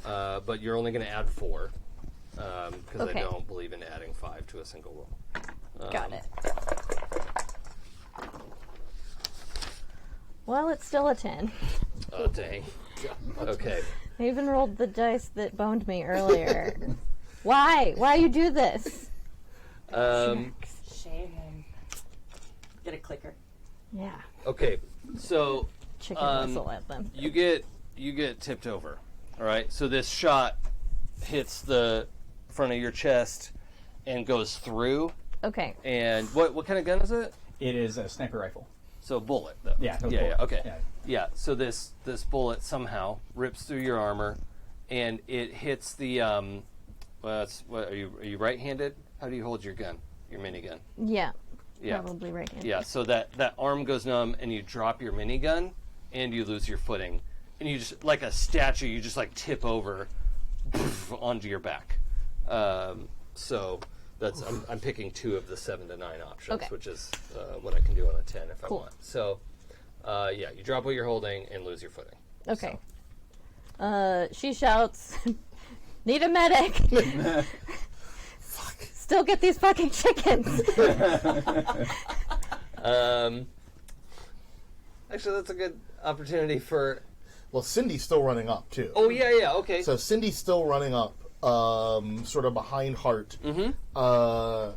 B: but you're only going to add 4, because
E: Okay.
B: I don't believe in adding 5 to a single roll.
E: Got it. Well, it's still a 10.
B: Oh, dang. Okay.
E: I even rolled the dice that boned me earlier. Why? Why you do this?
D: Shame him. Get a clicker.
E: Yeah.
B: Okay. So
E: Chicken whistle at them.
B: you get tipped over. All right. So this shot hits the front of your chest and goes through.
E: Okay.
B: And what kind of gun is it?
F: It is a sniper rifle.
B: So a bullet, though.
F: Yeah, no
B: Yeah.
F: bullet.
B: Okay.
F: Yeah.
B: Yeah. So this bullet somehow rips through your armor, and it hits the. What are you right-handed? How do you hold your gun? Your minigun.
E: Yeah.
B: Yeah.
E: Probably right.
B: Yeah. So that arm goes numb, and you drop your minigun, and you lose your footing, and you just like a statue. You just like tip over, onto your back. So. I'm picking 2 of the 7 to 9 options,
E: Okay.
B: which is what I can do on a 10 if
E: Cool.
B: I want. So, you drop what you're holding and lose your footing.
E: Okay. She shouts, "Need a medic!" Fuck. Still get these fucking chickens.
B: Actually, that's a good opportunity for.
C: Well, Syndy's still running up too.
B: Oh yeah, okay.
C: So Syndy's still running up, sort of behind Hart.
B: Mm-hmm.
C: I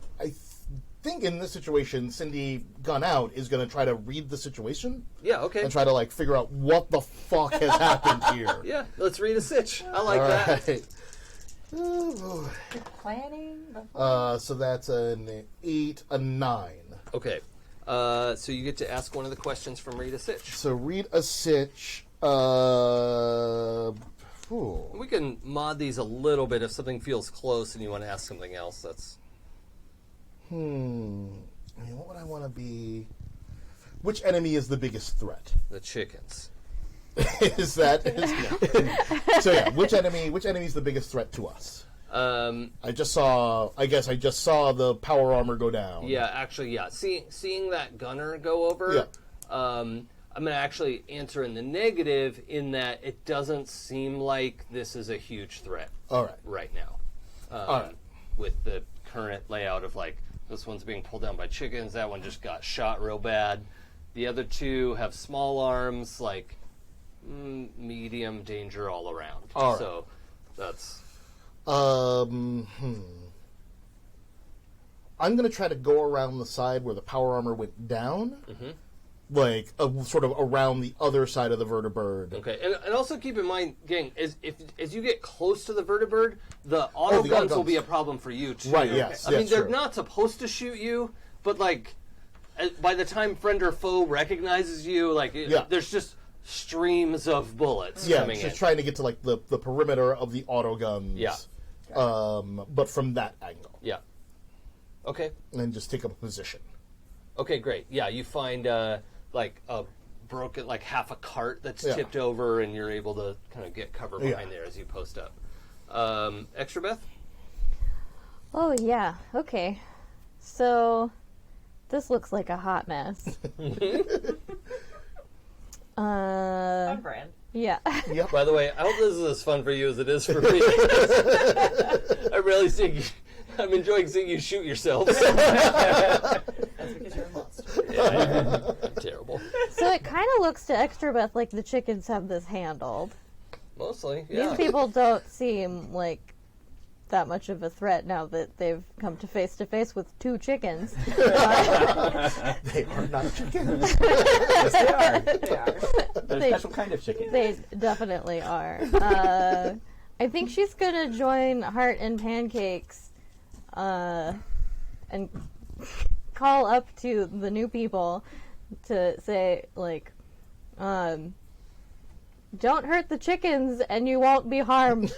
C: think in this situation, Syndy, gun out, is going to try to read the situation
B: Yeah, okay.
C: and try to like figure out what the fuck has happened here.
B: Yeah, let's read a sitch. I like
C: All
B: that.
C: right. Oh,
D: Planning.
C: boy. So that's an 8, a 9.
B: Okay. So you get to ask one of the questions from Read a Sitch.
C: So read a sitch.
B: We can mod these a little bit if something feels close and you want to ask something else. That's.
C: I mean, what would I want to be? Which enemy is the biggest threat?
B: The chickens.
C: Is that? So yeah, which enemy is the biggest threat to us? I guess I just saw the power armor go down.
B: Yeah, actually, yeah. Seeing that gunner go over, I'm going to actually answer in the negative in that it doesn't seem like this is a huge threat
C: All right.
B: right now.
C: All right.
B: With the current layout of like, this one's being pulled down by chickens, that one just got shot real bad. The other 2 have small arms, like medium danger all around.
C: All right.
B: So that's...
C: I'm going to try to go around the side where the power armor went down.
B: Mm-hmm.
C: Like, sort of around the other side of the vertibird.
B: Okay, and also keep in mind, gang, as you get close to the vertibird, the auto
C: the
B: guns
C: autoguns.
B: will be a problem for you too.
C: Right, yes,
B: I mean,
C: yes,
B: they're
C: true.
B: not supposed to shoot you, but like, by the time friend or foe recognizes you, like, there's just streams of bullets
C: Yeah,
B: coming
C: just
B: in.
C: trying to get to, like, the perimeter of the auto guns.
B: Yeah.
C: But from that angle.
B: Yeah. Okay.
C: And then just take up a position.
B: Okay, great. Yeah, you find like a broken, like half a cart that's tipped over, and you're able to kind of get cover behind there as you post up. Extrabeth?
E: Oh yeah. Okay. So this looks like a hot mess.
D: On brand.
E: Yeah.
C: Yep.
B: By the way, I hope this is as fun for you as it is for me. I'm really seeing you. I'm enjoying seeing you shoot yourselves.
D: That's because you're a monster.
B: Yeah, terrible.
E: So it kind of looks to Extrabeth like the chickens have this handled.
B: Mostly, yeah.
E: These people don't seem like that much of a threat now that they've come to face with 2 chickens.
C: They are not chickens.
F: Yes, they are.
D: They are.
F: They're a special kind of chicken.
E: They definitely are. I think she's gonna join Heart and Pancakes and call up to the new people to say, like, don't hurt the chickens and you won't be harmed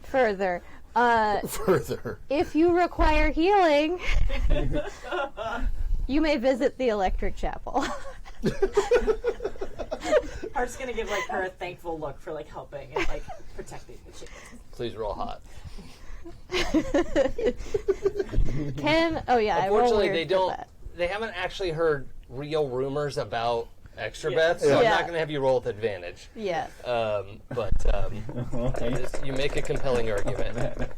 E: further.
C: Further.
E: If you require healing, you may visit the Electric Chapel.
D: Heart's gonna give like her a thankful look for like helping and like protecting the chickens.
B: Please roll hot.
E: Oh yeah, I roll
B: Unfortunately,
E: weird
B: they
E: for
B: don't.
E: that.
B: They haven't actually heard real rumors about Extrabeth, so I'm
E: Yeah.
B: not going to have you roll with advantage.
E: Yeah.
B: But
F: Okay.
B: you make a compelling argument.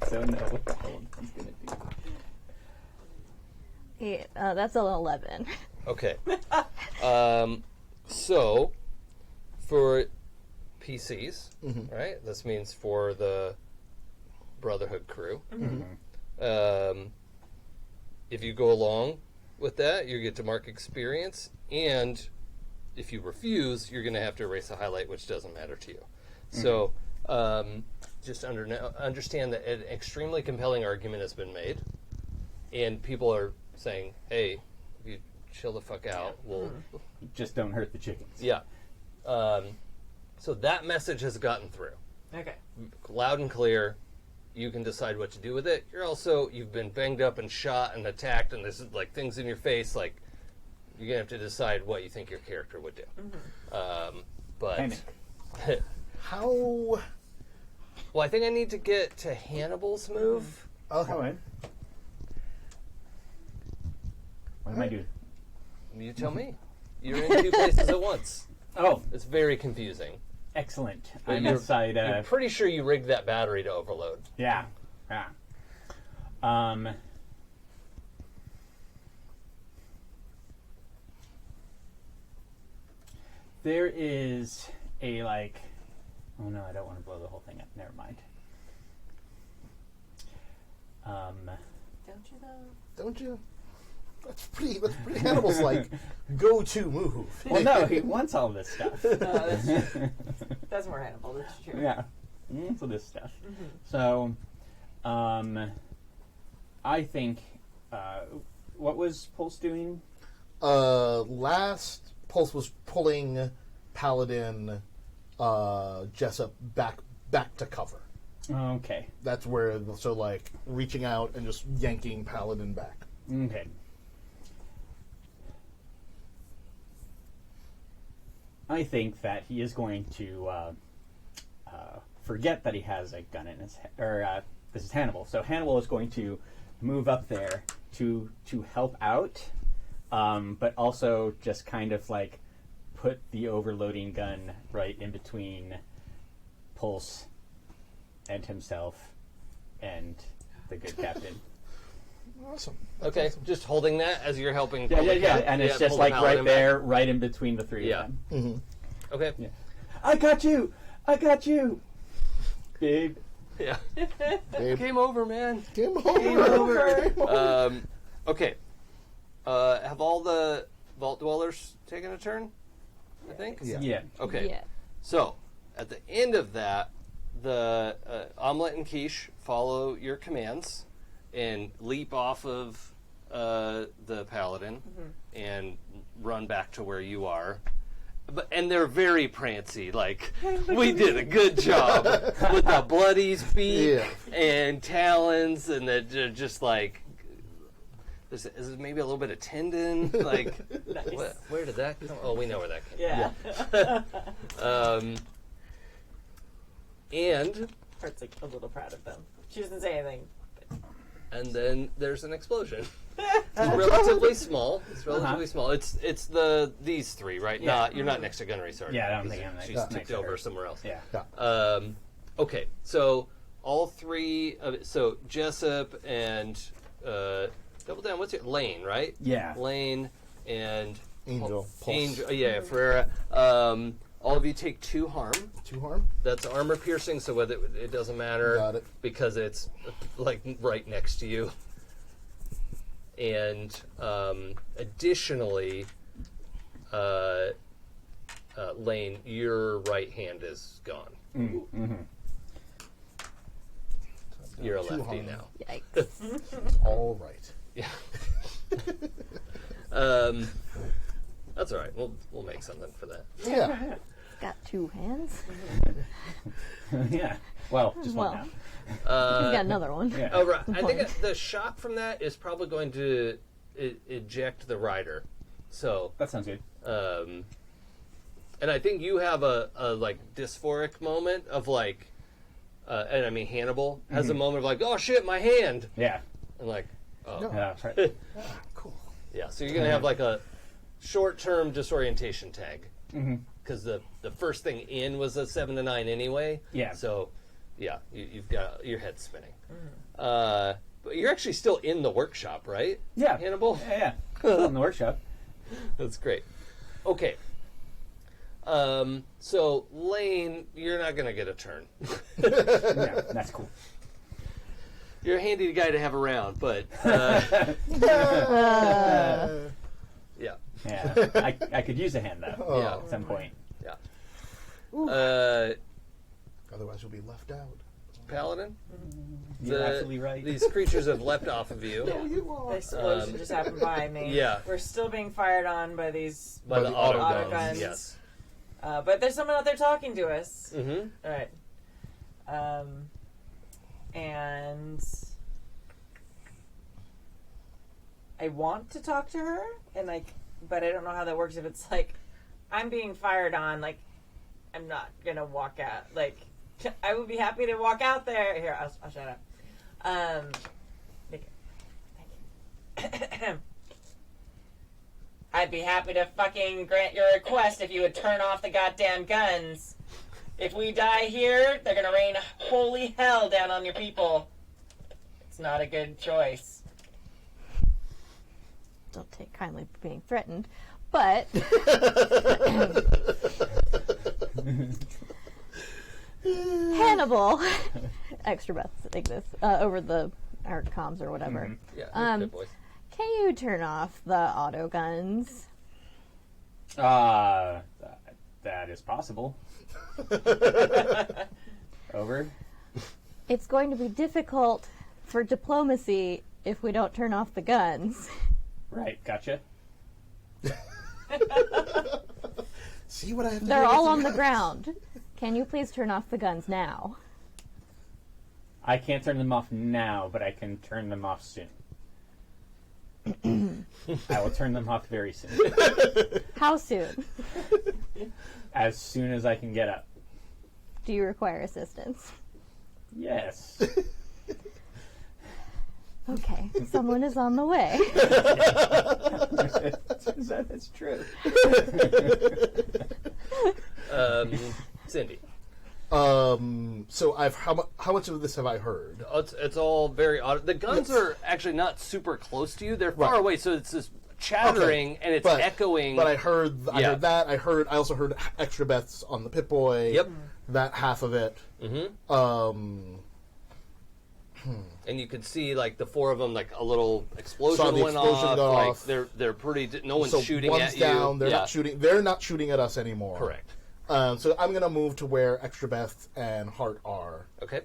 F: So no. He's gonna do.
E: That's an 11.
B: Okay. So, for PCs, right? This means for the Brotherhood crew. If you go along with that, you get to mark experience, and if you refuse, you're going to have to erase a highlight, which doesn't matter to you. So just understand that an extremely compelling argument has been made, and people are saying, hey, if you chill the fuck out, we'll...
F: Just don't hurt the chickens.
B: Yeah. So that message has gotten through.
D: Okay.
B: Loud and clear. You can decide what to do with it. You've been banged up and shot and attacked, and there's like things in your face. Like, you're gonna have to decide what you think your character would do. But
C: How?
B: well, I think I need to get to Hannibal's move.
C: Okay.
F: All right. What am I doing?
B: You tell me. You're in two places at once.
F: Oh,
B: It's very confusing.
F: excellent.
B: But
F: I'm
B: you're-
F: inside.
B: You're pretty sure you rigged that battery to overload.
F: Yeah. There is a like. Oh no, I don't want to blow the whole thing up. Never mind.
D: Don't you though?
C: Don't you? That's pretty Hannibal's like go-to move.
F: Well, no, he wants all this stuff.
D: That's true. That's more Hannibal. That's true.
F: Yeah. So this stuff. So, I think. What was Pulse doing?
C: Last Pulse was pulling Paladin Jessup back to cover.
F: Okay.
C: That's where like reaching out and just yanking Paladin back.
F: Okay. I think that he is going to forget that he has a gun in his this is Hannibal. So Hannibal is going to move up there to help out, but also just kind of like put the overloading gun right in between Pulse and himself and the good captain.
C: Awesome.
B: Okay, just holding that as you're helping.
F: Yeah, and it's just
B: pull the
F: like right
B: Paladin back.
F: there, right in between the three
B: Yeah.
F: of them.
B: Okay.
F: Yeah. I got you, babe.
B: Yeah.
C: Babe.
B: Game over, man.
C: Game over.
B: Okay. Have all the Vault Dwellers taken a turn? I think?
F: Yeah.
B: Okay.
E: Yeah.
B: So, at the end of that, the Omelette and Quiche follow your commands and leap off of the Paladin and run back to where you are. And they're very prancy, like, we did a good job with the bloody beak and talons, and they're just like, is it maybe a little bit of tendon? Like,
D: Nice.
B: where did that come? Oh, we know where that came
D: Yeah.
B: and
D: Heart's like a little proud of them. She doesn't say anything.
B: then there's an explosion. It's relatively small. It's these three, right?
F: Yeah.
B: You're not next to Gunnery Sergeant.
F: Yeah, I don't
B: because
F: think I'm
B: she's
F: next
B: tipped
F: to
B: over
F: her.
B: somewhere else.
F: Yeah.
B: Okay, so all three of it, so Jessup and double down. What's your Lane, right?
F: Yeah.
B: Lane and
C: Angel. Pulse.
B: Angel. Yeah, Ferreira. All of you take 2 harm.
C: 2 harm.
B: That's armor piercing, so whether it doesn't matter
C: Got it.
B: because it's like right next to you. And additionally, Lane, your right hand is gone.
F: Mm-hmm.
B: You're a
C: 2
B: lefty
C: harm.
B: now.
E: Yikes.
C: All right.
B: Yeah. That's all right. We'll make something for that.
C: Yeah.
E: Got 2 hands.
F: Yeah. Well, just one
E: Well.
F: now.
E: He's got another one.
F: Yeah.
B: Oh, right. I think the shock from that is probably going to eject the rider. So,
F: That sounds good.
B: and I think you have a like dysphoric moment of like, and I mean Hannibal has a moment of like, oh shit, my hand,
F: Yeah.
B: and like, oh
C: No.
F: Yeah. That's right.
C: Cool.
B: yeah. So you're gonna have like a short-term disorientation tag
F: Mm-hmm.
B: because the first thing in was a 7 to 9 anyway.
F: Yeah.
B: So, yeah, you've got your head spinning. But you're actually still in the workshop, right?
F: Yeah.
B: Hannibal.
F: Yeah. Still in the workshop.
B: That's great. Okay. So, Lane, you're not going to get a turn.
F: Yeah, that's cool.
B: You're a handy guy to have around, but... yeah.
F: Yeah, I could use a hand, though,
B: Yeah.
F: at some point.
B: Yeah.
C: Otherwise, you'll be left out.
B: Paladin?
F: You're absolutely right.
B: These creatures have leapt off of you.
D: This explosion just happened by me.
B: Yeah.
D: We're still being fired on by these
B: By the auto
D: auto
B: guns.
D: guns.
B: Yes.
D: But there's someone out there talking to us.
B: Mm-hmm.
D: All right. And I want to talk to her, and but I don't know how that works. If it's like I'm being fired on, like I'm not gonna walk out. Like I would be happy to walk out there. Here, I'll shut up. Thank you. I'd be happy to fucking grant your request if you would turn off the goddamn guns. If we die here, they're gonna rain holy hell down on your people. It's not a good choice.
E: Don't take kindly being threatened, but Hannibal, Extrabeth saying this over the our comms or whatever.
B: Yeah, good boys.
E: Can you turn off the auto guns?
F: That is possible. Over.
E: It's going to be difficult for diplomacy if we don't turn off the guns.
F: Right, gotcha.
C: See what I have to
E: They're
C: do
E: all
C: with
E: on
C: you
E: the
C: guys?
E: ground. Can you please turn off the guns now?
F: I can't turn them off now, but I can turn them off soon. I will turn them off very soon.
E: How soon?
F: As soon as I can get up.
E: Do you require assistance?
F: Yes.
E: Okay, someone is on the way.
F: That's true.
B: Syndy.
C: So how much of this have I heard?
B: It's all very odd. The guns are actually not super close to you. They're far
C: Right.
B: away, so it's just chattering and it's echoing.
C: But I heard
B: Yeah.
C: that. I also heard Extrabeth's on the Pip-Boy.
B: Yep.
C: That half of it.
B: Mm-hmm. And you could see like the four of them, like a little explosion
C: Saw the
B: went
C: explosion
B: off.
C: go
B: Like
C: off.
B: they're pretty. No one's
C: So
B: shooting
C: one's
B: at you.
C: down. They're
B: Yeah.
C: not shooting. They're not shooting at us anymore.
B: Correct.
C: So I'm gonna move to where Extrabeth and Hart are.
B: Okay.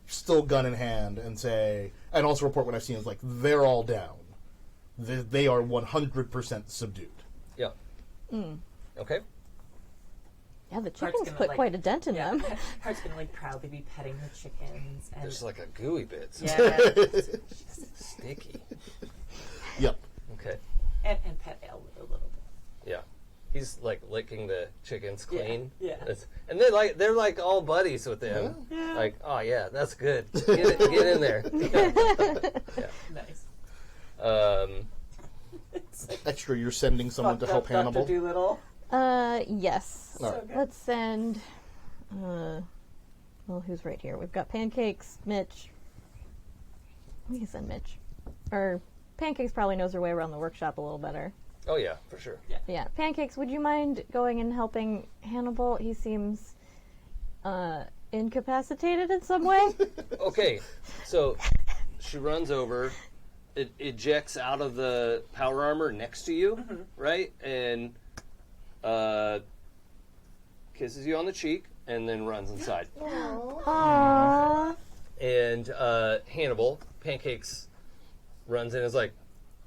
C: Still gun in hand, and say, and also report what I've seen is like they're all down. They are 100% subdued.
B: Yeah. Okay.
E: Yeah, the
D: Hart's
E: chickens
D: gonna,
E: put
D: like-
E: quite a dent in them.
D: Hart's gonna like proudly be petting her chickens and
B: There's like a gooey bit.
D: yeah,
B: Sticky.
C: Yep.
B: Okay.
D: and pet Elle a little bit.
B: Yeah. He's like licking the chickens clean.
D: Yeah.
B: And they're like all buddies with him.
D: Yeah.
B: Like, oh yeah, that's good. Get in there.
D: Nice. It's like
C: Extra, you're sending someone to help
D: fucked up
C: Hannibal.
D: Dr. Doolittle.
E: Yes.
C: All right.
D: good.
E: Let's send. Well, who's right here? We've got Pancakes, Mitch. We can send Mitch. Or Pancakes probably knows her way around the workshop a little better.
B: Oh yeah, for sure.
E: Yeah, Pancakes, would you mind going and helping Hannibal? He seems incapacitated in some way.
B: Okay, so she runs over, it ejects out of the power armor next to you, right? And kisses you on the cheek, and then runs inside.
E: Aww.
B: And Hannibal, Pancakes, runs in and is like,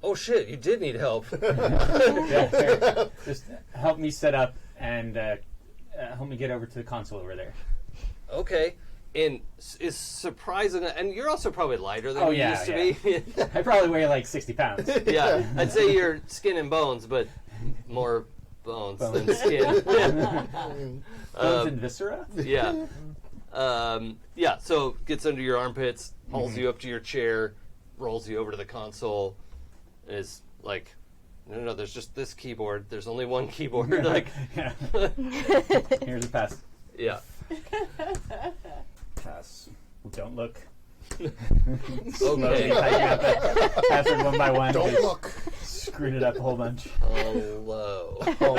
B: oh shit, you did need help.
F: Yeah, fair. Just help me set up and help me get over to the console over there.
B: Okay. And is surprising, and you're also probably lighter than
F: Oh,
B: you
F: yeah,
B: used to be.
F: I probably weigh like 60 pounds.
B: Yeah, I'd say you're skin and bones, but more bones than
F: Bones.
B: skin.
F: Bones and viscera?
B: Yeah. Yeah, so gets under your armpits, hauls you up to your chair, rolls you over to the console, and is like, no, there's just this keyboard. There's only one keyboard. Like,
F: Yeah. Here's a pass.
B: yeah.
F: Pass. Don't look.
B: Okay.
F: Typing out the password one by one.
C: Don't
F: Just
C: look.
F: screwed it up a whole bunch.
B: Hello.
C: Oh,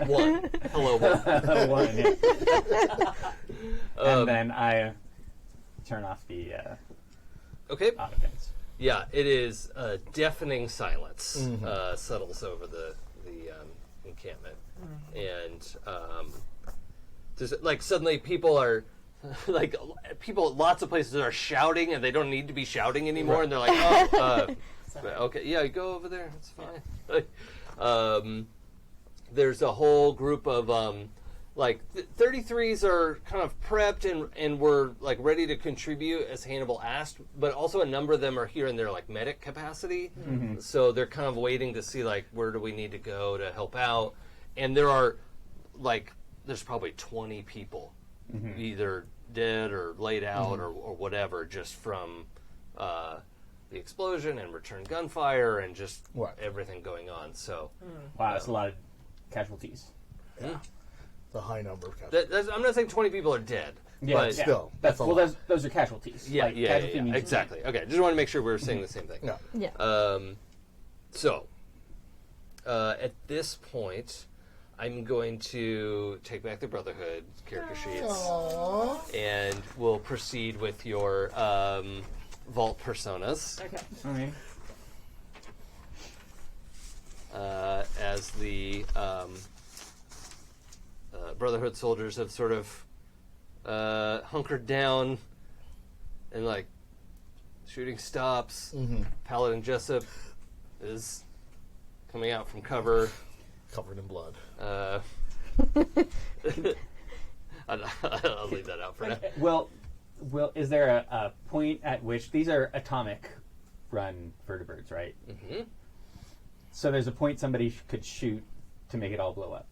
B: One. Hello, one.
F: One, yeah. And then I turn off the
B: Okay.
F: auto fence.
B: Yeah, it is deafening silence settles over the encampment, and just like suddenly people are like lots of places are shouting, and they don't need to be shouting anymore, and they're like, oh, okay, yeah, go over there, it's fine. There's a whole group of like 33s are kind of prepped and were like ready to contribute as Hannibal asked, but also a number of them are here in their like medic capacity. So they're kind of waiting to see like where do we need to go to help out. And there are like there's probably 20 people either dead or laid out or whatever just from the explosion and return gunfire and just everything going on. So
F: Wow, that's a lot of casualties.
C: yeah. The high number of casualties.
B: I'm not saying 20 people are dead,
F: Yeah,
B: but
C: Still, that's a lot.
F: those are casualties.
B: yeah,
F: Like,
B: yeah,
F: casualty
B: yeah,
F: means-
B: exactly. Okay, just want to make sure we're saying the same thing.
C: Yeah.
E: Yeah.
B: So, at this point, I'm going to take back the Brotherhood character sheets, and we'll proceed with your vault personas
D: Okay.
F: Okay.
B: as the Brotherhood soldiers have sort of hunkered down and like shooting stops. Paladin Jessup is coming out from cover.
C: Covered in blood.
B: I'll leave that out for now.
F: Well, is there a point at which these are atomic run vertebrates, right?
B: Mm-hmm.
F: So there's a point somebody could shoot to make it all blow up.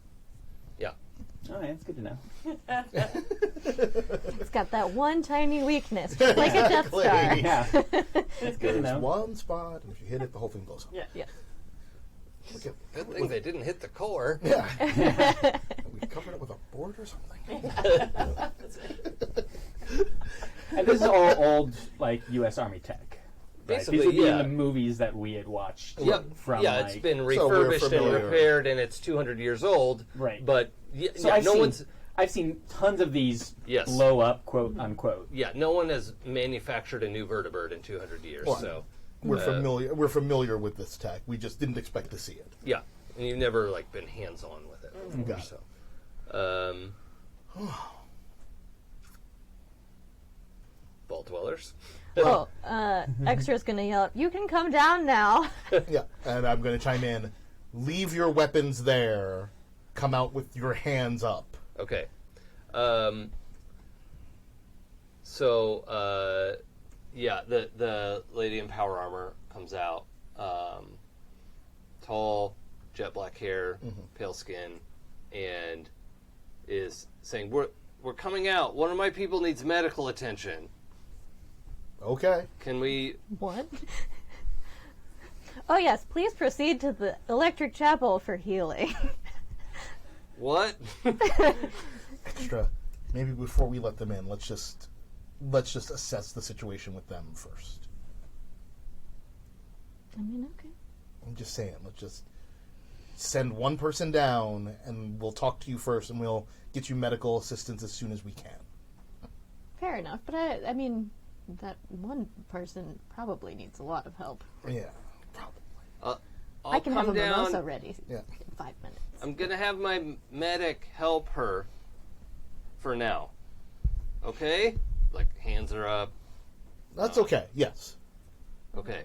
B: Yeah.
F: Oh, yeah, that's good to know.
E: It's got that one tiny weakness, just like a Death Star.
F: Yeah, that's good to
C: There's
F: know.
C: one spot, and if you hit it, the whole thing blows up.
D: Yeah.
E: Yeah.
C: Look at,
B: Good thing they didn't hit the core.
C: yeah. We covered it with a board or something.
F: And this is all old, like, U.S. Army tech. Right?
B: Basically,
F: These would be
B: yeah.
F: in the movies that we had watched.
B: Yep.
F: From,
B: yeah,
F: like,
B: it's been
C: So we're
B: refurbished and
C: familiar.
B: repaired, and it's 200 years old.
F: Right.
B: But
F: So
B: yeah,
F: I've seen tons of these
B: Yes.
F: blow up, quote unquote.
B: Yeah, no one has manufactured a new vertebrate in 200 years.
C: Well,
B: So
C: We're familiar. We're familiar with this tech. We just didn't expect to see it.
B: yeah, and you've never like been hands-on with it. Before,
C: Got it.
B: so. Vault dwellers.
E: Oh, Extra's gonna yell, "You can come down now!"
C: Yeah, and I'm going to chime in. Leave your weapons there. Come out with your hands up.
B: Okay. Yeah, the lady in power armor comes out. Tall, jet black hair, pale skin, and is saying, "We're coming out. One of my people needs medical attention.
C: Okay.
B: Can we?"
E: What? Oh yes, please proceed to the electric chapel for healing.
B: What?
C: Extra. Maybe before we let them in, let's just assess the situation with them first.
E: I mean, okay.
C: I'm just saying, let's just send one person down, and we'll talk to you first, and we'll get you medical assistance as soon as we can.
E: Fair enough, but I mean, that one person probably needs a lot of help.
C: Yeah, probably.
E: I can have
B: come
E: a
B: down.
E: mimosa ready
C: Yeah.
E: in 5 minutes.
B: I'm gonna have my medic help her for now. Okay? Like, hands are up.
C: That's okay. Yes.
B: Okay.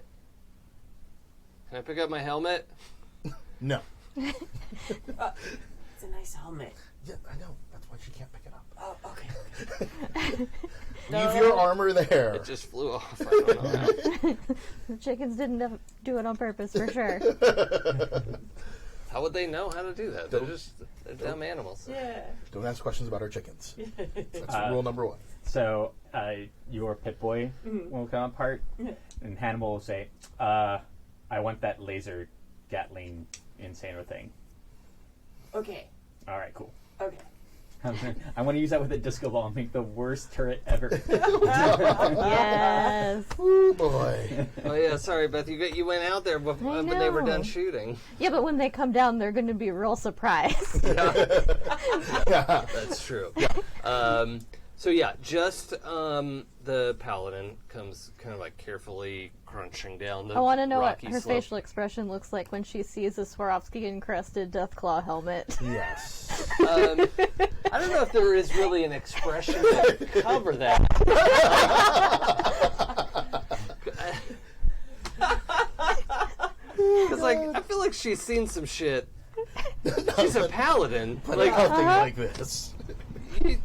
B: Can I pick up my helmet?
C: No.
D: It's a nice helmet.
C: Yeah, I know. That's why she can't pick it up.
D: Oh, okay.
C: Leave your armor there.
B: It just flew off. I don't know how.
E: The chickens didn't do it on purpose, for sure.
B: How would they know how to do that? They're dumb animals.
D: Yeah.
C: Don't ask questions about our chickens. That's rule number one.
F: So your pit boy will come apart, and Hannibal will say, "I want that laser Gatling Insano thing."
D: Okay.
F: All right, cool.
D: Okay.
F: I want to use that with a disco ball and make the worst turret ever.
E: Yes.
C: Oh boy.
B: Oh yeah, sorry, Beth. You went out there, but they were done
E: know.
B: shooting.
E: Yeah, but when they come down, they're going to be real surprised.
B: That's true. So yeah, just the paladin comes kind of like carefully crunching down the
E: I want to know what
B: rocky
E: her
B: slope.
E: facial expression looks like when she sees a Swarovski-encrusted Deathclaw helmet.
C: Yes.
B: I don't know if there is really an expression to cover that. Because I feel like she's seen some shit. She's a paladin.
C: But
B: Like
C: nothing like this.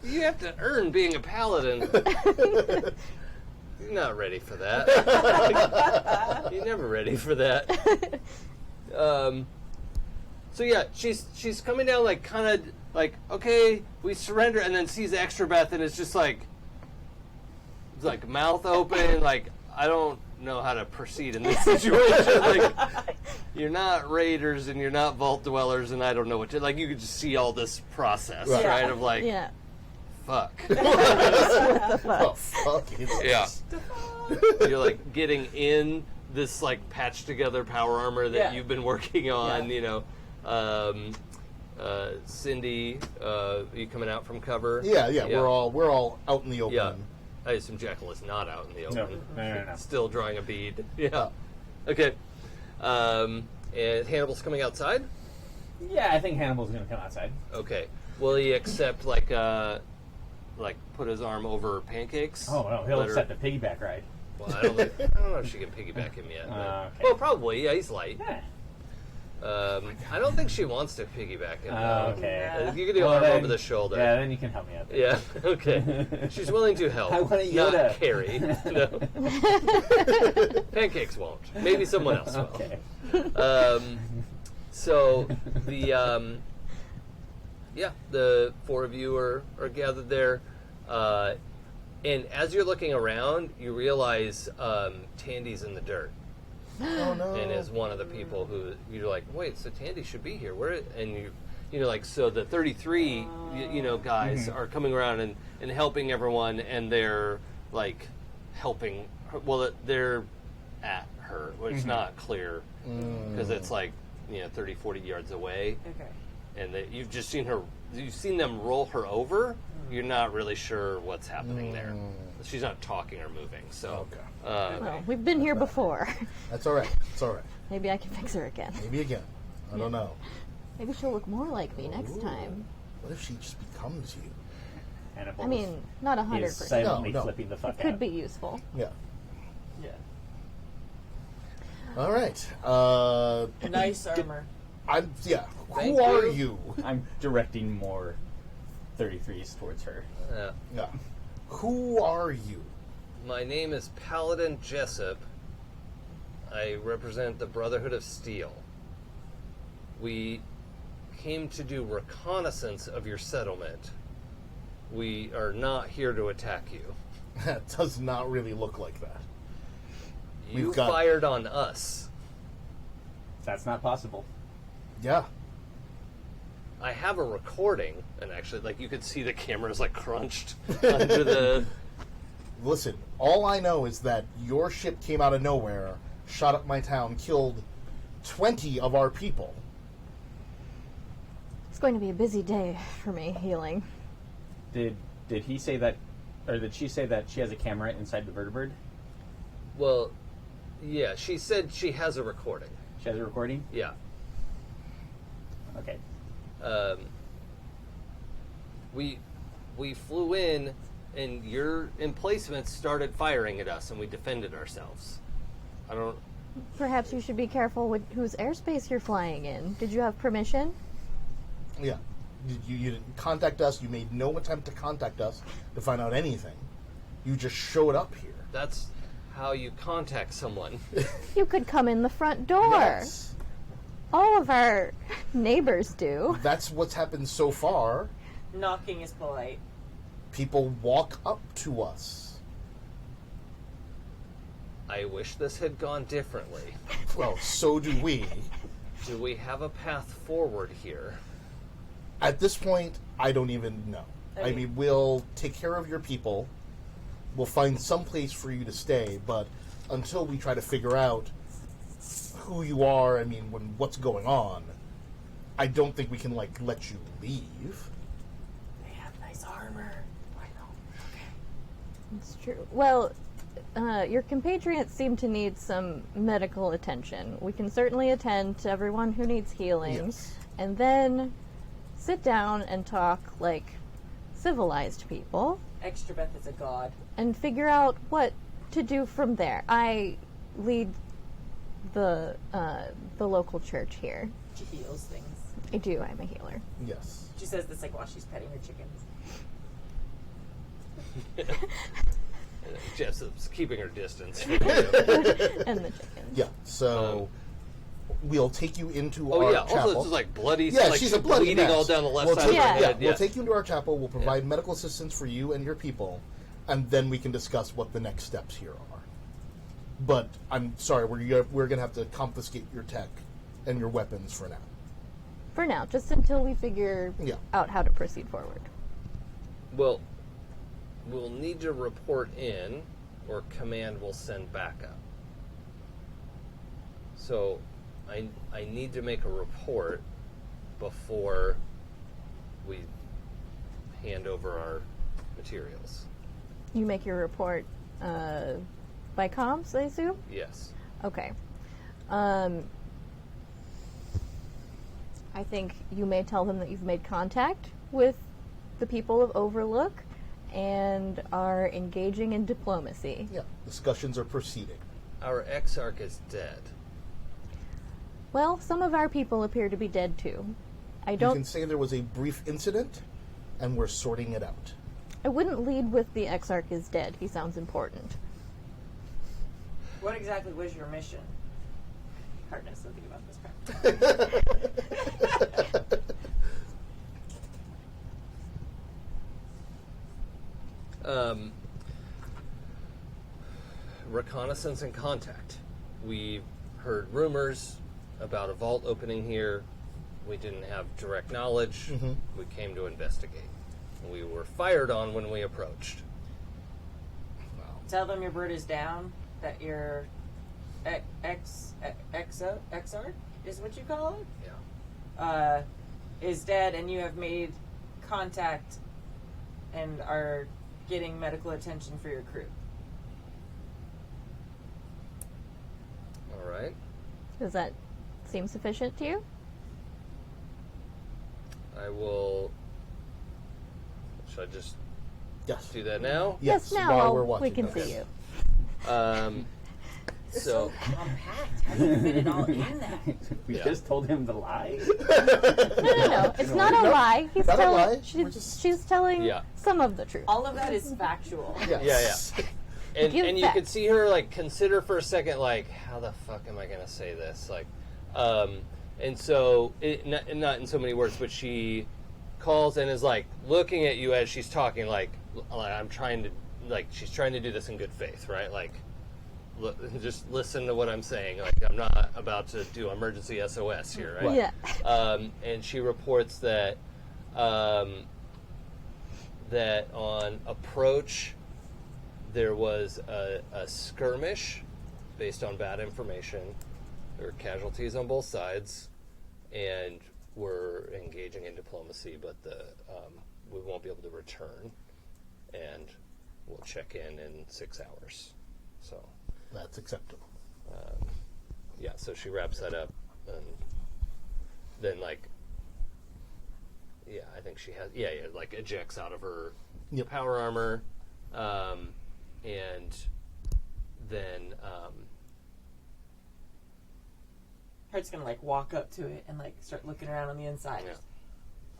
B: you have to earn being a paladin. You're not ready for that. You're never ready for that. So yeah, she's coming down like kind of like, okay, we surrender, and then sees Extrabeth and is just like mouth open, like I don't know how to proceed in this situation. Like you're not raiders and you're not vault dwellers, and I don't know what to like. You could just see all this process,
C: Right.
B: right? Of like,
E: Yeah.
B: fuck.
C: Oh, fuck it.
B: Yeah. You're like getting in this like patched together power armor that you've been working on, you know. Syndy, you coming out from cover?
C: Yeah, we're all out in the open.
B: Yeah. I assume Jekyll is not out in the open.
F: No.
B: Still drawing a bead. Yeah. Okay. And Hannibal's coming outside?
F: Yeah, I think Hannibal's going to come outside.
B: Okay. Will he accept like put his arm over pancakes?
F: Oh, no, he'll
B: Let her-
F: accept the piggyback ride.
B: Well, I don't know if she can piggyback him yet. But,
F: Okay.
B: Well, probably. Yeah, he's light.
F: Yeah.
B: I don't think she wants to piggyback him.
F: Okay.
B: You can do
F: Well,
B: arm
F: then-
B: over the shoulder.
F: Yeah, then you can help me out there.
B: Yeah, okay. She's willing to help.
F: I want a
B: not
F: Yoda.
B: carry. No. Pancakes won't. Maybe someone else will.
F: Okay.
B: So the four of you are gathered there, and as you're looking around, you realize Tandy's in the dirt.
C: Oh no.
B: And is one of the people who you're like, wait, so Tandy should be here. Where? And you know, like, so the 33, guys are coming around and helping everyone, and they're like helping. Well, they're at her, which is not clear because it's like 30, 40 yards away,
D: Okay.
B: and you've just seen her. You've seen them roll her over. You're not really sure what's happening there. She's not talking or moving. So.
C: Okay.
E: Well, we've been here before.
C: That's all right. It's all right.
E: Maybe I can fix her again.
C: Maybe again. I don't know.
E: Maybe she'll look more like me next time.
C: What if she just becomes you?
F: Hannibal
E: I mean, not
F: is
E: 100%.
F: silently
C: No.
F: flipping the fuck
E: Could
F: out.
E: be useful.
C: Yeah.
F: Yeah.
C: All right.
D: Nice armor.
C: I'm. Yeah.
B: Thank
C: Who are
B: you.
C: you?
F: I'm directing more 33s towards her.
C: Yeah. Who are you?
B: My name is Paladin Jessup. I represent the Brotherhood of Steel. We came to do reconnaissance of your settlement. We are not here to attack you.
C: That does not really look like that.
B: You
C: We've got-
B: fired on us.
F: That's not possible.
C: Yeah.
B: I have a recording, and actually, like, you could see the cameras, like, crunched under the...
C: Listen, all I know is that your ship came out of nowhere, shot up my town, killed 20 of our people.
E: It's going to be a busy day for me healing.
F: Did he say that, or did she say that she has a camera inside the vertibird?
B: Well, yeah, she said she has a recording.
F: She has a recording?
B: Yeah.
F: Okay.
B: We flew in, and your emplacements started firing at us, and we defended ourselves. I don't...
E: Perhaps you should be careful with whose airspace you're flying in. Did you have permission?
C: Yeah. You didn't contact us. You made no attempt to contact us to find out anything. You just showed up here.
B: That's how you contact someone.
E: You could come in the front door.
C: Yes.
E: All of our neighbors do.
C: That's what's happened so far.
D: Knocking is polite.
C: People walk up to us.
B: I wish this had gone differently.
C: Well, so do we.
B: Do we have a path forward here?
C: At this point, I don't even know. I mean, we'll take care of your people. We'll find some place for you to stay, but until we try to figure out who you are, I mean, what's going on, I don't think we can, like, let you leave.
D: They have nice armor. I know.
E: It's true. Well, your compatriots seem to need some medical attention. We can certainly attend to everyone who needs healing,
C: Yes.
E: and then sit down and talk like civilized people,
D: Extrabeth is a god.
E: and figure out what to do from there. I lead the local church here.
D: She heals things.
E: I do. I'm a healer.
C: Yes.
D: She says this like while she's petting her chickens.
B: Jessup's keeping her distance.
E: And the chickens.
C: Yeah, so we'll take you into
B: Oh
C: our
B: yeah,
C: chapel.
B: also it's just like bloody.
C: Yeah,
B: like
C: she's a bloody
B: bleeding
C: mess.
B: all down the left
C: We'll
B: side
C: take,
B: of her
E: Yeah.
B: head.
C: We'll take you into our chapel. We'll provide medical assistance for you and your people, and then we can discuss what the next steps here are. But I'm sorry, we're going to have to confiscate your tech and your weapons for now.
E: For now, just until we figure
C: Yeah.
E: out how to proceed forward.
B: Well, we'll need to report in, or command will send backup. So, I need to make a report before we hand over our materials.
E: You make your report by comms, I assume?
B: Yes.
E: Okay. I think you may tell them that you've made contact with the people of Overlook and are engaging in diplomacy.
C: Yeah, discussions are proceeding.
B: Our exarch is dead.
E: Well, some of our people appear to be dead too. I
C: You
E: don't.
C: can say there was a brief incident, and we're sorting it out.
E: I wouldn't lead with the exarch is dead. He sounds important.
D: What exactly was your mission? Hardness, something about this crap.
B: Reconnaissance and contact. We heard rumors about a vault opening here. We didn't have direct knowledge. We came to investigate. We were fired on when we approached.
D: Tell them your bird is down, that your exarch is what you call it?
B: Yeah.
D: Is dead, and you have made contact and are getting medical attention for your crew.
B: All right.
E: Does that seem sufficient to you?
B: I will. Should I just
C: Yes.
B: do that now?
C: Yes,
E: now
C: while we're watching.
E: we can
C: Okay.
E: see you.
B: So
D: Compact. How do you fit it all in that?
F: We
B: Yeah.
F: just told him to lie.
E: No. It's not a lie. He's
C: Not a
E: telling.
C: lie. We're
E: She's telling
B: Yeah.
E: some of the truth.
D: All of that is factual.
C: Yes.
B: yeah. And
E: Give
B: you
E: facts.
B: could see her like consider for a second, like, how the fuck am I gonna say this? Like, and so not in so many words, but she calls and is like looking at you as she's talking, like I'm trying to, like she's trying to do this in good faith, right? Like, just listen to what I'm saying. Like, I'm not about to do emergency SOS here, right?
E: Yeah.
B: And she reports that that on approach there was a skirmish based on bad information. There were casualties on both sides, and we're engaging in diplomacy, but we won't be able to return, and we'll check in 6 hours. So
C: That's acceptable.
B: yeah, so she wraps that up, and then like, yeah, I think she has, like ejects out of her
C: Yep.
B: power armor, and then
D: Heart's gonna like walk up to it and like start looking around on the inside.
B: Yeah.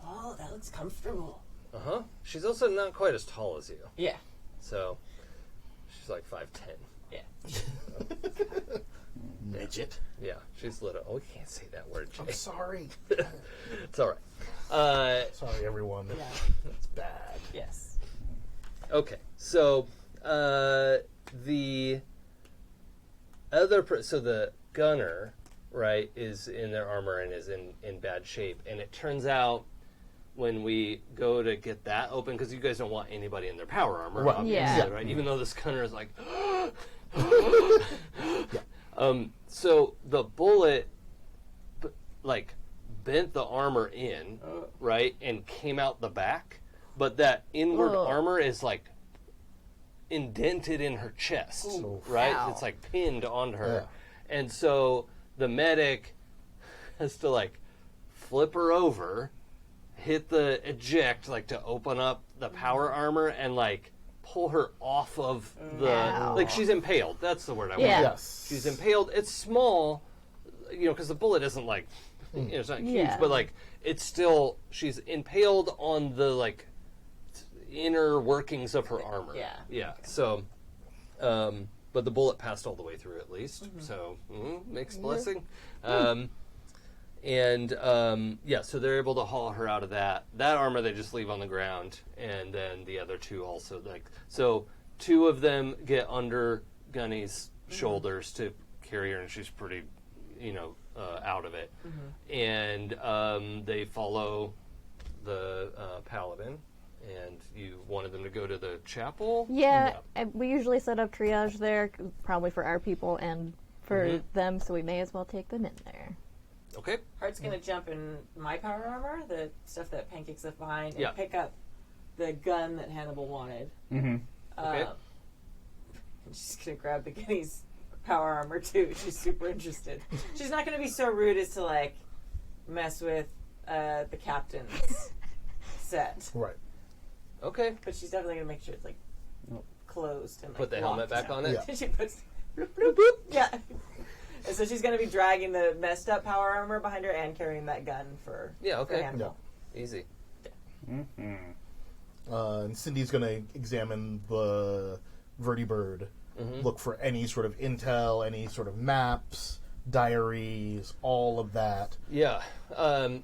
D: Oh, that looks comfortable.
B: she's also not quite as tall as you,
D: Yeah.
B: so she's like 5'10".
D: Yeah.
C: Midget.
B: Yeah, she's little. Oh, you can't say that word, Jay.
C: I'm sorry.
B: It's all right.
C: Sorry, everyone.
D: Yeah.
C: That's bad.
D: Yes.
B: Okay, so the other so the gunner, right, is in their armor and is in bad shape, and it turns out when we go to get that open, because you guys don't want anybody in their power armor,
C: Right.
B: obviously,
E: Yeah.
B: right? Even though this gunner is like,
C: Yeah.
B: so the bullet, like, bent the armor in, right, and came out the back, but that inward
E: Ugh.
B: armor is like indented in her chest, right?
E: Ow.
B: It's like pinned on her,
C: Yeah.
B: and so the medic has to like flip her over, hit the eject, like to open up the power armor, and like pull her off of the
E: Ow.
B: like she's impaled. That's the word I
E: Yeah.
B: want.
C: Yes.
B: She's impaled. It's small, because the bullet isn't like, it's not huge,
E: Yeah.
B: but like it's still, she's impaled on the like inner workings of her armor.
D: Yeah.
B: Yeah. So, but the bullet passed all the way through at least. So mixed blessing. So they're able to haul her out of that armor. They just leave on the ground, and then the other two also, like, so two of them get under Gunny's shoulders to carry her, and she's pretty, out of it. And they follow the paladin, and you wanted them to go to the chapel.
E: Yeah, we usually set up triage there, probably for our people and for them, so we may as well take them in there.
B: Okay.
D: Heart's gonna jump in my power armor, the stuff that Pancake's left behind, and
B: Yeah.
D: pick up the gun that Hannibal wanted.
B: Okay.
D: And she's gonna grab the Guinea's power armor too. She's super interested. She's not gonna be so rude as to like mess with the captain's set,
C: Right.
B: Okay.
D: but she's definitely gonna make sure it's like closed and like,
B: Put the helmet
D: locked
B: back on
D: down.
B: it.
C: Yeah.
D: She puts bloop, bloop, bloop. Yeah. And so she's gonna be dragging the messed up power armor behind her and carrying that gun for
B: Yeah, okay.
D: for Hannibal.
B: Easy.
C: And Cindy's going to examine the vertibird, look for any sort of intel, any sort of maps, diaries, all of that.
B: Yeah.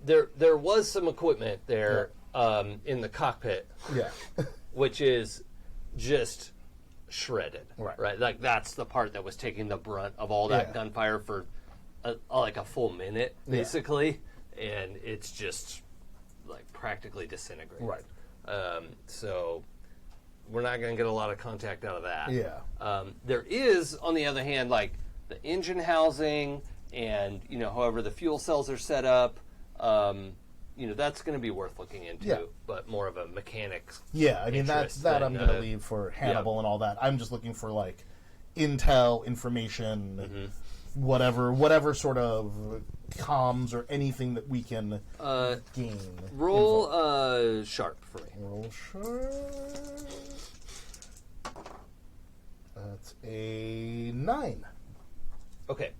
B: There was some equipment there in the cockpit,
C: Yeah.
B: which is just shredded.
C: Right.
B: Like that's the part that was taking the brunt of all that
C: Yeah.
B: gunfire for like a full minute,
C: Yeah.
B: basically, and it's just like practically disintegrated.
C: Right.
B: So we're not going to get a lot of contact out of that.
C: Yeah.
B: There is, on the other hand, like the engine housing and, however the fuel cells are set up, that's going to be worth looking into,
C: Yeah.
B: but more of a mechanics.
C: Yeah, I mean,
B: interest
C: that
B: than,
C: I'm going to leave for Hannibal and all that. I'm just looking for, like, intel, information, whatever sort of comms or anything that we can gain.
B: Roll sharp for me.
C: Roll sharp. That's a 9.
B: Okay.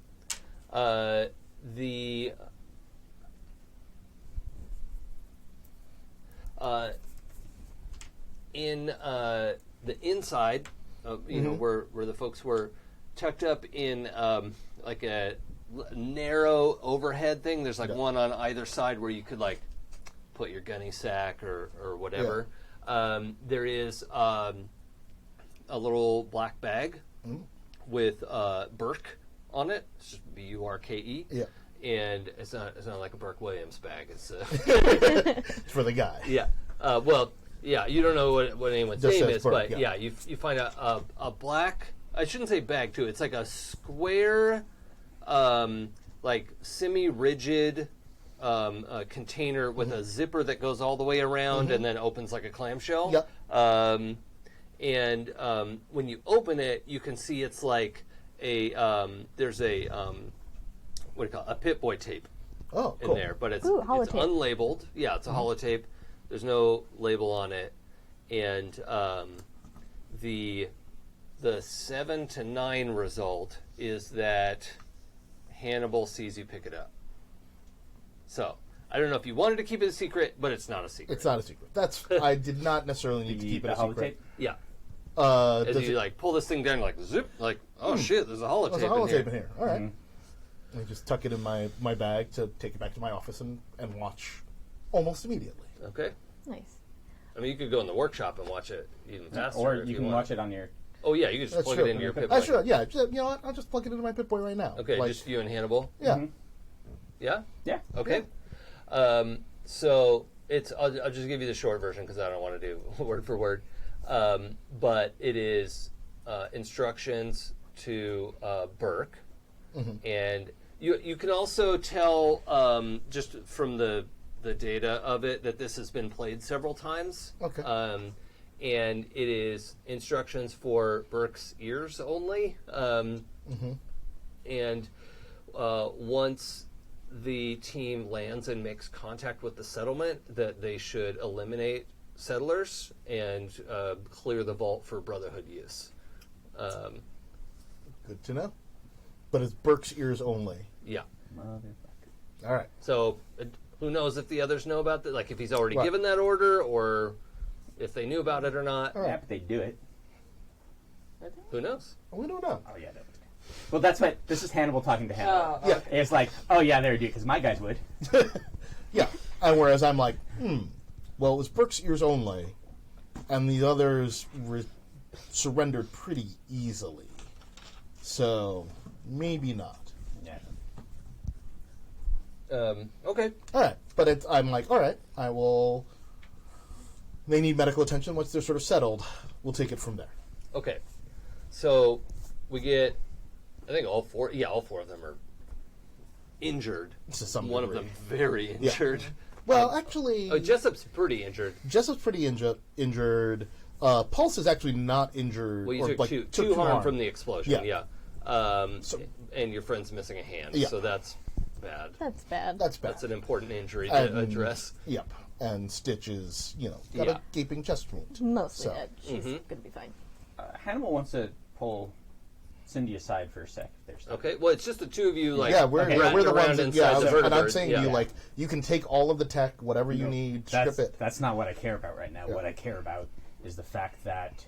B: In the inside, where the folks were tucked up in like a narrow overhead thing. There's like one on either side where you could like put your gunny sack or whatever. There is a little black bag with Burke on it. It's just Burke.
C: Yeah.
B: And it's not like a Burke Williams bag. It's
C: It's for the guy.
B: yeah. You don't know what anyone's
C: Just
B: name
C: says
B: is,
C: Burke,
B: but
C: yeah.
B: you find a black. I shouldn't say bag too. It's like a square, like semi-rigid container with a zipper that goes all the way around and then opens like a clamshell.
C: Yep.
B: When you open it, you can see it's like there's a what do you call it? A Pip-Boy tape
C: Oh,
B: in
C: cool.
B: there, but it's
E: holotape.
B: unlabeled. Yeah, it's a holotape. There's no label on it, and the 7 to 9 result is that Hannibal sees you pick it up. So I don't know if you wanted to keep it a secret, but it's not a secret.
C: It's not a secret. That's I did not necessarily need to keep it a
F: holotape?
C: secret.
B: Yeah.
C: Does
B: As
C: it,
B: you like pull this thing down, like zip, like oh shit, there's a holotape,
C: there's a holotape
B: in
C: in here. All right. I just tuck it in my bag to take it back to my office and watch almost immediately.
B: Okay.
E: Nice.
B: I mean, you could go in the workshop and watch it even faster.
F: Or
B: if
F: you can
B: want.
F: watch it on your...
B: Oh yeah, you can just
C: That's
B: plug
C: true.
B: it into your Pip.
C: I should, yeah. You know what? I'll just plug it into my Pip-Boy right now.
B: Okay,
C: Like,
B: just you and Hannibal.
C: yeah.
B: Yeah.
F: Yeah.
B: Okay. So I'll just give you the short version because I don't want to do word for word. But it is instructions to Burke, and you can also tell just from the data of it that this has been played several times.
C: Okay.
B: And it is instructions for Burke's ears only. And once the team lands and makes contact with the settlement, that they should eliminate settlers and clear the vault for Brotherhood use.
C: Good to know. But it's Burke's ears only.
B: Yeah.
C: All right.
B: So who knows if the others know about that? Like if he's already
C: Right.
B: given that order, or if they knew about it or not.
C: right.
F: Yeah, but they do it.
B: Who knows?
C: We don't know.
F: Oh, yeah. Well, that's what... This is Hannibal talking to Hannibal.
D: Oh,
C: Yeah.
F: It's like, oh, yeah, they would do it, because my guys would.
C: Yeah. And whereas I'm like, well, it was Burke's ears only, and the others surrendered pretty easily. So, maybe not.
F: Yeah.
B: Okay.
C: All right. But I'm like, all right, I will... They need medical attention. Once they're sort of settled, we'll take it from there.
B: Okay. So we get, I think all four of them are injured.
C: To some
B: One of
C: degree.
B: them very injured.
C: Well, actually...
B: Oh, Jessup's pretty injured.
C: Jessup's pretty injured. Pulse is actually not injured.
B: Well, you
C: or,
B: took
C: like,
B: two harm from the explosion.
C: Yeah. So-
B: and your friend's missing a hand.
C: Yeah.
B: So that's bad.
E: That's bad.
C: That's bad.
B: That's an important injury to
C: And-
B: address.
C: Yep. And Stitch is, got
B: Yeah.
C: a gaping chest wound.
E: Mostly
C: So-
E: dead. She's gonna be fine.
F: Hannibal wants to pull Syndy aside for a sec. If there's
B: Okay. Well, it's just the two of you, like,
C: Yeah, we're
B: ratting
C: the
B: around
C: ones that,
B: inside the
C: and I'm
B: Vertibird.
C: saying
B: yeah.
C: to you, like, you can take all of the tech, whatever you need, strip it.
F: That's not what I care about right now.
C: Yeah.
F: What I care about is the fact that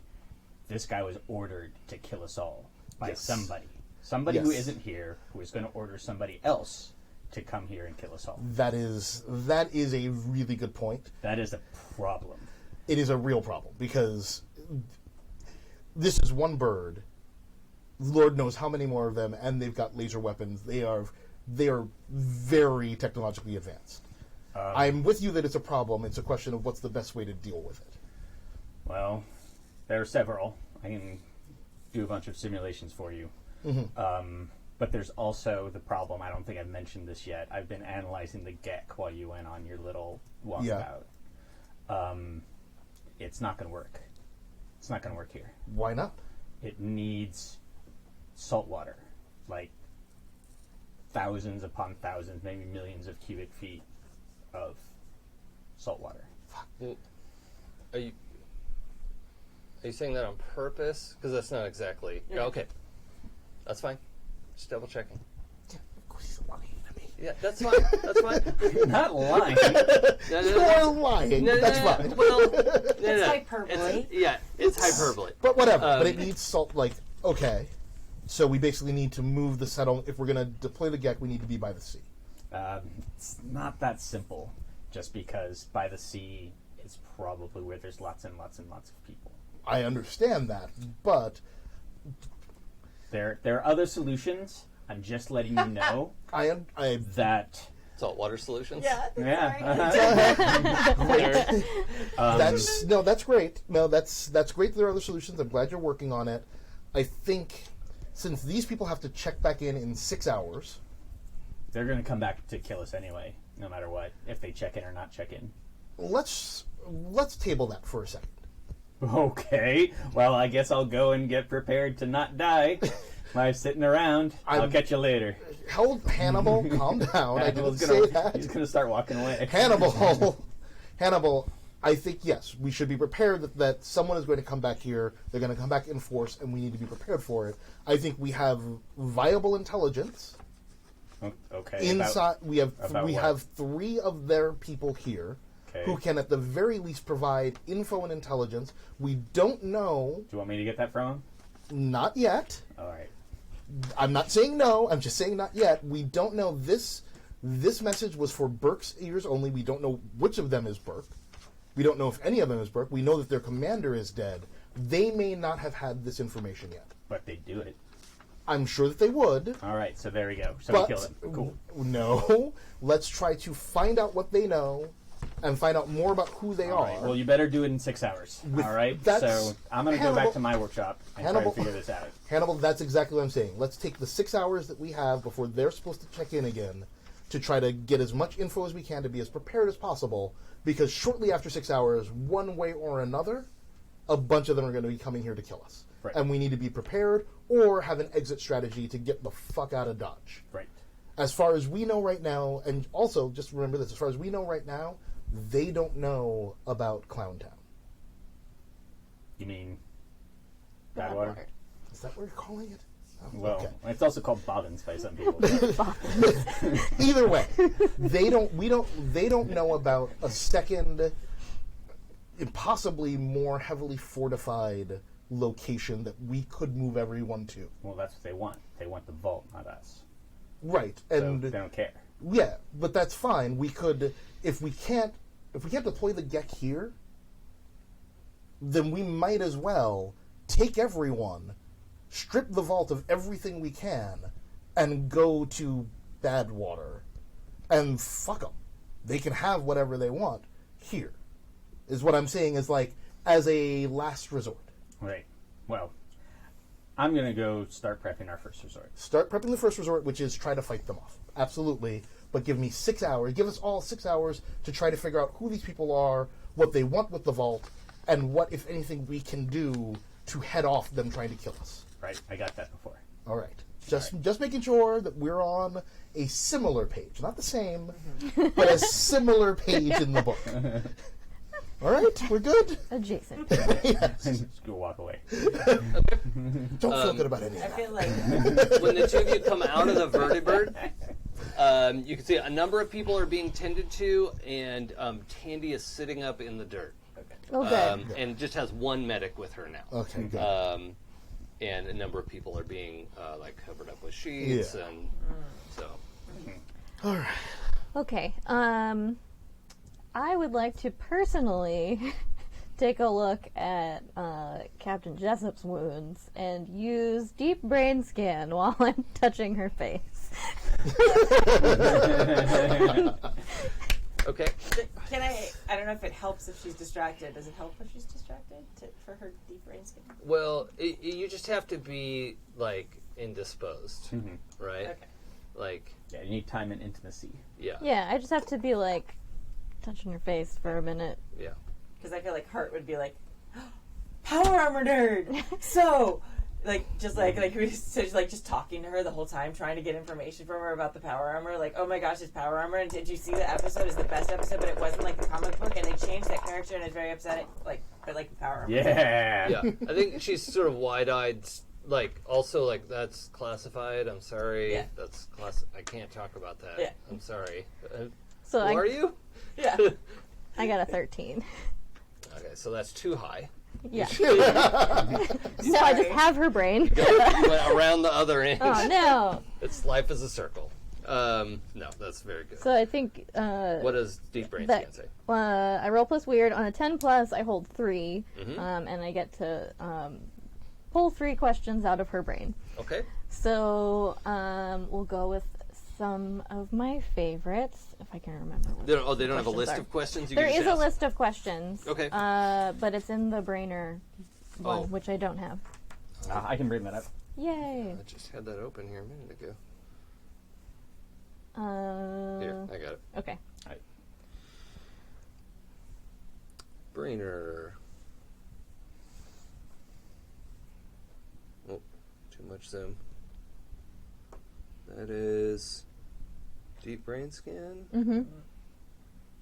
F: this guy was ordered to kill us all by
C: Yes.
F: somebody. Somebody who
C: Yes.
F: isn't here, who is going to order somebody else to come here and kill us all.
C: That is a really good point.
F: That is a problem.
C: It is a real problem because this is one bird. Lord knows how many more of them, and they've got laser weapons. They are very technologically advanced. I'm with you that it's a problem. It's a question of what's the best way to deal with it.
F: Well, there are several. I can do a bunch of simulations for you. But there's also the problem, I don't think I've mentioned this yet. I've been analyzing the Gek while you went on your little walkabout. It's not going to work. It's not going to work here.
C: Why not?
F: It needs salt water, like thousands upon thousands, maybe millions of cubic feet of salt water.
B: Are you saying that on purpose? Because that's not exactly.
D: Yeah.
B: Okay. That's fine. Just double checking.
C: Of course he's lying to me.
B: Yeah, that's fine. That's fine.
F: Not lying.
B: No,
C: You are lying, but that's fine.
B: Well,
D: It's hyperbole.
B: It's hyperbole.
C: But whatever. But it needs salt. Like, okay, so we basically need to move the settle. If we're going to deploy the Gek, we need to be by the sea.
F: It's not that simple, just because by the sea is probably where there's lots and lots and lots of people.
C: I understand that, but
F: There are other solutions. I'm just letting you know
C: I
F: that.
B: Saltwater solutions.
D: Yeah.
C: that's great. No, that's great. There are other solutions. I'm glad you're working on it. I think since these people have to check back in 6 hours,
F: They're going to come back to kill us anyway, no matter what, if they check in or not check in.
C: let's table that for a second.
F: Okay, well, I guess I'll go and get prepared to not die by sitting around. I'll catch you later.
C: Hold Hannibal, calm down. I didn't
F: Hannibal's
C: say
F: gonna-
C: that.
F: He's going to start walking away.
C: Hannibal, I think, yes, we should be prepared that someone is going to come back here. They're going to come back in force, and we need to be prepared for it. I think we have viable intelligence.
F: Okay.
C: Inside, we have
F: about what?
C: 3 of their people here
F: Okay.
C: who can, at the very least, provide info and intelligence. We don't know,
F: Do you want me to get that from him?
C: not yet.
F: All right.
C: I'm not saying no. I'm just saying not yet. We don't know this. This message was for Burke's ears only. We don't know which of them is Burke. We don't know if any of them is Burke. We know that their commander is dead. They may not have had this information yet.
F: But they do it.
C: I'm sure that they would.
F: All right, so there we go. So
C: But
F: we kill him. Cool.
C: no, let's try to find out what they know and find out more about who they
F: All
C: are.
F: right. Well, you better do it in 6 hours.
C: With-
F: All right.
C: that's-
F: So I'm going to go back to my workshop and try
C: Hannibal-
F: to figure this out.
C: Hannibal, that's exactly what I'm saying. Let's take the 6 hours that we have before they're supposed to check in again to try to get as much info as we can to be as prepared as possible, because shortly after 6 hours, one way or another, a bunch of them are going to be coming here to kill us.
F: Right.
C: And we need to be prepared or have an exit strategy to get the fuck out of Dodge.
F: Right.
C: As far as we know right now, and also just remember this, as far as we know right now, they don't know about Clown Town.
F: You mean Badwater?
C: Is that what you're calling it? Oh,
F: Well,
C: okay.
F: it's also called Bobbins by some people.
C: Either way, they don't know about a second, possibly more heavily fortified location that we could move everyone to.
F: Well, that's what they want. They want the vault, not us.
C: Right,
F: So
C: and
F: they don't care.
C: yeah, but that's fine. We could, if we can't deploy the GEC here, then we might as well take everyone, strip the vault of everything we can, and go to Badwater, and fuck them. They can have whatever they want here. Is what I'm saying is like as a last resort.
F: Right. Well, I'm going to go start prepping our first resort.
C: Start prepping the first resort, which is try to fight them off. Absolutely. But give me 6 hours. Give us all 6 hours to try to figure out who these people are, what they want with the vault, and what, if anything, we can do to head off them trying to kill us.
F: Right. I got that before.
C: All right. Just making sure that we're on a similar page. Not the same, but a similar page in the book. All right, we're good.
E: Adjacent.
C: Yes.
F: Just go walk away.
C: Don't feel good about any
D: I
C: of that.
D: feel like
B: When the two of you come out of the vertibird, you can see a number of people are being tended to, and Tandy is sitting up in the dirt.
E: Oh, good.
B: And just has one medic with her now.
C: Okay, good.
B: And a number of people are being like covered up with sheets,
C: Yeah.
B: and so.
C: All right.
E: Okay. I would like to personally take a look at Captain Jessup's wounds and use deep brain scan while I'm touching her face.
B: Okay.
D: can I don't know if it helps if she's distracted. Does it help if she's distracted for her deep brain scan?
B: Well, you just have to be like indisposed, right?
D: Okay.
B: Like,
F: Yeah, you need time and intimacy.
B: yeah,
E: Yeah, I just have to be like touching her face for a minute.
B: yeah.
D: Because I feel like Hart would be like, power armor nerd. So, just talking to her the whole time, trying to get information from her about the power armor. Like, oh my gosh, it's power armor. And did you see the episode? It's the best episode, but it wasn't like the comic book, and they changed that character, and it's very upsetting. Like, but like the power armor.
F: Yeah.
B: Yeah, I think she's sort of wide-eyed. Like, also, like, that's classified. I'm sorry.
D: Yeah.
B: That's I can't talk about that.
D: Yeah.
B: I'm sorry.
E: So
B: Who are you?
D: Yeah.
E: I got a 13.
B: Okay, so that's too high.
E: Yeah. So I just have her brain.
B: You went around the other end.
E: Oh no.
B: It's life is a circle. No, that's very good.
E: So I think
B: What does deep brain
E: that-
B: scan say?
E: I roll plus weird. On a 10 plus, I hold 3,
B: Mm-hmm.
E: and I get to pull 3 questions out of her brain.
B: Okay.
E: So we'll go with some of my favorites, if I can remember. What
B: They don't have a
E: questions
B: list
E: are.
B: of questions? You
E: There
B: can
E: is
B: just
E: a
B: ask.
E: list of questions.
B: Okay.
E: But it's in the brainer one,
B: Oh.
E: which I don't have.
F: I can bring that up.
E: Yay.
B: I just had that open here a minute ago.
E: Uh,
B: Here, I got it.
E: Okay.
B: Brainer. Oh, too much zoom. That is deep brain scan.
E: Mm-hmm.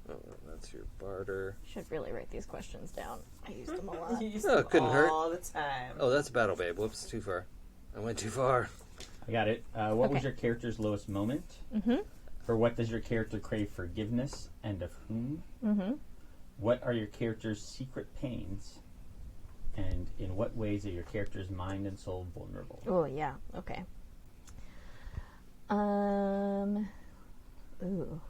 B: Oh, that's your barter.
E: Should really write these questions down. I used them a lot.
D: You use
B: Oh,
D: them
B: couldn't hurt.
D: all the time.
B: Oh, that's Battle Babe. Whoops, too far. I went too far.
F: I got it. What was
E: Okay.
F: your character's lowest moment?
E: Mm-hmm.
F: For what does your character crave forgiveness, and of whom?
E: Mm-hmm.
F: What are your character's secret pains? And in what ways are your character's mind and soul vulnerable?
E: Oh yeah. Okay. Ooh.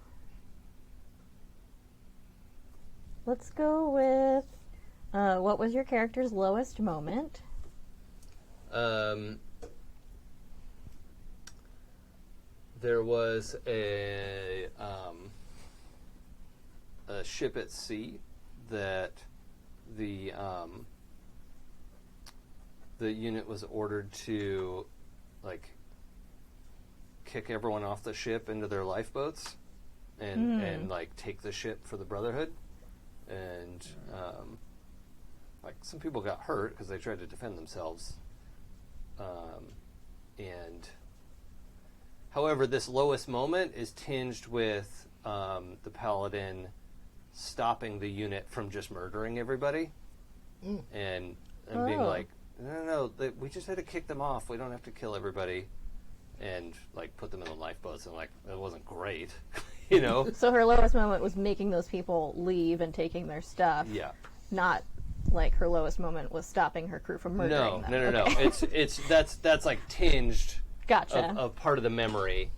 E: Let's go with what was your character's lowest moment?
B: There was a a ship at sea that the unit was ordered to, like, kick everyone off the ship into their lifeboats and like take the ship for the Brotherhood. And like, some people got hurt because they tried to defend themselves. And however, this lowest moment is tinged with the Paladin stopping the unit from just murdering everybody, and being like, no, we just had to kick them off. We don't have to kill everybody, and like put them in the lifeboats. And like, that wasn't great, you know.
E: So her lowest moment was making those people leave and taking their stuff.
B: Yeah.
E: Not like her lowest moment was stopping her crew from murdering them.
B: No. It's that's like tinged.
E: Gotcha.
B: Of part of the memory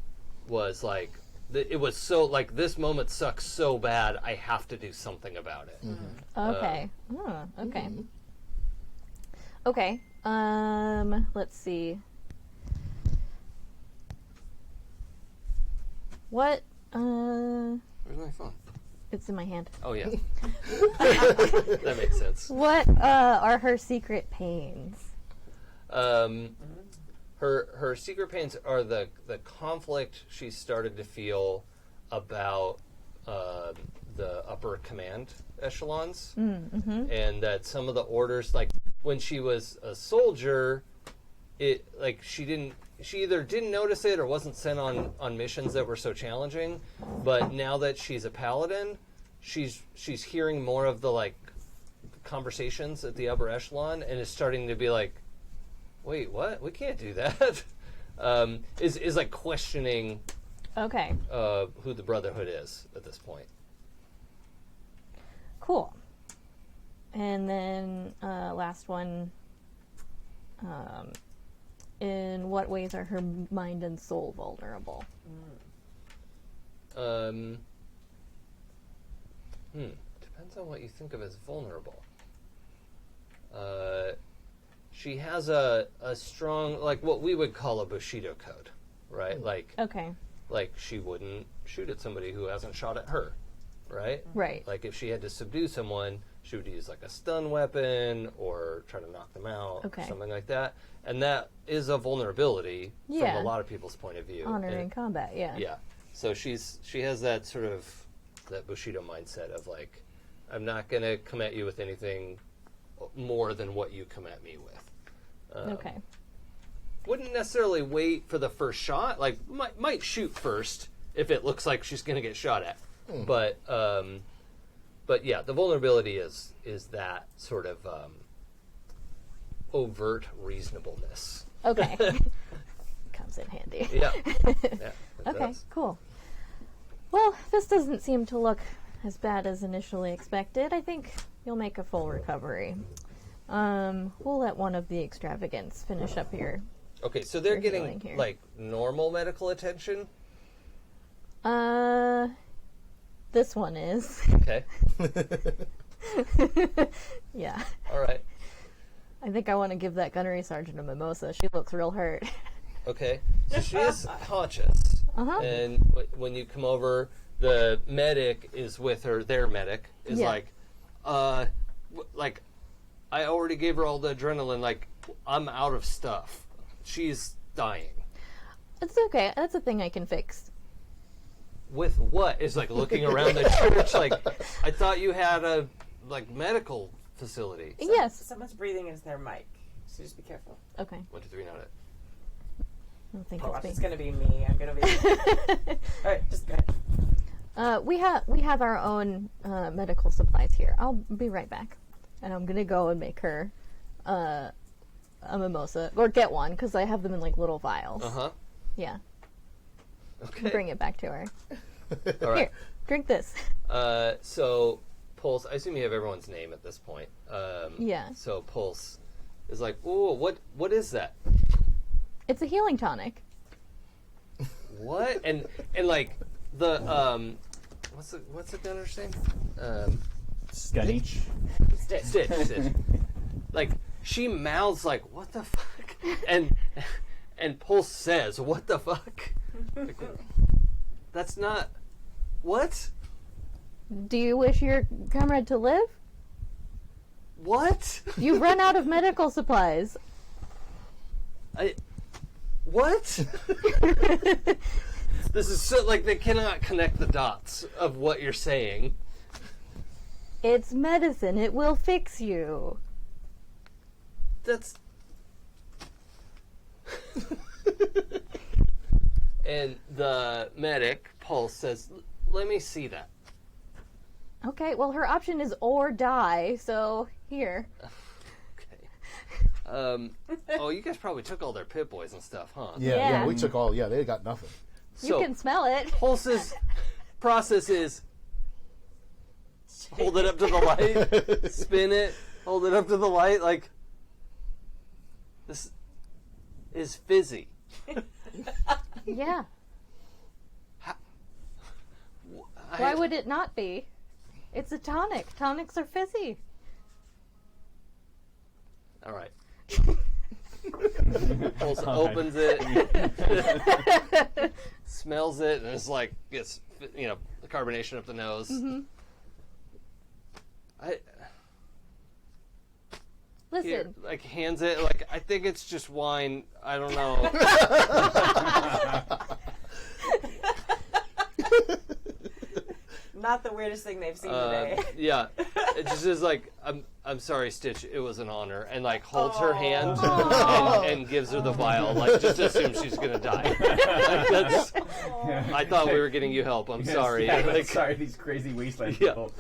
B: was like, it was so like, this moment sucks so bad, I have to do something about it.
E: Okay. Okay. Okay. Let's see. What?
B: Where's my phone?
E: It's in my hand.
B: Oh yeah. That makes sense.
E: What are her secret pains?
B: Her secret pains are the conflict she started to feel about the upper command echelons, and that some of the orders, like when she was a soldier, it like she either didn't notice it or wasn't sent on missions that were so challenging. But now that she's a paladin, she's hearing more of the like conversations at the upper echelon, and is starting to be like, wait, what? We can't do that. Is like questioning
E: Okay.
B: who the Brotherhood is at this point.
E: Cool. And then last one. In what ways are her mind and soul vulnerable?
B: Depends on what you think of as vulnerable. She has a strong, like what we would call a Bushido code, right? Like,
E: Okay.
B: like she wouldn't shoot at somebody who hasn't shot at her, right?
E: Right.
B: Like if she had to subdue someone, she would use like a stun weapon or try to knock them out,
E: Okay.
B: or something like that. And that is a vulnerability
E: Yeah.
B: from a lot of people's point of view.
E: Honor
B: And-
E: in combat, yeah.
B: yeah. So she has that sort of, that Bushido mindset of like, I'm not going to come at you with anything more than what you come at me with.
E: Okay.
B: Wouldn't necessarily wait for the first shot. Like, might shoot first if it looks like she's going to get shot at. But yeah, the vulnerability is that sort of overt reasonableness.
E: Okay. Comes in handy.
B: Yeah. Yeah, it
E: Okay,
B: does.
E: cool. Well, this doesn't seem to look as bad as initially expected. I think you'll make a full recovery. We'll let one of the extravagants finish up here.
B: Okay, so they're
E: You're
B: getting
E: healing here.
B: like normal medical attention.
E: This one is.
B: Okay.
E: Yeah.
B: All right.
E: I think I want to give that gunnery sergeant a mimosa. She looks real hurt.
B: Okay. So she is conscious.
E: Uh-huh.
B: And when you come over, the medic is with her. Their medic is
E: Yeah.
B: like, I already gave her all the adrenaline. Like, I'm out of stuff. She's dying.
E: It's okay. That's a thing I can fix.
B: With what? Is like looking around the church. Like, I thought you had a like medical facility.
E: Yes.
D: Someone's breathing into their mic, so just be careful.
E: Okay.
B: 1, 2, 3, not it.
E: I don't think
D: Oh,
E: it's
D: it's
E: me.
D: gonna be me. I'm gonna be. All right, just go ahead.
E: We have our own medical supplies here. I'll be right back, and I'm gonna go and make her a mimosa, or get one, because I have them in like little vials.
B: Uh-huh.
E: Yeah.
B: Okay.
E: Bring it back to her.
B: All right.
E: Here, drink this.
B: So Pulse, I assume you have everyone's name at this point.
E: Yeah.
B: So Pulse is like, ooh, what is that?
E: It's a healing tonic.
B: What? And like the what's the gunner's name?
F: Stunich.
B: Stitch. Like she mouths like, what the fuck? And Pulse says, what the fuck? Like, that's not what?
E: Do you wish your comrade to live?
B: What?
E: You've run out of medical supplies.
B: What? This is so, like, they cannot connect the dots of what you're saying.
E: It's medicine. It will fix you.
B: That's... And the medic, Pulse, says, let me see that.
E: Okay, well, her option is or die, so here.
B: Okay. Oh, you guys probably took all their Pit Boys and stuff, huh?
C: Yeah, we took all. Yeah, they got nothing.
E: You can smell it.
B: Pulse's process is hold it up to the light, spin it, hold it up to the light, like, this is fizzy.
E: Yeah. Why would it not be? It's a tonic. Tonics are fizzy.
B: All right. Pulse opens it, smells it, and it's like, gets, the carbonation up the nose.
E: Mm-hmm. Listen.
B: Here, like, hands it, like, I think it's just wine. I don't know.
D: Not the weirdest thing they've seen today.
B: Yeah, it just is like, I'm sorry, Stitch. It was an honor, and like holds her hand and gives her the vial. Like, just assumes she's gonna die. Like, that's, I thought we were getting you help. I'm sorry.
F: Yeah,
B: like,
F: sorry, these crazy wasteland people.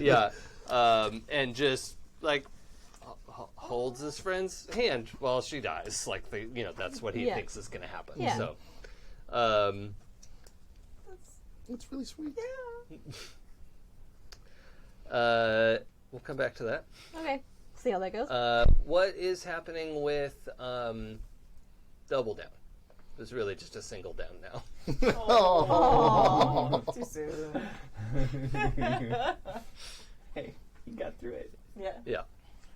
B: Yeah, and just like holds his friend's hand while she dies. Like, that's what he thinks is gonna happen.
E: Yeah.
B: So,
C: It's really sweet.
B: we'll come back to that.
E: Okay. See how that goes.
B: What is happening with Double Down? It's really just a single down now.
D: Oh, too soon.
F: Hey, you got through it.
D: Yeah.
B: Yeah,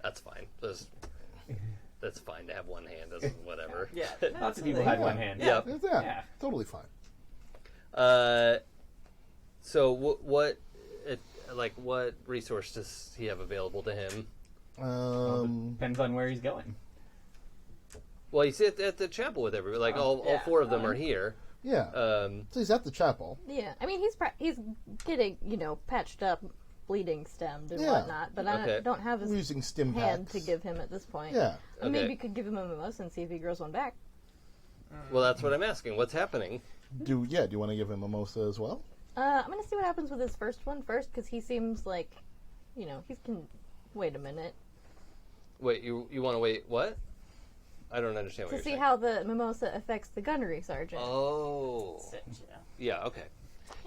B: that's fine. That's fine to have one hand. That's whatever.
D: Yeah.
F: Lots of people had one hand.
B: Yeah.
C: Yeah, totally fine.
B: So what resource does he have available to him?
F: Depends on where he's going.
B: Well, he's at the chapel with everybody. Like all four of them are here.
C: Yeah. So he's at the chapel.
E: Yeah. I mean, he's getting, patched up, bleeding, stemmed, and
C: Yeah.
E: whatnot, but I don't have
C: We're
E: his
C: using stim
E: hand
C: packs.
E: to give him at this point.
C: Yeah.
E: And maybe you could give him a mimosa and see if he grows one back.
B: Well, that's what I'm asking. What's happening?
C: Do you want to give him a mimosa as well?
E: I'm going to see what happens with his first one first, because he seems like, he can... Wait a minute.
B: Wait, you want to wait? What? I don't understand what
E: To
B: you're
E: see
B: saying.
E: how the mimosa affects the gunnery sergeant.
B: Oh. Yeah, okay.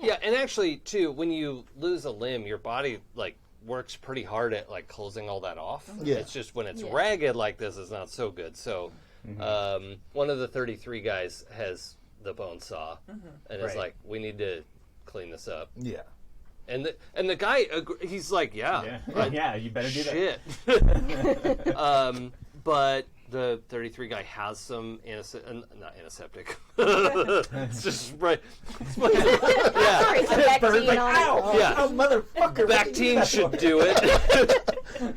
B: Yeah, and actually, too, when you lose a limb, your body, works pretty hard at, closing all that off.
C: Yeah.
B: It's just when it's ragged like this, it's not so good. So, one of the 33 guys has the bone saw, and is like, we need to clean this up.
C: Yeah.
B: And the guy, he's like,
F: Yeah, you better do that.
B: shit. But the 33 guy has some not antiseptic. It's just right. Yeah.
E: Sorry, some Bactine on it.
B: Yeah.
F: Oh, motherfucker.
B: Bactine should do it.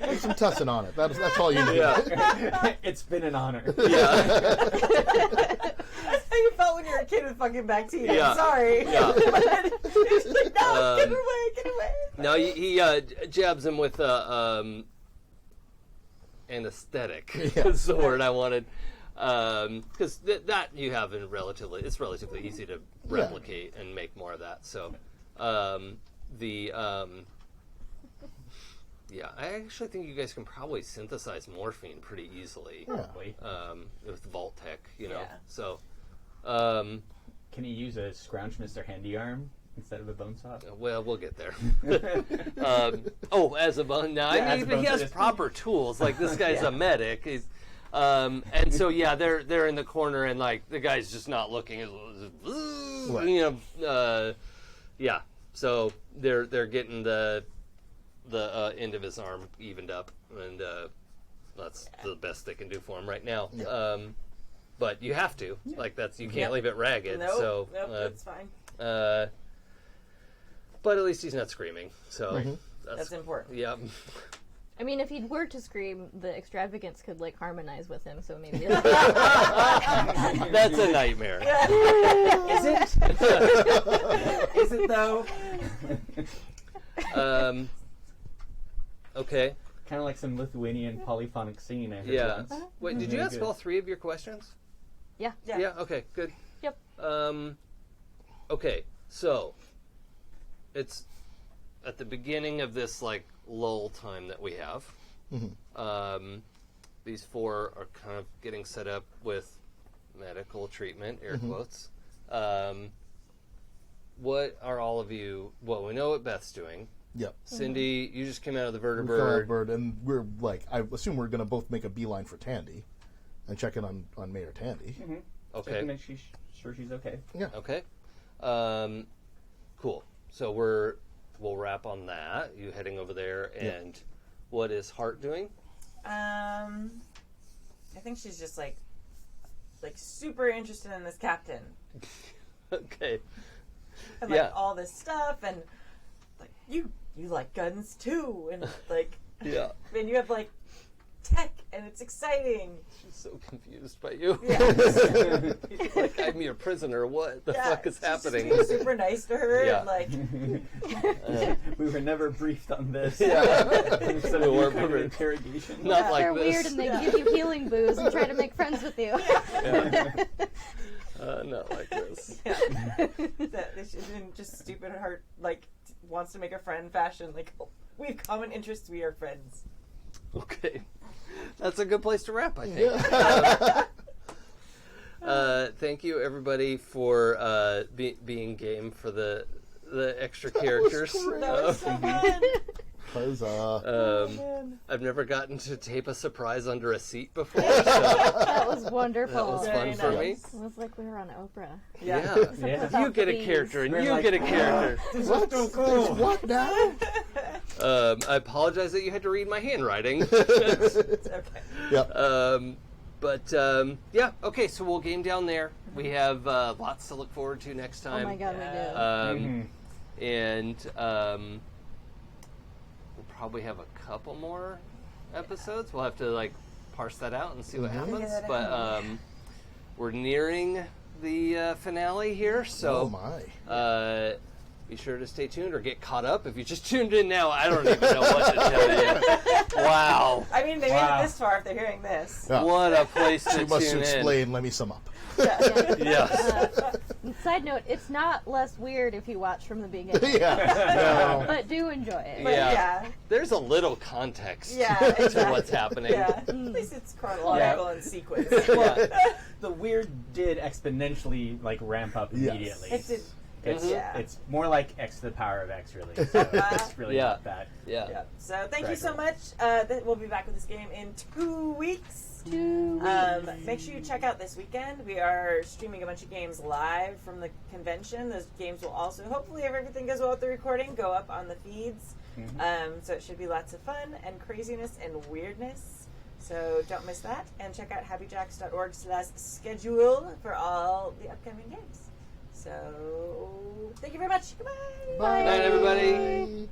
C: Put some tussin on it. That's all you need.
B: Yeah.
F: It's been an honor.
B: Yeah.
D: That's how you felt when you were a kid with fucking Bactine.
B: Yeah.
D: I'm sorry.
B: Yeah.
D: He's like, no, get away.
B: No, he jabs him with anesthetic. That's the word I wanted. Because that you have it's relatively easy to replicate and make more of that. So, yeah, I actually think you guys can probably synthesize morphine pretty easily.
F: Probably.
B: With Vault-Tec,
D: Yeah.
B: So,
F: Can he use a scrounge Mr. Handy Arm instead of a bone saw?
B: well, we'll get there. As a bone. No,
F: Yeah,
B: I
F: as
B: mean,
F: a bone
B: he has
F: saw,
B: proper tools. Like, this guy's a medic. He's, and so, yeah, they're in the corner, and the guy's just not looking. Yeah. So they're getting the end of his arm evened up, and that's the best they can do for him right now.
C: Yeah.
B: But you have to. You can't leave it ragged.
D: Nope,
B: So
D: that's fine.
B: but at least he's not screaming. So
D: That's important.
B: Yep.
E: I mean, if he were to scream, the extravagance could like harmonize with him. So maybe.
B: That's a nightmare.
F: Is it? Is it though?
B: Okay.
F: Kind of like some Lithuanian polyphonic scene. I heard
B: Yeah.
F: once.
B: Wait, did you ask all 3 of your questions?
E: Yeah.
B: Yeah. Okay. Good.
E: Yep.
B: Okay. So it's at the beginning of this like lull time that we have. These 4 are kind of getting set up with medical treatment, air quotes. What are all of you? Well, we know what Beth's doing.
C: Yep.
B: Cindy, you just came out of the
C: We're
B: vertibird.
C: bird, and we're like, I assume we're going to both make a beeline for Tandy and check in on Mayor Tandy.
F: Just to
B: Okay.
F: make sure she's okay.
C: Yeah.
B: Okay. Cool. So we'll wrap on that. You heading over there, and what is Hart doing?
D: I think she's just like super interested in this captain
B: Okay.
D: and
B: Yeah.
D: all this stuff, and like you like guns too, and like
B: Yeah.
D: and you have like tech, and it's exciting.
B: She's so confused by you.
D: Yeah.
B: Like, I'm your prisoner. What the fuck is
D: she's just
B: happening?
D: being super nice to her,
B: Yeah.
D: and like
F: We were never briefed on this.
B: Yeah.
F: Instead
B: We
F: of
B: weren't
F: kind of
B: briefed.
F: interrogation.
B: Not like
E: They're
B: this.
E: weird and they give you healing booze and try to make friends with you.
B: Not like this.
D: that she's in just stupid heart, like wants to make a friend fashion. Like we have common interests, we are friends.
B: Okay. That's a good place to wrap, I think. Thank you, everybody, for being game for the extra characters.
D: That was so fun.
C: Huzzah.
B: I've never gotten to tape a surprise under a seat before, so
E: That was wonderful.
B: that was fun
D: Very
B: for me.
D: nice.
E: It was like we were on Oprah.
B: Yeah.
F: Yeah.
B: You get a character, and you get a character.
C: What now?
B: I apologize that you had to read my handwriting.
D: It's okay.
C: Yep.
B: Yeah, okay, so we'll game down there. We have lots to look forward to next time.
E: Oh my god, we do.
B: And we'll probably have a couple more episodes. We'll have to like parse that out and see what happens.
D: Figure that
B: But
D: out.
B: we're nearing the finale here, so
C: Oh my.
B: be sure to stay tuned or get caught up. If you just tuned in now, I don't even know what to tell you. Wow.
D: I mean, they made it this far if they're hearing this.
C: Yeah.
B: What a place to
C: You must
B: tune
C: explain. Let me sum up.
E: Yeah.
B: in. Yes.
E: Side note, it's not less weird if you watch from the beginning.
C: Yeah. No.
E: But do enjoy it.
D: But
B: Yeah. There's a little context
D: exactly.
B: to what's happening.
D: Yeah. At least it's chronological and sequence.
B: Yeah.
F: The weird did exponentially like ramp up
C: Yes.
F: immediately.
D: It's
F: It's more like X to the power of X, really. So it's really
B: Yeah.
F: not that.
B: Yeah.
D: Yeah. So thank you so
F: Right.
D: much. We'll be back with this game in 2 weeks. Make sure you check out this weekend. We are streaming a bunch of games live from the convention. Those games will also, hopefully, if everything goes well with the recording, go up on the feeds. So it should be lots of fun and craziness and weirdness. So don't miss that. And check out happyjacks.org/schedule for all the upcoming games. So thank you very much. Goodbye.
C: Bye.
B: Night, everybody.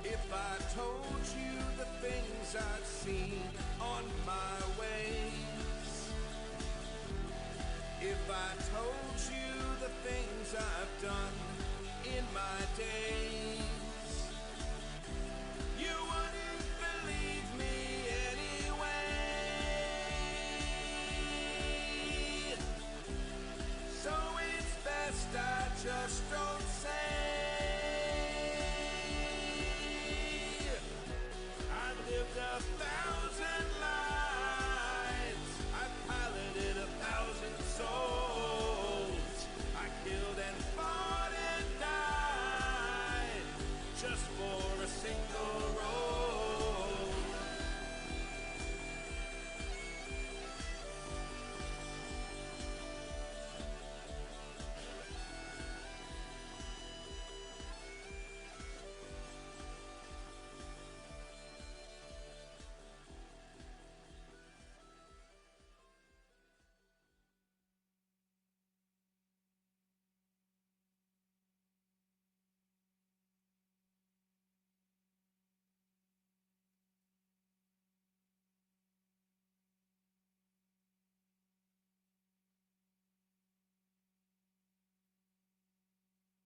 A: If I told you the things I've seen on my ways, if I told you the things I've done in my days, you wouldn't believe me anyway. So it's best I just don't